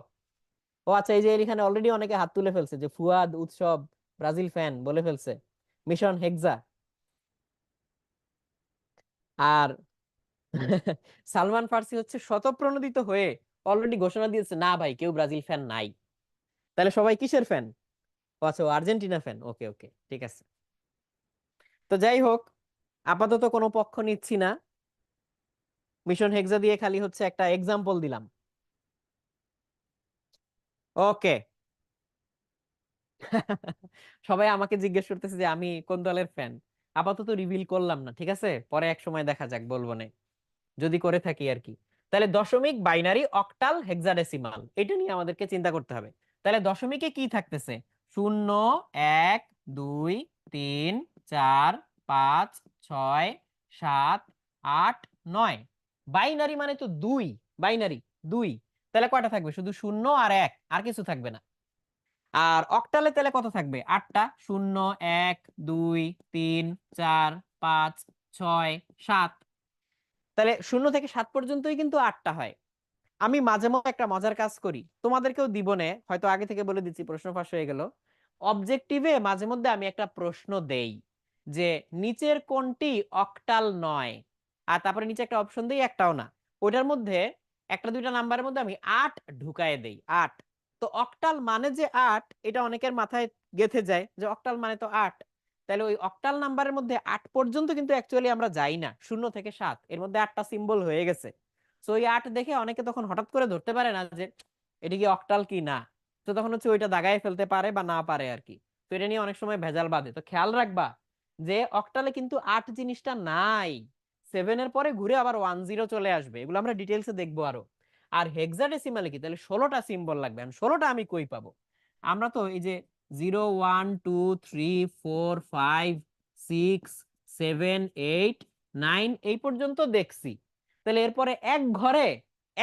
ও আচ্ছা, এই যে এখানে অলরেডি অনেকে হাত তুলে ফেলছে, যে ফুয়াদ উৎসব ব্রাজিল ফ্যান বলে ফেলছে মিশন হেক্সা। আর সালমান ফার্সি হচ্ছে শতপ্রণোদিত হয়ে অলরেডি ঘোষণা দিয়েছে, না ভাই কেউ ব্রাজিল ফ্যান নাই। তাহলে সবাই কিসের ফ্যান? ও আচ্ছা, ও আর্জেন্টিনা ফ্যান। ওকে ওকে, ঠিক আছে। তো যাই হোক, আপাতত কোনো পক্ষ নিচ্ছি না, মিশন হেক্সা দিয়ে খালি হচ্ছে একটা এক্সাম্পল দিলাম। ওকে। সবাই আমাকে জিজ্ঞেস করতেছে যে আমি কোন দলের ফ্যান। আপাতত রিভিল করলাম না, ঠিক আছে, পরে এক সময় দেখা যাক, বলবো না যদি করে থাকি আর কি। তাহলে দশমিক, বাইনারি, অক্টাল, হেক্সাডেসিমাল, এটা নিয়ে আমাদেরকে চিন্তা করতে হবে। তাহলে দশমিকে কি থাকতেছে? 0 1 2 3 4 5 6 7 8 9। বাইনারি মানে তো 2, বাইনারি 2। তাহলে কয়টা থাকবে? শুধু 0 আর 1, আর কিছু থাকবে না। আর অক্টালে তাহলে কত থাকবে? 8টা। 0 1 2 3 4 5 6 7। তাহলে 0 থেকে 7 পর্যন্তই কিন্তু 8টা হয়। আমি মাঝে মধ্যে একটা মজার কাজ করি, তোমাদেরকেও দিবনে, হয়তো আগে থেকে বলে দিচ্ছি, প্রশ্ন ফাঁস হয়ে গেল। অবজেক্টিভে মাঝে মধ্যে আমি একটা প্রশ্ন দেই যে নিচের কোনটি অক্টাল নয়, আর তারপরে নিচে একটা অপশন দেই একটাও না। ওইটার মধ্যে একটা দুইটা নাম্বারের মধ্যে আমি 8 ঢুকায় দেই, 8। তো অক্টাল মানে যে 8, এটা অনেকের মাথায় গেঁথে যায় যে অক্টাল মানে তো 8। তাহলে ওই অক্টাল নাম্বারের মধ্যে 8 পর্যন্ত কিন্তু অ্যাকচুয়ালি আমরা যাই না, 0 থেকে 7 এর মধ্যে 8টা সিম্বল হয়ে গেছে। সো ওই 8 দেখে অনেকে তখন হঠাৎ করে ধরতে পারে না যে এটা কি অক্টাল কি না। তো তখন হচ্ছে ওইটা দাগায় ফেলতে পারে বা না পারে আর কি। তো এটা নিয়ে অনেক সময় ভেজাল বাঁধে। তো খেয়াল রাখবা যে অক্টালে কিন্তু 8 জিনিসটা নাই, 7 এর পরে ঘুরে আবার 10 চলে আসবে, এগুলো আমরা ডিটেইলসে দেখবো আরো। আর হেক্সাডেসিমালে কি, তাহলে 16টা সিম্বল লাগবে। 16টা আমি কই পাবো? আমরা তো এই যে 0 1 2 3 4 5 6 7 8 9 এই পর্যন্ত দেখছি। তাহলে এরপরে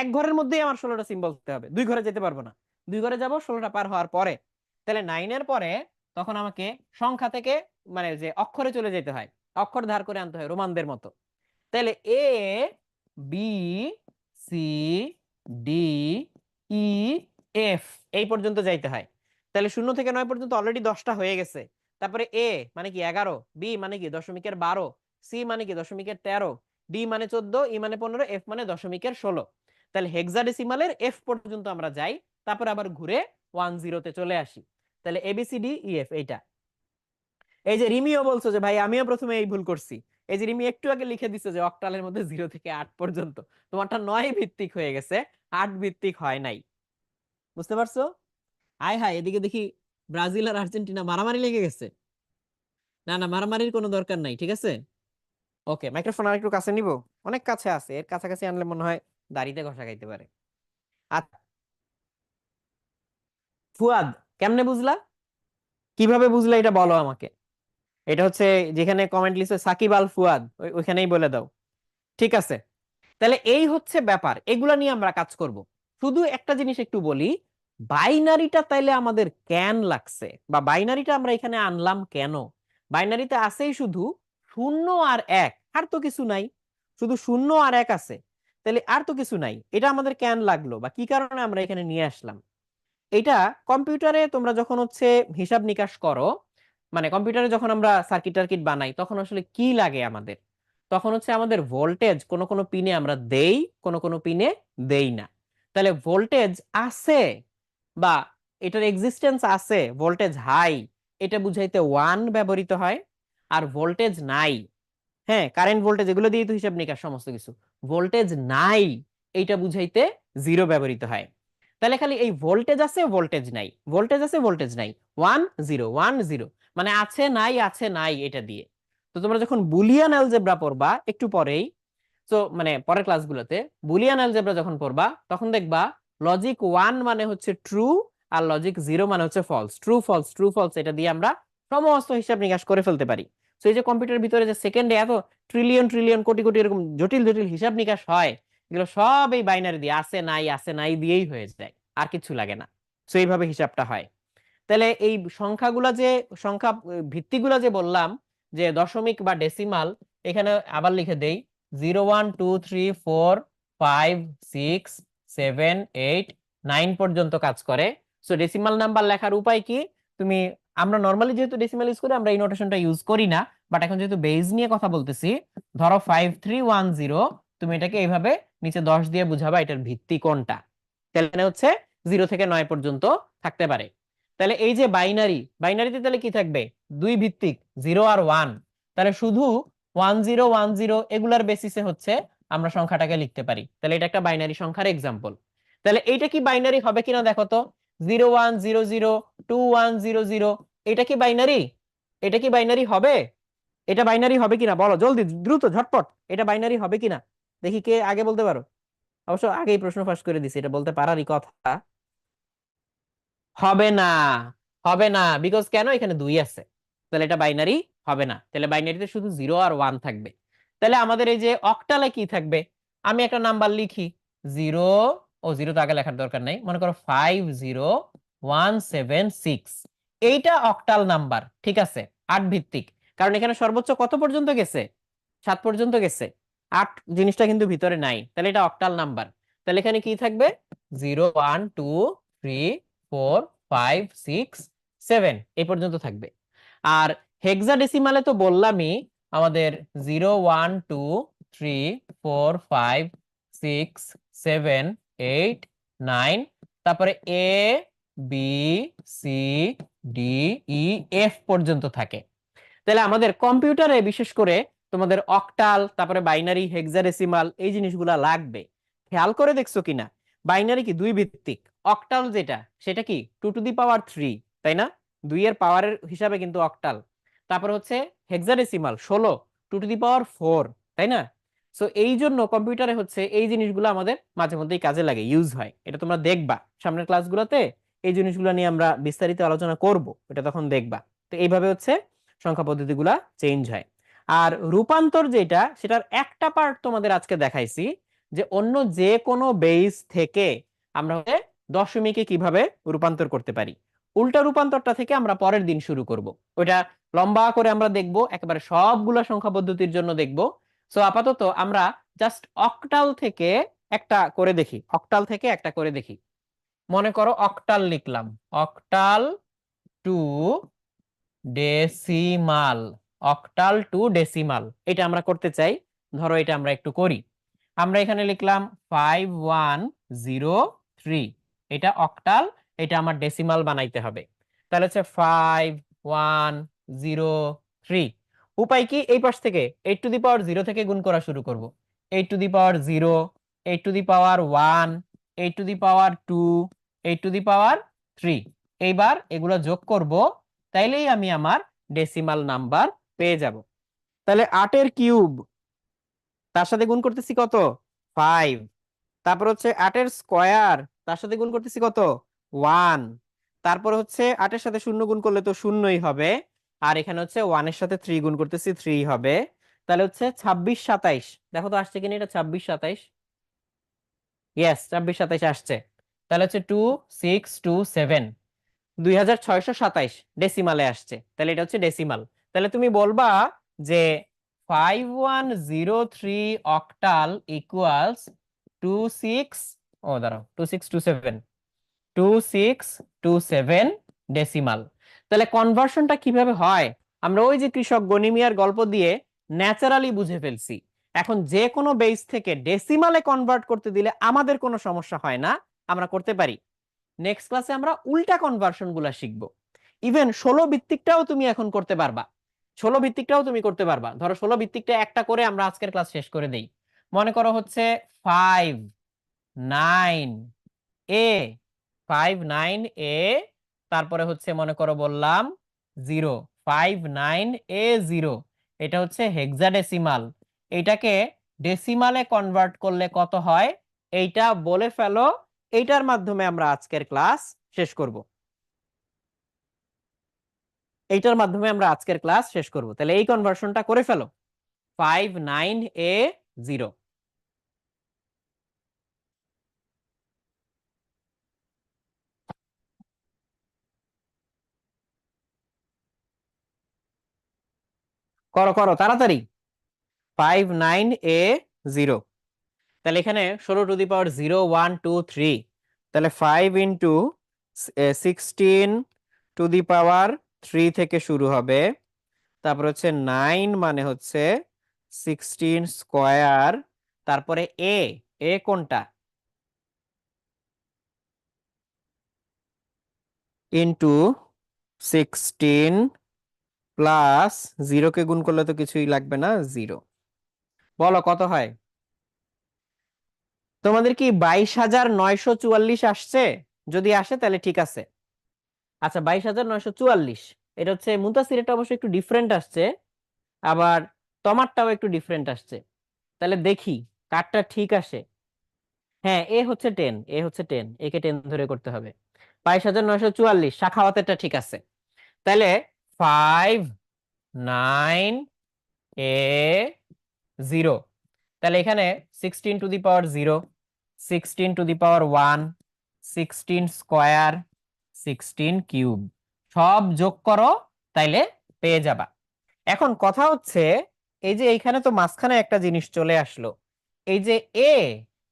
এক ঘরের মধ্যেই আমার 16টা সিম্বল দিতে হবে, দুই ঘরে যেতে পারবো না। দুই ঘরে যাব 16টা পার হওয়ার পরে। তাহলে 9 এর পরে তখন আমাকে সংখ্যা থেকে মানে যে অক্ষরে চলে যেতে হয়, অক্ষর ধার করে আনতে হয় রোমানদের মতো। তাহলে A B C D E F এই পর্যন্ত যাইতে হয়। তাহলে 0 থেকে 9 পর্যন্ত অলরেডি 10টা হয়ে গেছে। তারপরে এ মানে কি 11, বি মানে কি দশমিকের 12, সি মানে কি দশমিকের 13, ডি মানে 14, ই মানে 15, এফ মানে দশমিকের 16। তাহলে হেক্সাডেসিমালের এফ পর্যন্ত আমরা যাই, তারপর আবার ঘুরে 10 তে চলে আসি। তাহলে এবিসিডি ই এফ এইটা। এই যে রিমিও বলছো যে ভাই আমিও প্রথমে এই ভুল করছি। এই যে রিমি একটু আগে লিখে দিচ্ছে যে অক্টালের মধ্যে 0 থেকে 8 পর্যন্ত, তোমারটা 9 ভিত্তিক হয়ে গেছে, 8 ভিত্তিক হয় নাই। বুঝতে পারছো? হাই হাই, এদিকে দেখি ব্রাজিল আর আর্জেন্টিনা মারামারি লেগে গেছে। না না, মারামারির কোনো দরকার নাই, ঠিক আছে। ওকে, মাইক্রোফোন আর একটু কাছে নিব, অনেক কাছে আছে, এর কাছাকাছি আনলে মনে হয় দাড়িতে ঘষা খাইতে পারে। আচ্ছা ফুয়াদ, কেমনে বুঝলা, কিভাবে বুঝলা এটা বলো আমাকে। এটা হচ্ছে যেখানে কমেন্ট লিস্টে সাকিব আল ফুয়াদ, ওইখানেই বলে দাও। ঠিক আছে, তাহলে এই হচ্ছে ব্যাপার, এগুলা নিয়ে আমরা কাজ করব। শুধু একটা জিনিস একটু বলি, বাইনারিটা তাইলে আমাদের কেন লাগছে, বা বাইনারিটা আমরা এখানে আনলাম কেন। বাইনারিতে আছেই শুধু 0 আর 1, আর তো কিছু নাই, শুধু 0 আর 1 আছে। তাহলে আর তো কিছু নাই, এটা আমাদের কেন লাগলো বা কি কারণে আমরা এখানে নিয়ে আসলাম। এটা কম্পিউটারে তোমরা যখন হচ্ছে হিসাব নিকাশ করো, মানে কম্পিউটারে যখন আমরা সার্কিট টার্কিট বানাই, তখন আসলে কি লাগে আমাদের, তখন হচ্ছে আমাদের ভোল্টেজ কোন কোন পিনে আমরা দেই, কোন কোন পিনে দেই না। তাহলে ভোল্টেজ আছে বা এটার এক্সিস্টেন্স আছে, ভোল্টেজ হাই, এটা বুঝাইতে 1 ব্যবহৃত হয়। আর ভোল্টেজ নাই, হ্যাঁ কারেন্ট ভোল্টেজ এগুলো দিয়ে তো হিসাব নিকাশ সমস্ত কিছু, ভোল্টেজ নাই এইটা বুঝাইতে 0 ব্যবহৃত হয়। তাহলে খালি এই ভোল্টেজ আছে ভোল্টেজ নাই, ভোল্টেজ আছে ভোল্টেজ নাই, 1 0 1 0, মানে আছে নাই এটা দিয়ে। তো তোমরা যখন বুলিয়ান অ্যালজেব্রা পড়বা একটু পরেই, তো মানে পরের ক্লাসগুলোতে বুলিয়ান অ্যালজেব্রা যখন পড়বা, তখন দেখবা লজিক 1 মানে হচ্ছে ট্রু, আর লজিক 0 মানে হচ্ছে false. True false true false এটা দিয়ে আমরা সমস্ত হিসাব নিকাশ করে ফেলতে পারি। তো এই যে কম্পিউটারের ভিতরে যে সেকেন্ডে এত ট্রিলিয়ন ট্রিলিয়ন কোটি কোটি এরকম জটিল জটিল হিসাব নিকাশ হয়, এগুলো সব এই বাইনারি দিয়ে আছে নাই দিয়েই হয়ে যায়, আর কিছু লাগে না। তো এইভাবে হিসাবটা হয়। তাহলে এই সংখ্যাগুলা যে সংখ্যা ভিত্তিগুলা যে বললাম, যে দশমিক বা ডেসিমাল, এখানে আবার লিখে দেই 0 1 2 3 4 5 6 7 8 9 পর্যন্ত কাজ করে। সো ডেসিমাল নাম্বার লেখার উপায় কি, তুমি, আমরা নরমালি যেহেতু ডেসিমাল ইউজ করি আমরা এই নোটেশনটা ইউজ করি না, বাট এখন যেহেতু বেজ নিয়ে কথা বলতেছি, ধরো 5310, তুমি এটাকে এইভাবে নিচে 10 দিয়ে বুঝাবা এটার ভিত্তি কোনটা। তাহলে হচ্ছে 0 থেকে 9 পর্যন্ত থাকতে পারে। তাহলে এই যে বাইনারিতে তাহলে কি থাকবে, দুই ভিত্তিক 0 আর 1। তাহলে শুধু 1010 এগুলার বেসিসে হচ্ছে আমরা সংখ্যাটাকে লিখতে পারি। তাহলে এটা একটা বাইনারি সংখ্যার এক্সাম্পল। তাহলে এইটা কি বাইনারি হবে কিনা দেখো তো, 0100 2100, এটা কি বাইনারি, এটা কি বাইনারি হবে, এটা বাইনারি হবে কিনা বলো জলদি দ্রুত ঝটপট, এটা বাইনারি হবে কিনা, দেখি কে আগে বলতে পারো। অবশ্য আগেই প্রশ্ন ফাঁস করে দিছি, এটা বলতে পারারই কথা। হবে না, হবে না, বিকজ কেন, এখানে 2 আছে, তাহলে এটা বাইনারি হবে না। তাহলে বাইনারিতে শুধু 0 আর 1 থাকবে। তাহলে আমাদের এই যে অক্টালে কি থাকবে, আমি একটা নাম্বার লিখি 0, ও 0 তো আগে লেখার দরকার নাই, মনে করো 50176, এইটা অক্টাল নাম্বার, ঠিক আছে, 8 ভিত্তিক। কারণ এখানে সর্বোচ্চ কত পর্যন্ত গেছে, 7 পর্যন্ত গেছে, 8 জিনিসটা কিন্তু ভিতরে নাই, তাহলে এটা অক্টাল নাম্বার। তাহলে এখানে কি থাকবে, 0 1 2 3 4 5 6 7 এই পর্যন্ত থাকবে। আর হেক্সাডেসিমালে তো বললামই আমাদের 0 1 2 3 4 5 6 7 8 9, তারপরে A B C D E F পর্যন্ত থাকে। তাহলে আমাদের কম্পিউটারে বিশেষ করে তোমাদের অক্টাল, তারপরে বাইনারি, হেক্সাডেসিমাল এই জিনিসগুলা লাগবে। খেয়াল করে দেখছো কিনা, বাইনারি কি 2 ভিত্তিক, অক্টাল যেটা সেটা কি 2 টু দি পাওয়ার 3, তাই না, 2 এর পাওয়ারের হিসাবে কিন্তু অক্টাল। তারপর হচ্ছে হেক্সাডেসিমাল 16, 2 টু দি পাওয়ার 4, তাই না। সো এই জন্য কম্পিউটারে হচ্ছে এই জিনিসগুলো আমাদের মাঝে মধ্যেই কাজে লাগে, ইউজ হয়, এটা তোমরা দেখবা সামনের ক্লাসগুলোতে এই জিনিসগুলো নিয়ে আমরা বিস্তারিত আলোচনা করব, এটা তখন দেখবা। তো এইভাবে হচ্ছে সংখ্যা পদ্ধতিগুলা চেঞ্জ হয়। আর রূপান্তর যেটা, সেটার একটা পার্ট তোমাদের আজকে দেখাইছি, যে অন্য যে কোনো বেস থেকে আমরা দশমিকে কিভাবে রূপান্তর করতে পারি। উল্টা রূপান্তরটা থেকে আমরা পরের দিন শুরু করব, ওইটা লম্বা করে আমরা দেখব, একেবারে সবগুলা সংখ্যা পদ্ধতির জন্য দেখব। সো আপাতত আমরা জাস্ট অক্টাল থেকে একটা করে দেখি, অক্টাল থেকে একটা করে দেখি। মনে করো অক্টাল লিখলাম, octal two decimal, octal two decimal, এটা আমরা করতে চাই। ধরো এটা আমরা একটু করি। আমরা এখানে লিখলাম 5103, এটা অক্টাল, এটা আমার ডেসিমাল বানাইতে হবে। তাহলে হচ্ছে 5103। উপায় কি? এই পাশ থেকে 8 টু দি পাওয়ার 0 থেকে গুণ করা শুরু করব। 8 to the power 0, 8 to the power 1, 8 to the power 2, 8 to the power 3। এইবার এগুলো যোগ করব, তাইলেই আমি আমার ডেসিমাল নাম্বার পেয়ে যাব। তাহলে 8 এর কিউব, তার সাথে গুণ করতেছি কত? 5। তারপর হচ্ছে 8 এর স্কয়ার, তার সাথে গুণ করতেছি কত? 1। তারপর হচ্ছে 8 এর সাথে 0 গুণ করলে তো শূন্যই হবে, আর এখানে হচ্ছে 1 এর সাথে 3 গুণ করতেছি, 3 হবে। তাহলে হচ্ছে 26 27, দেখো তো আসছে কিনা এটা, 26 27। ইয়েস, 26 27 আসছে। তাহলে হচ্ছে 2627, 2627 ডেসিমালে আসছে। তাহলে এটা হচ্ছে ডেসিমাল। তাহলে তুমি বলবা যে 5103 অক্টাল ইকুয়ালস 26, ও দাঁড়াও, 2627, 2627 ডেসিমাল। তাহলে কনভার্সনটা কিভাবে হয়? আমরা ওই যে কৃষক গনিমিয়ার গল্প দিয়ে ন্যাচারালি বুঝে ফেলছি। এখন যে কোনো বেস থেকে ডেসিমালে কনভার্ট করতে দিলে আমাদের কোনো সমস্যা হয় না, আমরা করতে পারি। নেক্সট ক্লাসে আমরা উল্টা কনভার্সন গুলা শিখবো। ইভেন 16 ভিত্তিকটাও তুমি এখন করতে পারবা, 16 ভিত্তিকটাও তুমি করতে পারবা। ধরো 16 ভিত্তিকটা একটা করে আমরা আজকের ক্লাস শেষ করে দেই। মনে করো হচ্ছে 59A, 59A, তারপরে হচ্ছে মনে করো বললাম 0, 59A0, এটা হচ্ছে হেক্সাডেসিমাল। এটাকে ডেসিমালে কনভার্ট করলে কত হয় এইটা বলে ফেলো, এইটার মাধ্যমে আমরা আজকের ক্লাস শেষ করব। এইটার মাধ্যমে আমরা আজকের ক্লাস শেষ করব। তাহলে এই কনভার্সনটা করে ফেলো, 59A0। করো করো তাড়াতাড়ি, 59A0। তাহলে এখানে 16 টু দি পাওয়ার 0 1 2 3, তাহলে 5 ইন্টু 16 টু দি পাওয়ার 3 থেকে শুরু হবে। তারপর হচ্ছে 9 মানে হচ্ছে 16 স্কয়ার, তারপরে এ, এ কোনটা? ইন্টু 16 প্লাস 0 কে গুণ করলে তো কিছুই লাগবে না, 0। বলো কত হয়? তোমাদের কি 22,944 আসছে? যদি আসে তাহলে ঠিক আছে। আচ্ছা, 22,944, এটা হচ্ছে মুনতাসির, এটা অবশ্যই একটু ডিফারেন্ট আসছে, আবার তোমারটাও একটু ডিফারেন্ট আসছে। তাহলে দেখি কারটা ঠিক আসে। হ্যাঁ, এ হচ্ছে 10, এ হচ্ছে 10, একে 10 ধরে করতে হবে। 22,944 শাখাওয়াতেরটা ঠিক আছে। তাহলে 59A0, তাহলে এখানে 16 two the power 0, 16 two the power 1, 16 square, 16 cube, সব যোগ করো, তাইলে পেয়ে যাবা। এখন কথা হচ্ছে, এই যে এইখানে তো মাঝখানে একটা জিনিস চলে আসলো, এই যে এ,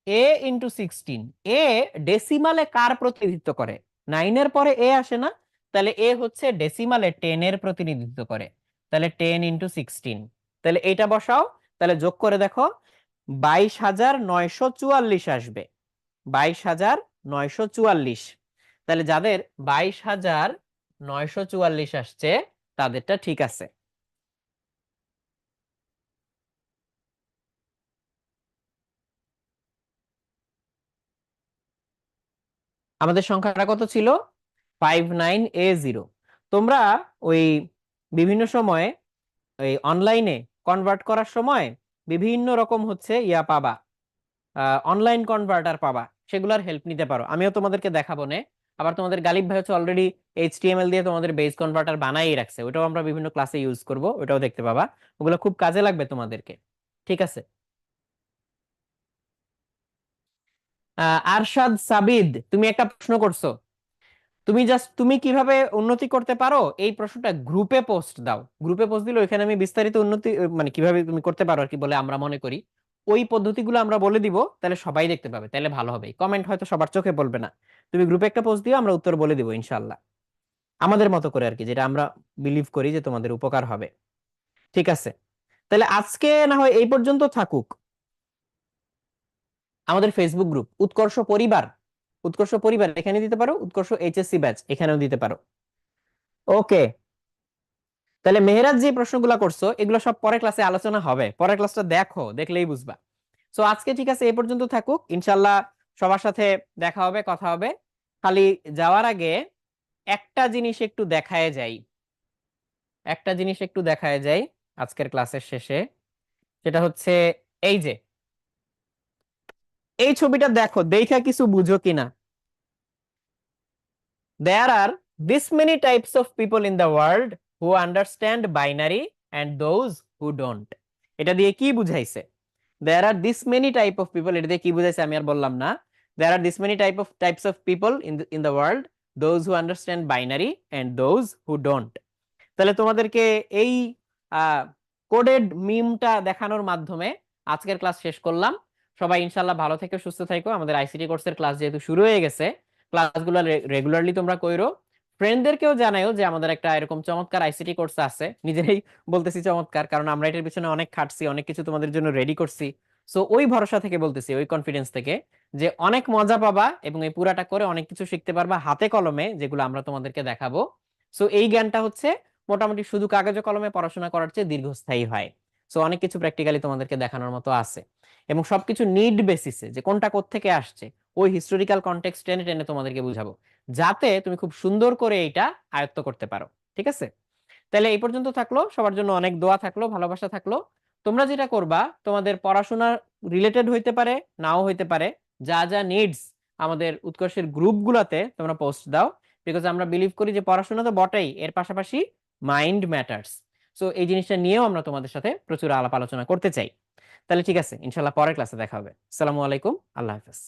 এ ইন্টু 16, এ ডেসিমালে কার প্রতিনিধিত্ব করে? 9 এর পরে এ আসে না, তাহলে এ হচ্ছে ডেসিমালে 10 এর প্রতিনিধিত্ব করে। তাহলে 10 ইন্টু 16, তাহলে এইটা বসাও, তাহলে যোগ করে দেখো 22,944 আসবে, 22,944। তাহলে যাদের 22,944 আসছে তাদেরটা ঠিক আছে। আমাদের সংখ্যাটা কত ছিল? 59A0। তোমরা ওই বিভিন্ন সময়ে ওই অনলাইনে কনভার্ট করার সময় বিভিন্ন রকম হচ্ছে ইয়া পাবা, অনলাইন কনভার্টার পাবা, সেগুলোর হেল্প নিতে পারো। আমিও তোমাদেরকে দেখাবো নে। আবার তোমাদের গালিব ভাই হচ্ছে অলরেডি HTML দিয়ে তোমাদের বেস কনভার্টার বানাই রাখছে, ওটাও আমরা বিভিন্ন ক্লাসে ইউজ করব, ওটাও দেখতে পাবা, ওগুলো খুব কাজে লাগবে তোমাদেরকে। ঠিক আছে। আরশাদ সাবিদ, তুমি একটা প্রশ্ন করছো, তুমি কিভাবে উন্নতি করতে পারো এই প্রশ্নটা গ্রুপে পোস্ট দাও। গ্রুপে পোস্ট দিলে ওইখানে আমি বিস্তারিত উন্নতি মানে কিভাবে তুমি করতে পারো আর কি বলে আমরা মনে করি, ওই পদ্ধতিগুলো আমরা বলে দিব, তাহলে সবাই দেখতে পাবে, তাহলে ভালো হবে। কমেন্ট হয়তো সবার চোখে পড়বে না, তুমি গ্রুপে একটা পোস্ট দিও, আমরা উত্তর বলে দিব ইনশাল্লাহ, আমাদের মতো করে আর কি, যেটা আমরা বিলিভ করি যে তোমাদের উপকার হবে। ঠিক আছে, তাহলে আজকে না হয় এই পর্যন্ত থাকুক। আমাদের ফেসবুক গ্রুপ উৎকর্ষ পরিবার, উৎকর্ষ পরিবার এখানে দিতে পারো, উৎকর্ষ HSC ব্যাচ এখানেও দিতে পারো। ওকে, তাহলে মেহেরাজ যে প্রশ্নগুলো করছো এগুলো সব পরের ক্লাসে আলোচনা হবে, পরের ক্লাসটা দেখো, দেখলেই বুঝবা। সো আজকে ঠিক আছে, এই পর্যন্ত থাকুক, ইনশাল্লাহ সবার সাথে দেখা হবে, কথা হবে। খালি যাওয়ার আগে একটা জিনিস একটু দেখায় যাই, একটা জিনিস একটু দেখায় যাই আজকের ক্লাসের শেষে, সেটা হচ্ছে এই যে এই ছবিটা দেখো, দেখা কিছু বুঝো কিনা। There are this many types of people in the world who understand binary and those who don't. এটা দিয়ে কি বুঝাইছে? There are this many type of people, এটা দিয়ে কি বুঝাইছে আমি আর বললাম না। There are this many types of people in the world, those who understand binary and those who don't. তাহলে তোমাদেরকে এই কোডেড মিমটা দেখানোর মাধ্যমে আজকের ক্লাস শেষ করলাম। সবাই ইনশাল্লাহ ভালো থেকো, সুস্থ থাকো। আমাদের আইসিটি কোর্সের ক্লাস যেহেতু শুরু হয়ে গেছে, ক্লাসগুলো রেগুলারলি তোমরা কইরো, ফ্রেন্ডদেরকেও জানাও যে আমাদের একটা এরকম চমৎকার আইসিটি কোর্স আছে। নিজেরাই বলতেছি চমৎকার, কারণ আমরা এটার পিছনে অনেক খাটছি, অনেক কিছু তোমাদের জন্য রেডি করছি। সো ওই ভরসা থেকে বলতেছি, ওই কনফিডেন্স থেকে, যে অনেক মজা পাবা এবং এই পুরাটা করে অনেক কিছু শিখতে পারবা হাতে কলমে, যেগুলো আমরা তোমাদেরকে দেখাবো। সো এই জ্ঞানটা হচ্ছে মোটামুটি শুধু কাগজে কলমে পড়াশোনা করার চেয়ে দীর্ঘস্থায়ী হয়। সো অনেক কিছু প্র্যাকটিক্যালি তোমাদেরকে দেখানোর মতো আছে, এবং সবকিছু নিড বেসিসে, যে কোনটা কোত্থেকে আসছে ওই হিস্টোরিক্যাল কনটেক্সট টেনে টেনে তোমাদেরকে বুঝাবো, যাতে তুমি খুব সুন্দর করে এইটা আয়ত্ত করতে পারো। ঠিক আছে, তাহলে এই পর্যন্ত থাকলো, সবার জন্য অনেক দোয়া থাকলো, ভালোবাসা থাকলো। তোমরা যেটা করবা, তোমাদের পড়াশোনা রিলেটেড হইতে পারে, নাও হইতে পারে, যা যা নিডস আমাদের উৎকর্ষের গ্রুপগুলোতে তোমরা পোস্ট দাও, বিকজ আমরা বিলিভ করি যে পড়াশোনা তো বটেই, এর পাশাপাশি মাইন্ড ম্যাটার্স। সো এই জিনিসটা নিয়েও আমরা তোমাদের সাথে প্রচুর আলাপ আলোচনা করতে চাই। তাহলে ঠিক আছে, ইনশাল্লাহ পরের ক্লাসে দেখা হবে। আসসালামু আলাইকুম, আল্লাহ হাফেজ।